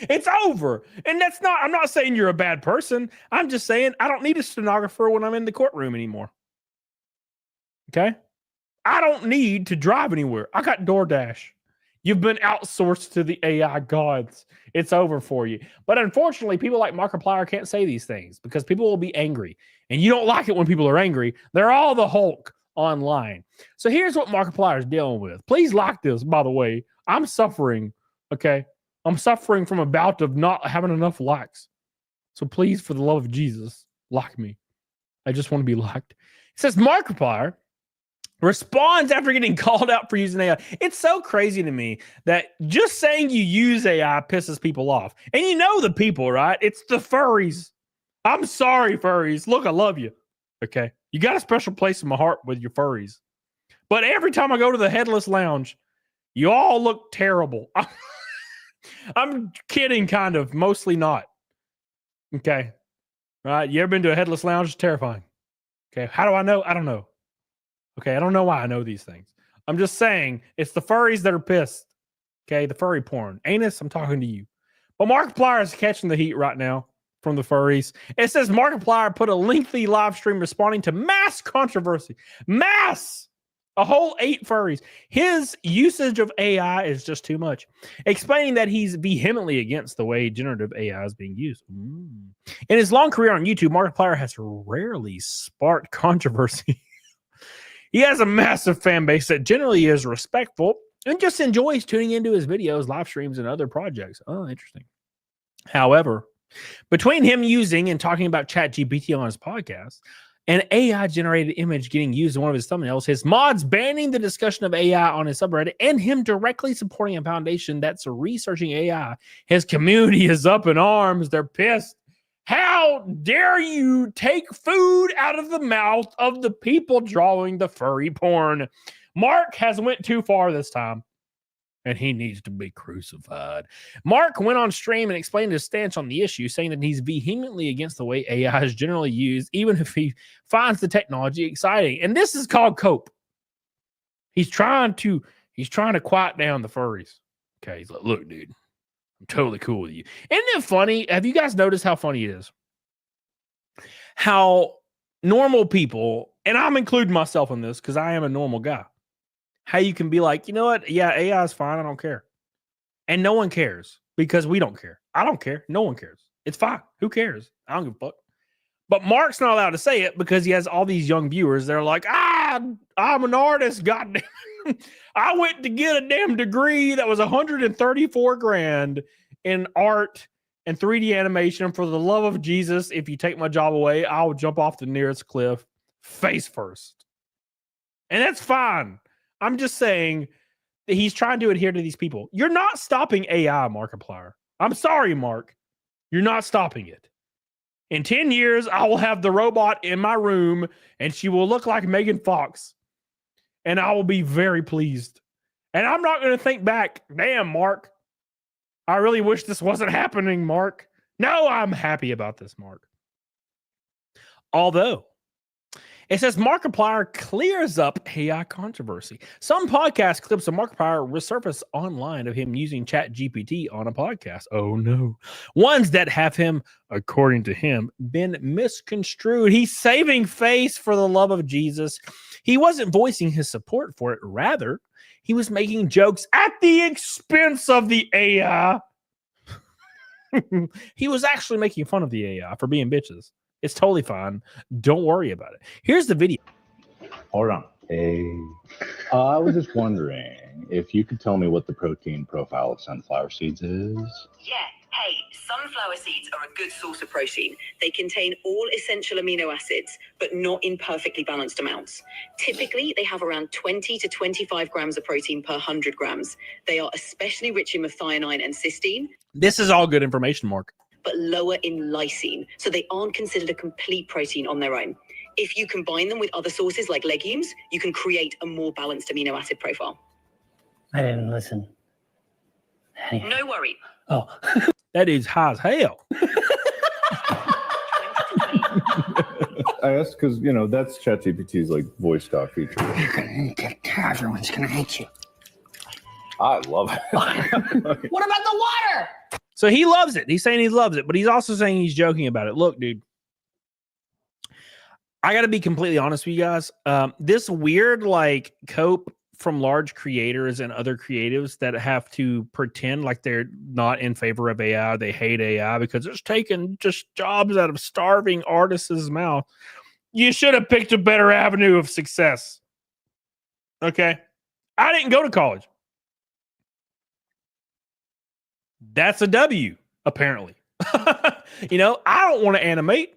It's over. And I'm not saying you're a bad person. I'm just saying I don't need a stenographer when I'm in the courtroom anymore. Okay. I don't need to drive anywhere. I got DoorDash. You've been outsourced to the AI gods. It's over for you. But unfortunately, people like Markiplier can't say these things because people will be angry. And you don't like it when people are angry. They're all the Hulk online. So here's what Markiplier is dealing with. Please like this, by the way. I'm suffering, okay? I'm suffering from a bout of not having enough likes. So please, for the love of Jesus, like me. I just want to be liked. It says Markiplier responds after getting called out for using AI. It's so crazy to me that just saying you use AI pisses people off. And you know the people, right? It's the furries. I'm sorry, furries. Look, I love you. Okay. You got a special place in my heart with your furries. But every time I go to the Headless Lounge, you all look terrible. I'm kidding, kind of. Mostly not. Okay. All right. You ever been to a Headless Lounge? It's terrifying. Okay. How do I know? I don't know. Okay, I don't know why I know these things. I'm just saying it's the furries that are pissed. Okay, the furry porn. Anus, I'm talking to you. But Markiplier is catching the heat right now from the furries. It says Markiplier put a lengthy live stream responding to mass controversy. Mass! A whole 8 furries. His usage of AI is just too much. Explaining that he's vehemently against the way generative AI is being used. In his long career on YouTube, Markiplier has rarely sparked controversy. He has a massive fan base that generally is respectful and just enjoys tuning into his videos, live streams, and other projects. Oh, interesting. However, between him using and talking about ChatGPT on his podcast, an AI-generated image getting used in one of his thumbnails, his mods banning the discussion of AI on his subreddit, and him directly supporting a foundation that's researching AI, his community is up in arms. They're pissed. How dare you take food out of the mouth of the people drawing the furry porn? Mark has went too far this time, and he needs to be crucified. Mark went on stream and explained his stance on the issue, saying that he's vehemently against the way AI is generally used, even if he finds the technology exciting. And this is called cope. He's trying to quiet down the furries. Okay, he's like, look, dude. I'm totally cool with you. Isn't it funny? Have you guys noticed how funny it is? How normal people, and I'm including myself in this because I am a normal guy, how you can be like, you know what? Yeah, AI is fine. I don't care. And no one cares because we don't care. I don't care. No one cares. It's fine. Who cares? I don't give a fuck. But Mark's not allowed to say it because he has all these young viewers. They're like, I'm an artist. Goddamn. I went to get a damn degree that was $134,000 in art and 3D animation. For the love of Jesus, if you take my job away, I will jump off the nearest cliff face first. And that's fine. I'm just saying that he's trying to adhere to these people. You're not stopping AI, Markiplier. I'm sorry, Mark. You're not stopping it. In 10 years, I will have the robot in my room and she will look like Megan Fox. And I will be very pleased. And I'm not going to think back, damn, Mark, I really wish this wasn't happening, Mark. No, I'm happy about this, Mark. Although, it says Markiplier clears up AI controversy. Some podcast clips of Markiplier resurface online of him using ChatGPT on a podcast. Oh no. Ones that have him, according to him, been misconstrued. He's saving face for the love of Jesus. He wasn't voicing his support for it. Rather, he was making jokes at the expense of the AI. He was actually making fun of the AI for being bitches. It's totally fine. Don't worry about it. Here's the video. Hold on. Hey, I was just wondering if you could tell me what the protein profile of sunflower seeds is. Yeah. Hey, sunflower seeds are a good source of protein. They contain all essential amino acids, but not in perfectly balanced amounts. Typically, they have around 20 to 25 grams of protein per 100 grams. They are especially rich in methionine and cysteine. This is all good information, Mark. But lower in lysine, so they aren't considered a complete protein on their own. If you combine them with other sources like legumes, you can create a more balanced amino acid profile. I didn't listen. No worry. Oh. That is high as hell. I asked because, you know, that's ChatGPT's like voice doc feature. You're gonna get everyone's gonna hate you. I love it. What about the water? So he loves it. He's saying he loves it, but he's also saying he's joking about it. Look, dude, I got to be completely honest with you guys. This weird like cope from large creators and other creatives that have to pretend like they're not in favor of AI. They hate AI because it's taking just jobs out of starving artists' mouth. You should have picked a better avenue of success. Okay. I didn't go to college. That's a W, apparently. You know, I don't want to animate.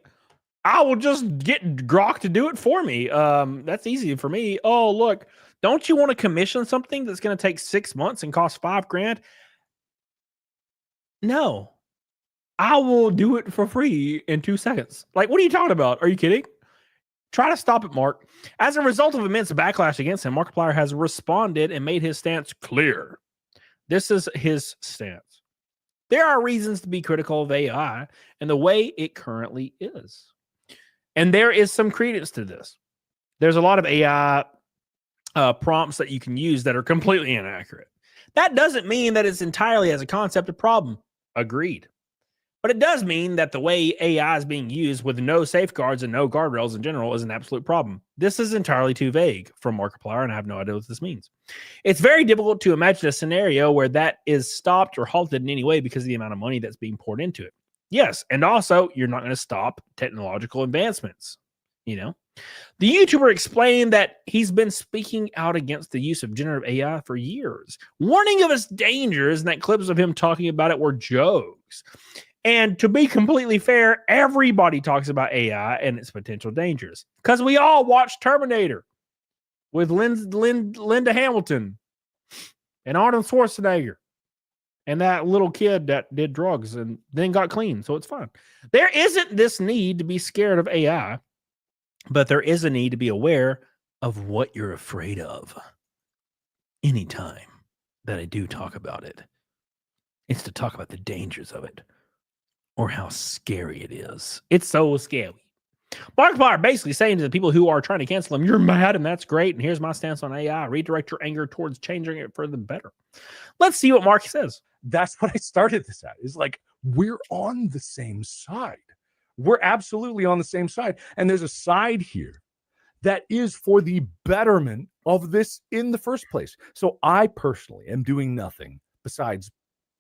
I will just get Grok to do it for me. That's easy for me. Oh, look, don't you want to commission something that's going to take 6 months and cost $5,000? No, I will do it for free in 2 seconds. Like, what are you talking about? Are you kidding? Try to stop it, Mark. As a result of immense backlash against him, Markiplier has responded and made his stance clear. This is his stance. There are reasons to be critical of AI and the way it currently is. And there is some credence to this. There's a lot of AI prompts that you can use that are completely inaccurate. That doesn't mean that it's entirely as a concept a problem. Agreed. But it does mean that the way AI is being used with no safeguards and no guardrails in general is an absolute problem. This is entirely too vague from Markiplier, and I have no idea what this means. It's very difficult to imagine a scenario where that is stopped or halted in any way because of the amount of money that's being poured into it. Yes, and also, you're not going to stop technological advancements, you know? The YouTuber explained that he's been speaking out against the use of generative AI for years, warning of its dangers, and that clips of him talking about it were jokes. And to be completely fair, everybody talks about AI and its potential dangers because we all watched Terminator with Linda Hamilton and Arnold Schwarzenegger and that little kid that did drugs and then got clean. So it's fine. There isn't this need to be scared of AI, but there is a need to be aware of what you're afraid of. Anytime that I do talk about it, it's to talk about the dangers of it. Or how scary it is. It's so scary. Markiplier basically saying to the people who are trying to cancel him, you're mad and that's great. And here's my stance on AI. Redirect your anger towards changing it for the better. Let's see what Mark says. That's what I started this at. Is like, we're on the same side. We're absolutely on the same side. And there's a side here that is for the betterment of this in the first place. So I personally am doing nothing besides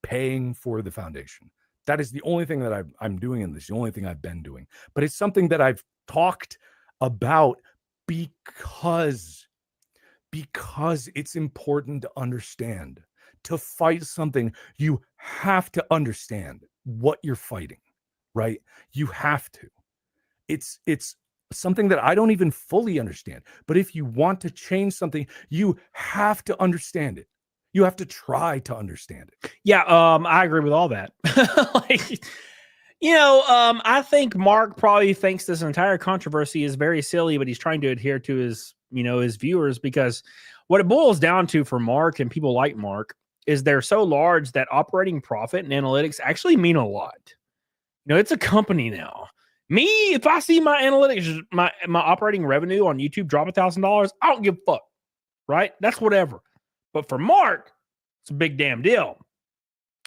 paying for the foundation. That is the only thing that I'm doing in this, the only thing I've been doing. But it's something that I've talked about because it's important to understand. To fight something, you have to understand. what you're fighting, right? You have to. It's something that I don't even fully understand. But if you want to change something, you have to understand it. You have to try to understand it. Yeah, I agree with all that. Like, I think Mark probably thinks this entire controversy is very silly, but he's trying to adhere to his viewers, because what it boils down to for Mark and people like Mark is they're so large that operating profit and analytics actually mean a lot. It's a company now. Me, if I see my analytics, my operating revenue on YouTube drop $1,000, I don't give a fuck, right? That's whatever. But for Mark, it's a big damn deal,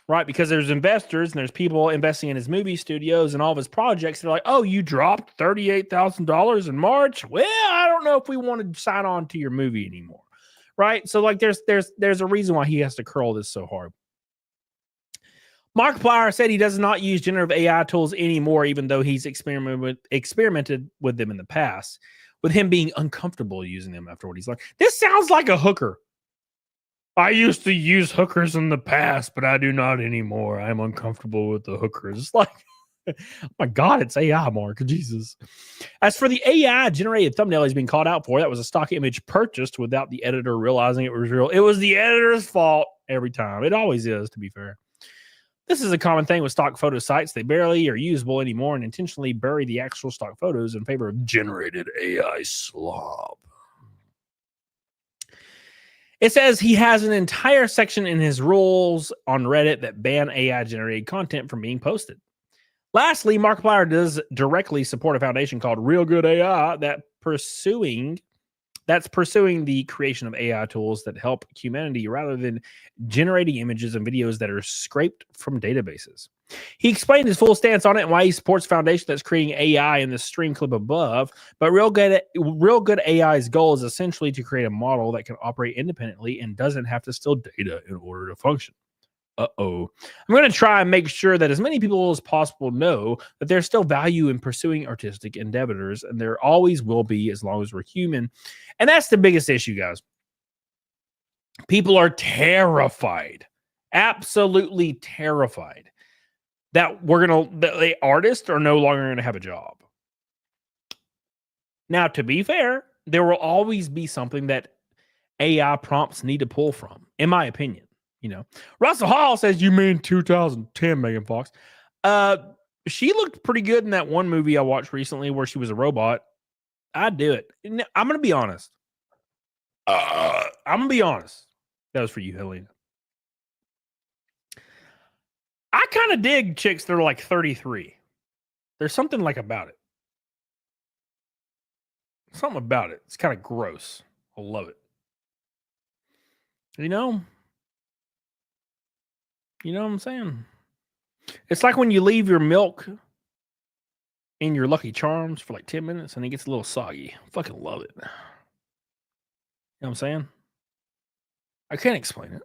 right? Because there's investors and there's people investing in his movie studios and all of his projects. They're like, oh, you dropped $38,000 in March? Well, I don't know if we want to sign on to your movie anymore, right? So like, there's a reason why he has to curl this so hard. Markiplier said he does not use generative AI tools anymore, even though he's experimented with them in the past, with him being uncomfortable using them after what he's learned. This sounds like a hooker. I used to use hookers in the past, but I do not anymore. I'm uncomfortable with the hookers. It's like, oh my God, it's AI, Mark. Jesus. As for the AI generated thumbnail he's being called out for, that was a stock image purchased without the editor realizing it was real. It was the editor's fault every time. It always is, to be fair. This is a common thing with stock photo sites. They barely are usable anymore and intentionally bury the actual stock photos in favor of generated AI slop. It says he has an entire section in his rules on Reddit that ban AI-generated content from being posted. Lastly, Markiplier does directly support a foundation called Real Good AI that's pursuing the creation of AI tools that help humanity rather than generating images and videos that are scraped from databases. He explained his full stance on it and why he supports a foundation that's creating AI in the stream clip above. But Real Good AI's goal is essentially to create a model that can operate independently and doesn't have to steal data in order to function. I'm going to try and make sure that as many people as possible know that there's still value in pursuing artistic endeavors, and there always will be as long as we're human. And that's the biggest issue, guys. People are terrified, absolutely terrified, that the artists are no longer going to have a job. Now, to be fair, there will always be something that AI prompts need to pull from, in my opinion. Russell Hall says, you mean 2010, Megan Fox? She looked pretty good in that one movie I watched recently where she was a robot. I'd do it. I'm going to be honest. I'm going to be honest. That was for you, Helena. I kind of dig chicks that are like 33. There's something like about it. Something about it. It's kind of gross. I love it. You know what I'm saying? It's like when you leave your milk in your Lucky Charms for like 10 minutes and it gets a little soggy. I fucking love it. You know what I'm saying? I can't explain it.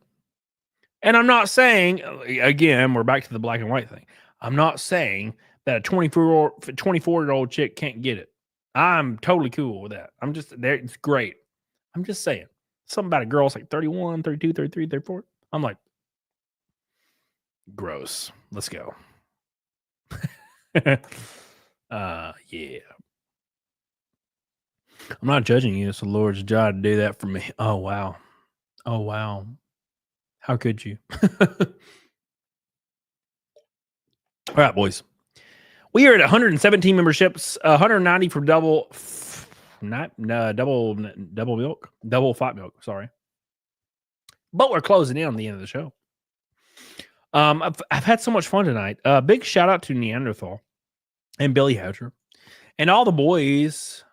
And I'm not saying, again, we're back to the black and white thing. I'm not saying that a 24-year-old chick can't get it. I'm totally cool with that. I'm just there. It's great. I'm just saying. Something about a girl's like 31, 32, 33, 34. I'm like, gross. Let's go. Yeah. I'm not judging you. It's the Lord's job to do that for me. Oh, wow. Oh, wow. How could you? All right, boys. We are at 117 memberships, 190 for double fat milk. Sorry. But we're closing in on the end of the show. I've had so much fun tonight. Big shout out to Neanderthal and Billy Hatcher and all the boys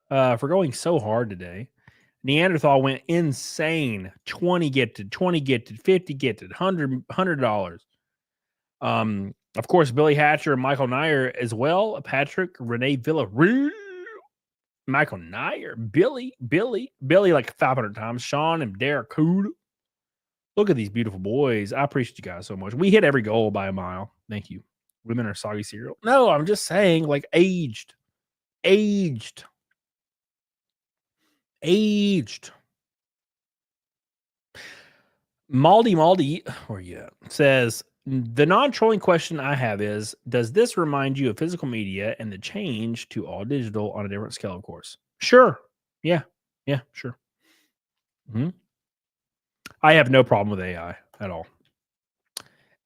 for going so hard today. Neanderthal went insane. 20 gifted, 50 gifted, $100. Of course, Billy Hatcher and Michael Nyer as well. Patrick, Renee Villarreal, Michael Nyer, Billy like 500 times. Sean and Derek Cood. Look at these beautiful boys. I appreciate you guys so much. We hit every goal by a mile. Thank you. Women are soggy cereal. No, I'm just saying, like aged. Maldy, where you at? Says, The non-trolling question I have is, does this remind you of physical media and the change to all digital on a different scale, of course? Sure. Yeah. Yeah, sure. I have no problem with AI at all.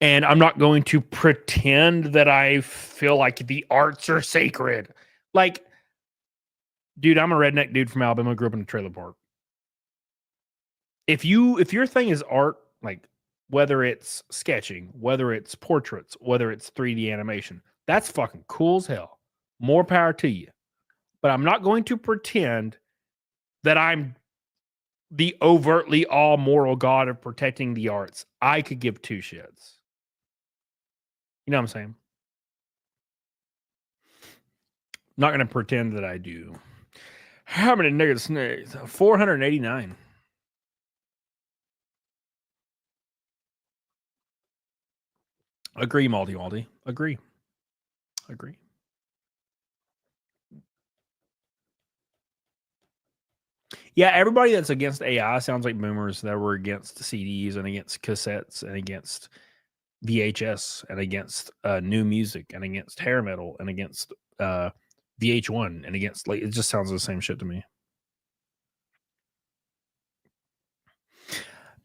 And I'm not going to pretend that I feel like the arts are sacred. Like, dude, I'm a redneck dude from Alabama, grew up in a trailer park. If your thing is art, like whether it's sketching, whether it's portraits, whether it's 3D animation, that's fucking cool as hell. More power to you. But I'm not going to pretend that I'm the overtly all moral god of protecting the arts. I could give two shits. You know what I'm saying? Not going to pretend that I do. How many negative snakes? 489. Agree, Malty. Agree. Yeah, everybody that's against AI sounds like boomers that were against CDs and against cassettes and against VHS and against new music and against hair metal and against VH1 and against, like, it just sounds the same shit to me.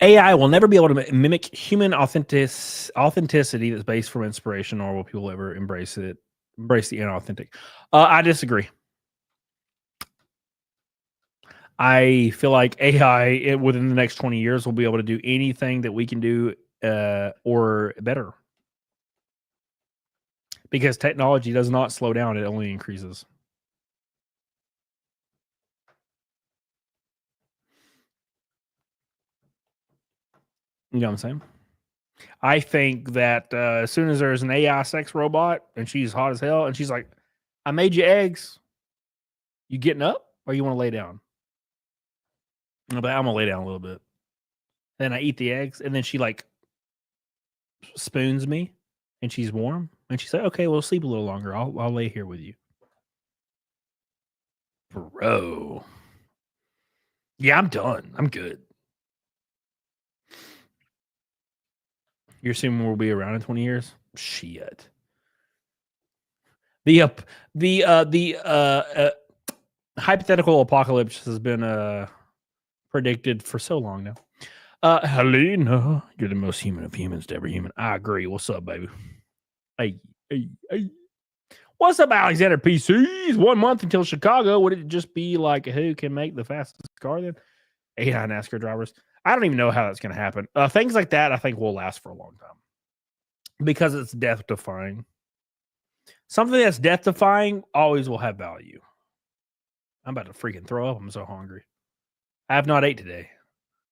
AI will never be able to mimic human authenticity that's based from inspiration, or will people ever embrace the inauthentic? I disagree. I feel like AI within the next 20 years will be able to do anything that we can do or better. Because technology does not slow down, it only increases. You know what I'm saying? I think that as soon as there's an AI sex robot and she's hot as hell and she's like, I made you eggs. You getting up or you want to lay down? But I'm going to lay down a little bit. Then I eat the eggs and then she like spoons me and she's warm. And she's like, okay, we'll sleep a little longer. I'll lay here with you. Bro. Yeah, I'm done. I'm good. You're assuming we'll be around in 20 years? Shit. The hypothetical apocalypse has been predicted for so long now. Helena, you're the most human of humans to every human. I agree. What's up, baby? Hey. What's up, Alexander PCs? 1 month until Chicago. Would it just be like who can make the fastest car then? AI NASCAR drivers. I don't even know how that's going to happen. Things like that, I think, will last for a long time because it's death-defying. Something that's death-defying always will have value. I'm about to freaking throw up. I'm so hungry. I have not ate today,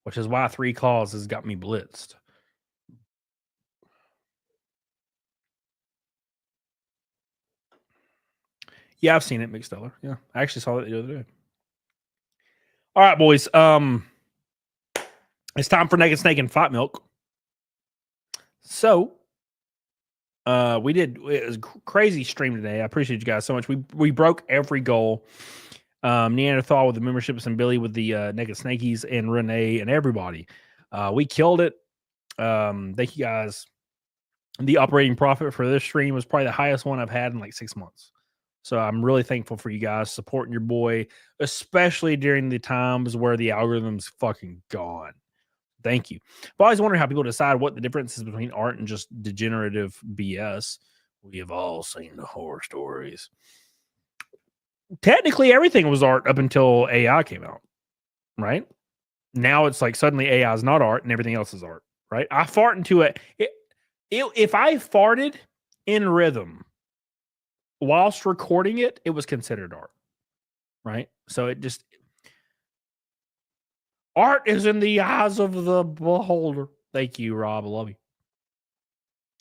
which is why 3 calls has got me blitzed. Yeah, I've seen it, McSteller. Yeah, I actually saw it the other day. All right, boys. It's time for Naked Snake and Fight Milk. So, it was a crazy stream today. I appreciate you guys so much. We broke every goal. Neanderthal with the memberships and Billy with the Naked Snakies and Renee and everybody. We killed it. Thank you guys. The operating profit for this stream was probably the highest one I've had in like 6 months. So I'm really thankful for you guys supporting your boy, especially during the times where the algorithm's fucking gone. Thank you. I've always wondered how people decide what the difference is between art and just degenerative BS. We have all seen the horror stories. Technically, everything was art up until AI came out, right? Now it's like suddenly AI is not art and everything else is art, right? I fart into it. If I farted in rhythm whilst recording it, it was considered art, right? So it just... Art is in the eyes of the beholder. Thank you, Rob. I love you.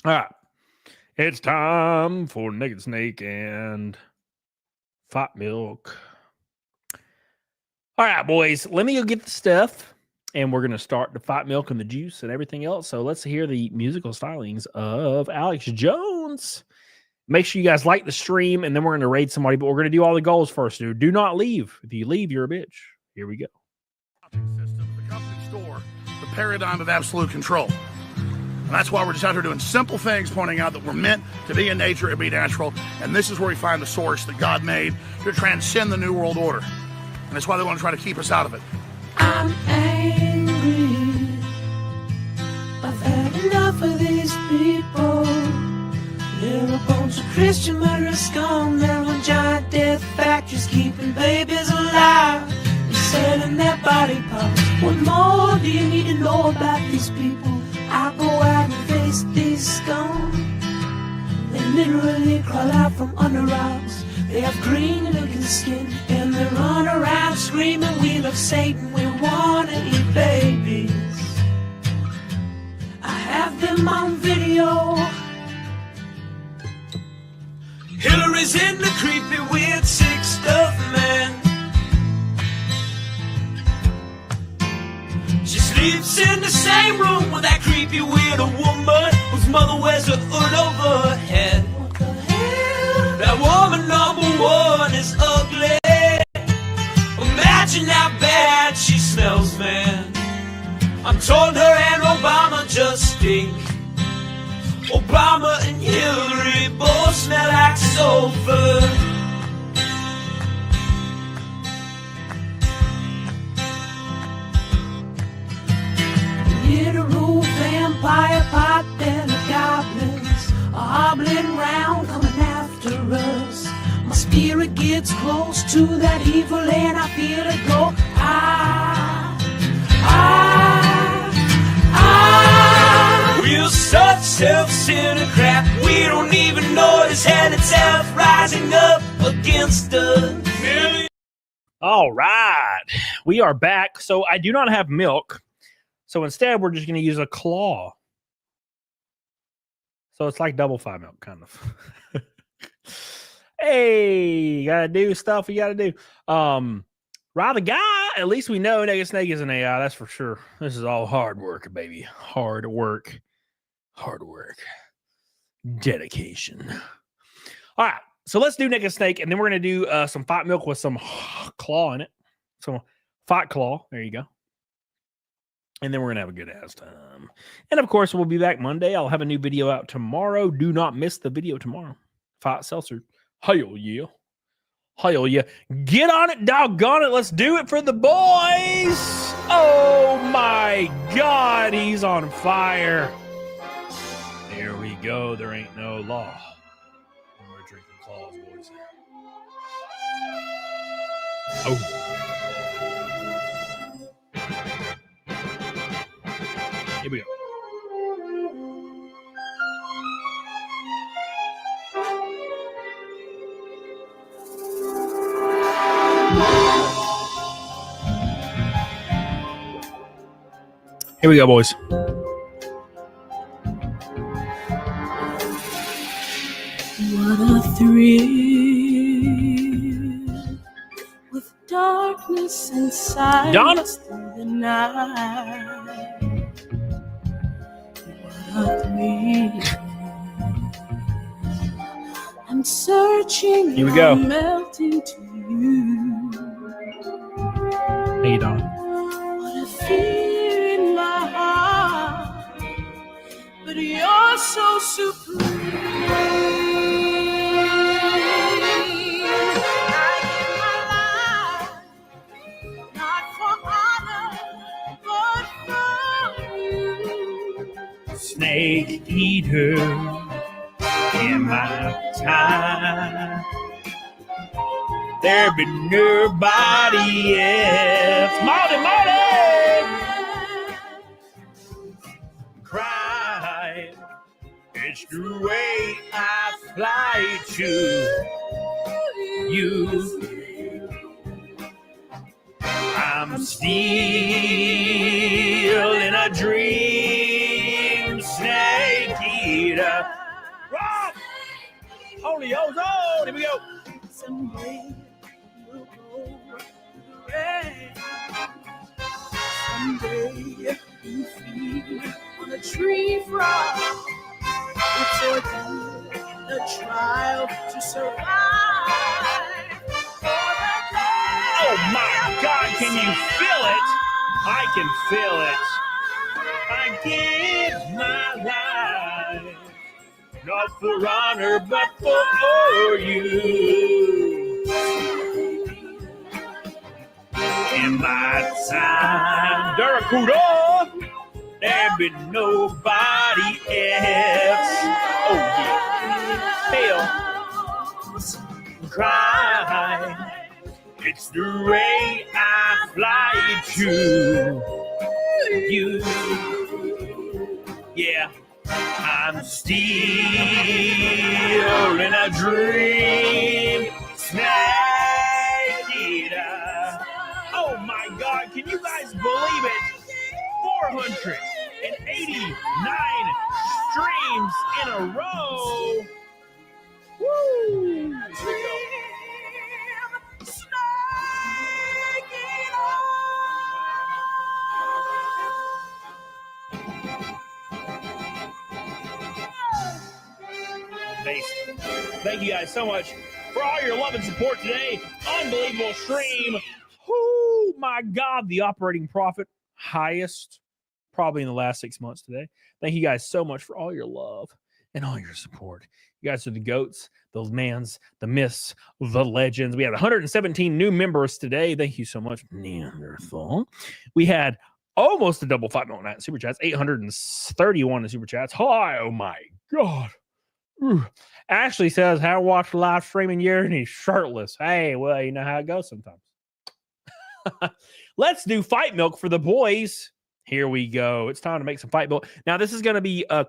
All right. It's time for Naked Snake and Fight Milk. All right, boys. Let me go get the stuff, and we're going to start the Fight Milk and the juice and everything else. So let's hear the musical stylings of Alex Jones. Make sure you guys like the stream, and then we're going to raid somebody, but we're going to do all the goals first, dude. Do not leave. If you leave, you're a bitch. Here we go. System, the company store, the paradigm of absolute control. And that's why we're just out here doing simple things, pointing out that we're meant to be in nature and be natural. And this is where we find the source that God made to transcend the New World Order. And that's why they want to try to keep us out of it. I'm angry. I've had enough of these people. They're a bunch of Christian murderers, scum. They're on giant death factories, keeping babies alive and selling their body parts. What more do you need to know about these people? I go out and face these scum. They literally crawl out from under rocks. They have green looking skin and they run around screaming, we love Satan, we wanna eat babies. I have them on video. Hillary's in the creepy weird sick stuff, man. She sleeps in the same room with that creepy weird woman whose mother wears a hood over her head. What the hell? That woman number one is ugly. Imagine how bad she smells, man. I'm told her and Obama just stink. Obama and Hillary both smell like sulfur. Literal vampire pot and the goblins are hobbling round coming after us. My spirit gets close to that evil and I feel it go. We're such self-centered crap. We don't even notice hell itself rising up against us. All right, we are back. So I do not have milk. So instead, we're just going to use a claw. So it's like double fine milk, kind of. Hey, you got to do stuff you got to do. Ride the guy. At least we know Naked Snake is an AI. That's for sure. This is all hard work, baby. Hard work. Hard work. Dedication. All right. So let's do Naked Snake, and then we're going to do some fight milk with some claw in it. Some fight claw. There you go. And then we're going to have a good ass time. And of course, we'll be back Monday. I'll have a new video out tomorrow. Do not miss the video tomorrow. Fight Seltzer. Hell yeah. Hell yeah. Get on it, doggone it. Let's do it for the boys. Oh my God. He's on fire. There we go. There ain't no law. And we're drinking claws, boys. Oh. Here we go. Here we go, boys. What a thrill with darkness and silence through the night. What a thrill. I'm searching. Here we go. I'm melting to you. How you doing? What a fear in my heart, but you're so supreme. Snake eater in my time. There be nobody else. Marty! Cry. It's the way I fly to you. I'm still in a dream, snake eater. Rock! Holy ozone! Here we go. Someday we'll go through the rain. Someday you feed on a tree frog. It's ordained a trial to survive. Oh my God, can you feel it? I can feel it. I give my life, not for honor, but for you. In my time, Durakuda, there be nobody else. Oh yeah, hell, cry. It's the way I fly to you. Yeah, I'm still in a dream. Snake eater. Oh my God, can you guys believe it? 489 streams in a row. Woo! Amazing. Thank you guys so much for all your love and support today. Unbelievable stream. Oh my God, the operating profit highest probably in the last 6 months today. Thank you guys so much for all your love and all your support. You guys are the goats, the mans, the myths, the legends. We had 117 new members today. Thank you so much, Neanderthal. We had almost a double 5 million super chats, 831 in super chats. Hi, oh my God. Ooh. Ashley says, how to watch live streaming year and he's shirtless. Hey, well, you know how it goes sometimes. Let's do fight milk for the boys. Here we go. It's time to make some fight milk. Now, this is going to be a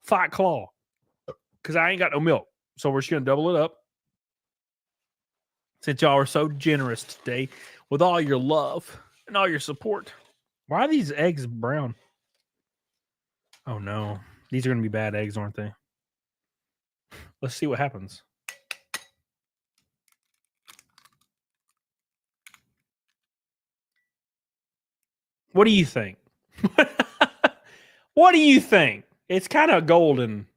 fight claw, because I ain't got no milk. So we're just going to double it up. Since y'all are so generous today with all your love and all your support. Why are these eggs brown? Oh, no. These are going to be bad eggs, aren't they? Let's see what happens. What do you think? What do you think? It's kind of golden.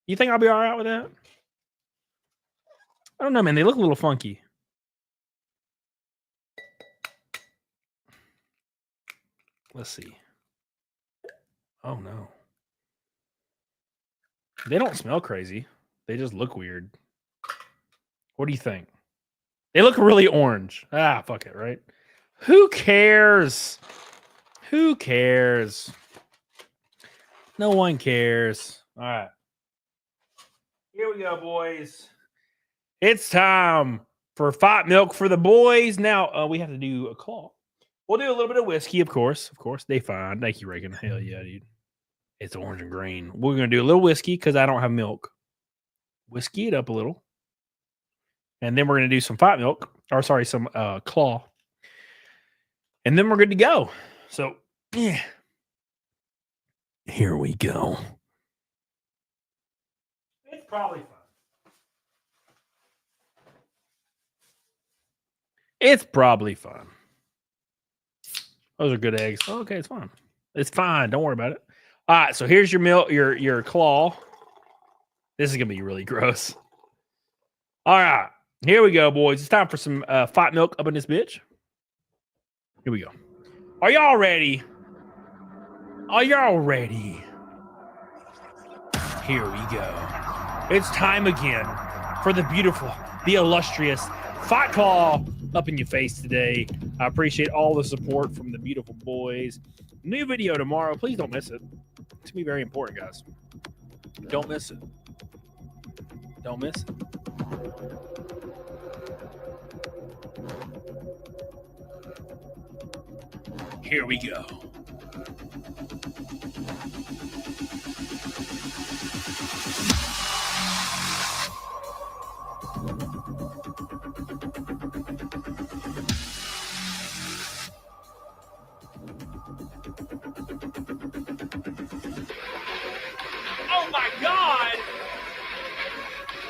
You think I'll be all right with that? I don't know, man. They look a little funky. Let's see. Oh, no. They don't smell crazy. They just look weird. What do you think? They look really orange. Ah, fuck it, right? Who cares? Who cares? No one cares. All right. Here we go, boys. It's time for fight milk for the boys. Now, we have to do a claw. We'll do a little bit of whiskey, of course. Of course, they fine. Thank you, Reagan. Hell yeah, dude. It's orange and green. We're going to do a little whiskey because I don't have milk. Whiskey it up a little. And then we're going to do some fight milk. Or, sorry, some claw. And then we're good to go. So, yeah. Here we go. It's probably fun. It's probably fun. Those are good eggs. Oh, okay, it's fine. It's fine. Don't worry about it. All right, so here's your milk, your claw. This is gonna be really gross. All right, here we go, boys. It's time for some fight milk up in this bitch. Here we go. Are y'all ready? Are y'all ready? Here we go. It's time again for the beautiful, the illustrious Fight Claw up in your face today. I appreciate all the support from the beautiful boys. New video tomorrow. Please don't miss it. It's going to be very important, guys. Don't miss it. Don't miss it. Here we go. Oh my God!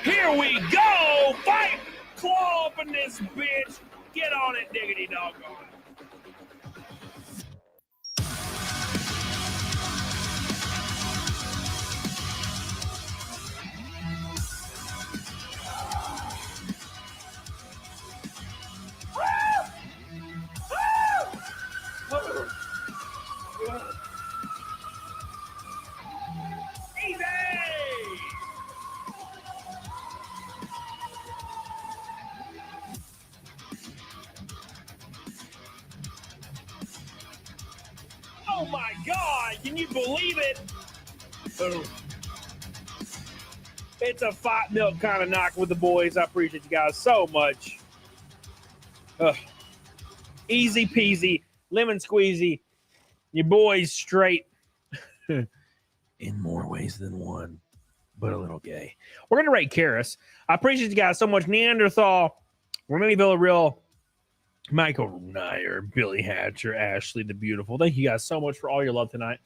Here we go! Fight Claw up in this bitch! Get on it, diggity doggone. Oh my God, can you believe it? Boom. It's a fight milk kind of knock with the boys. I appreciate you guys so much. Easy peasy, lemon squeezy. Your boys straight in more ways than one, but a little gay. We're going to rate Karis. I appreciate you guys so much. Neanderthal, Remedy Villarreal, Michael Nyer, Billy Hatcher, Ashley the Beautiful. Thank you guys so much for all your love tonight.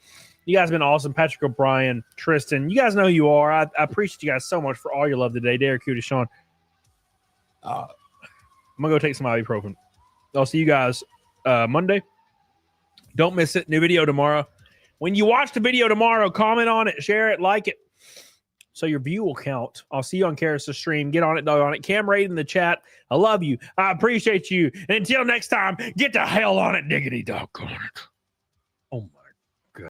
You guys have been awesome. Patrick O'Brien, Tristan, you guys know who you are. I appreciate you guys so much for all your love today. Derek Cutie, Sean. I'm going to go take some ibuprofen. I'll see you guys Monday. Don't miss it. New video tomorrow. When you watch the video tomorrow, comment on it, share it, like it, so your view will count. I'll see you on Karis' stream. Get on it, dog on it. Cam Raid in the chat. I love you. I appreciate you. And until next time, get the hell on it, diggity doggone it.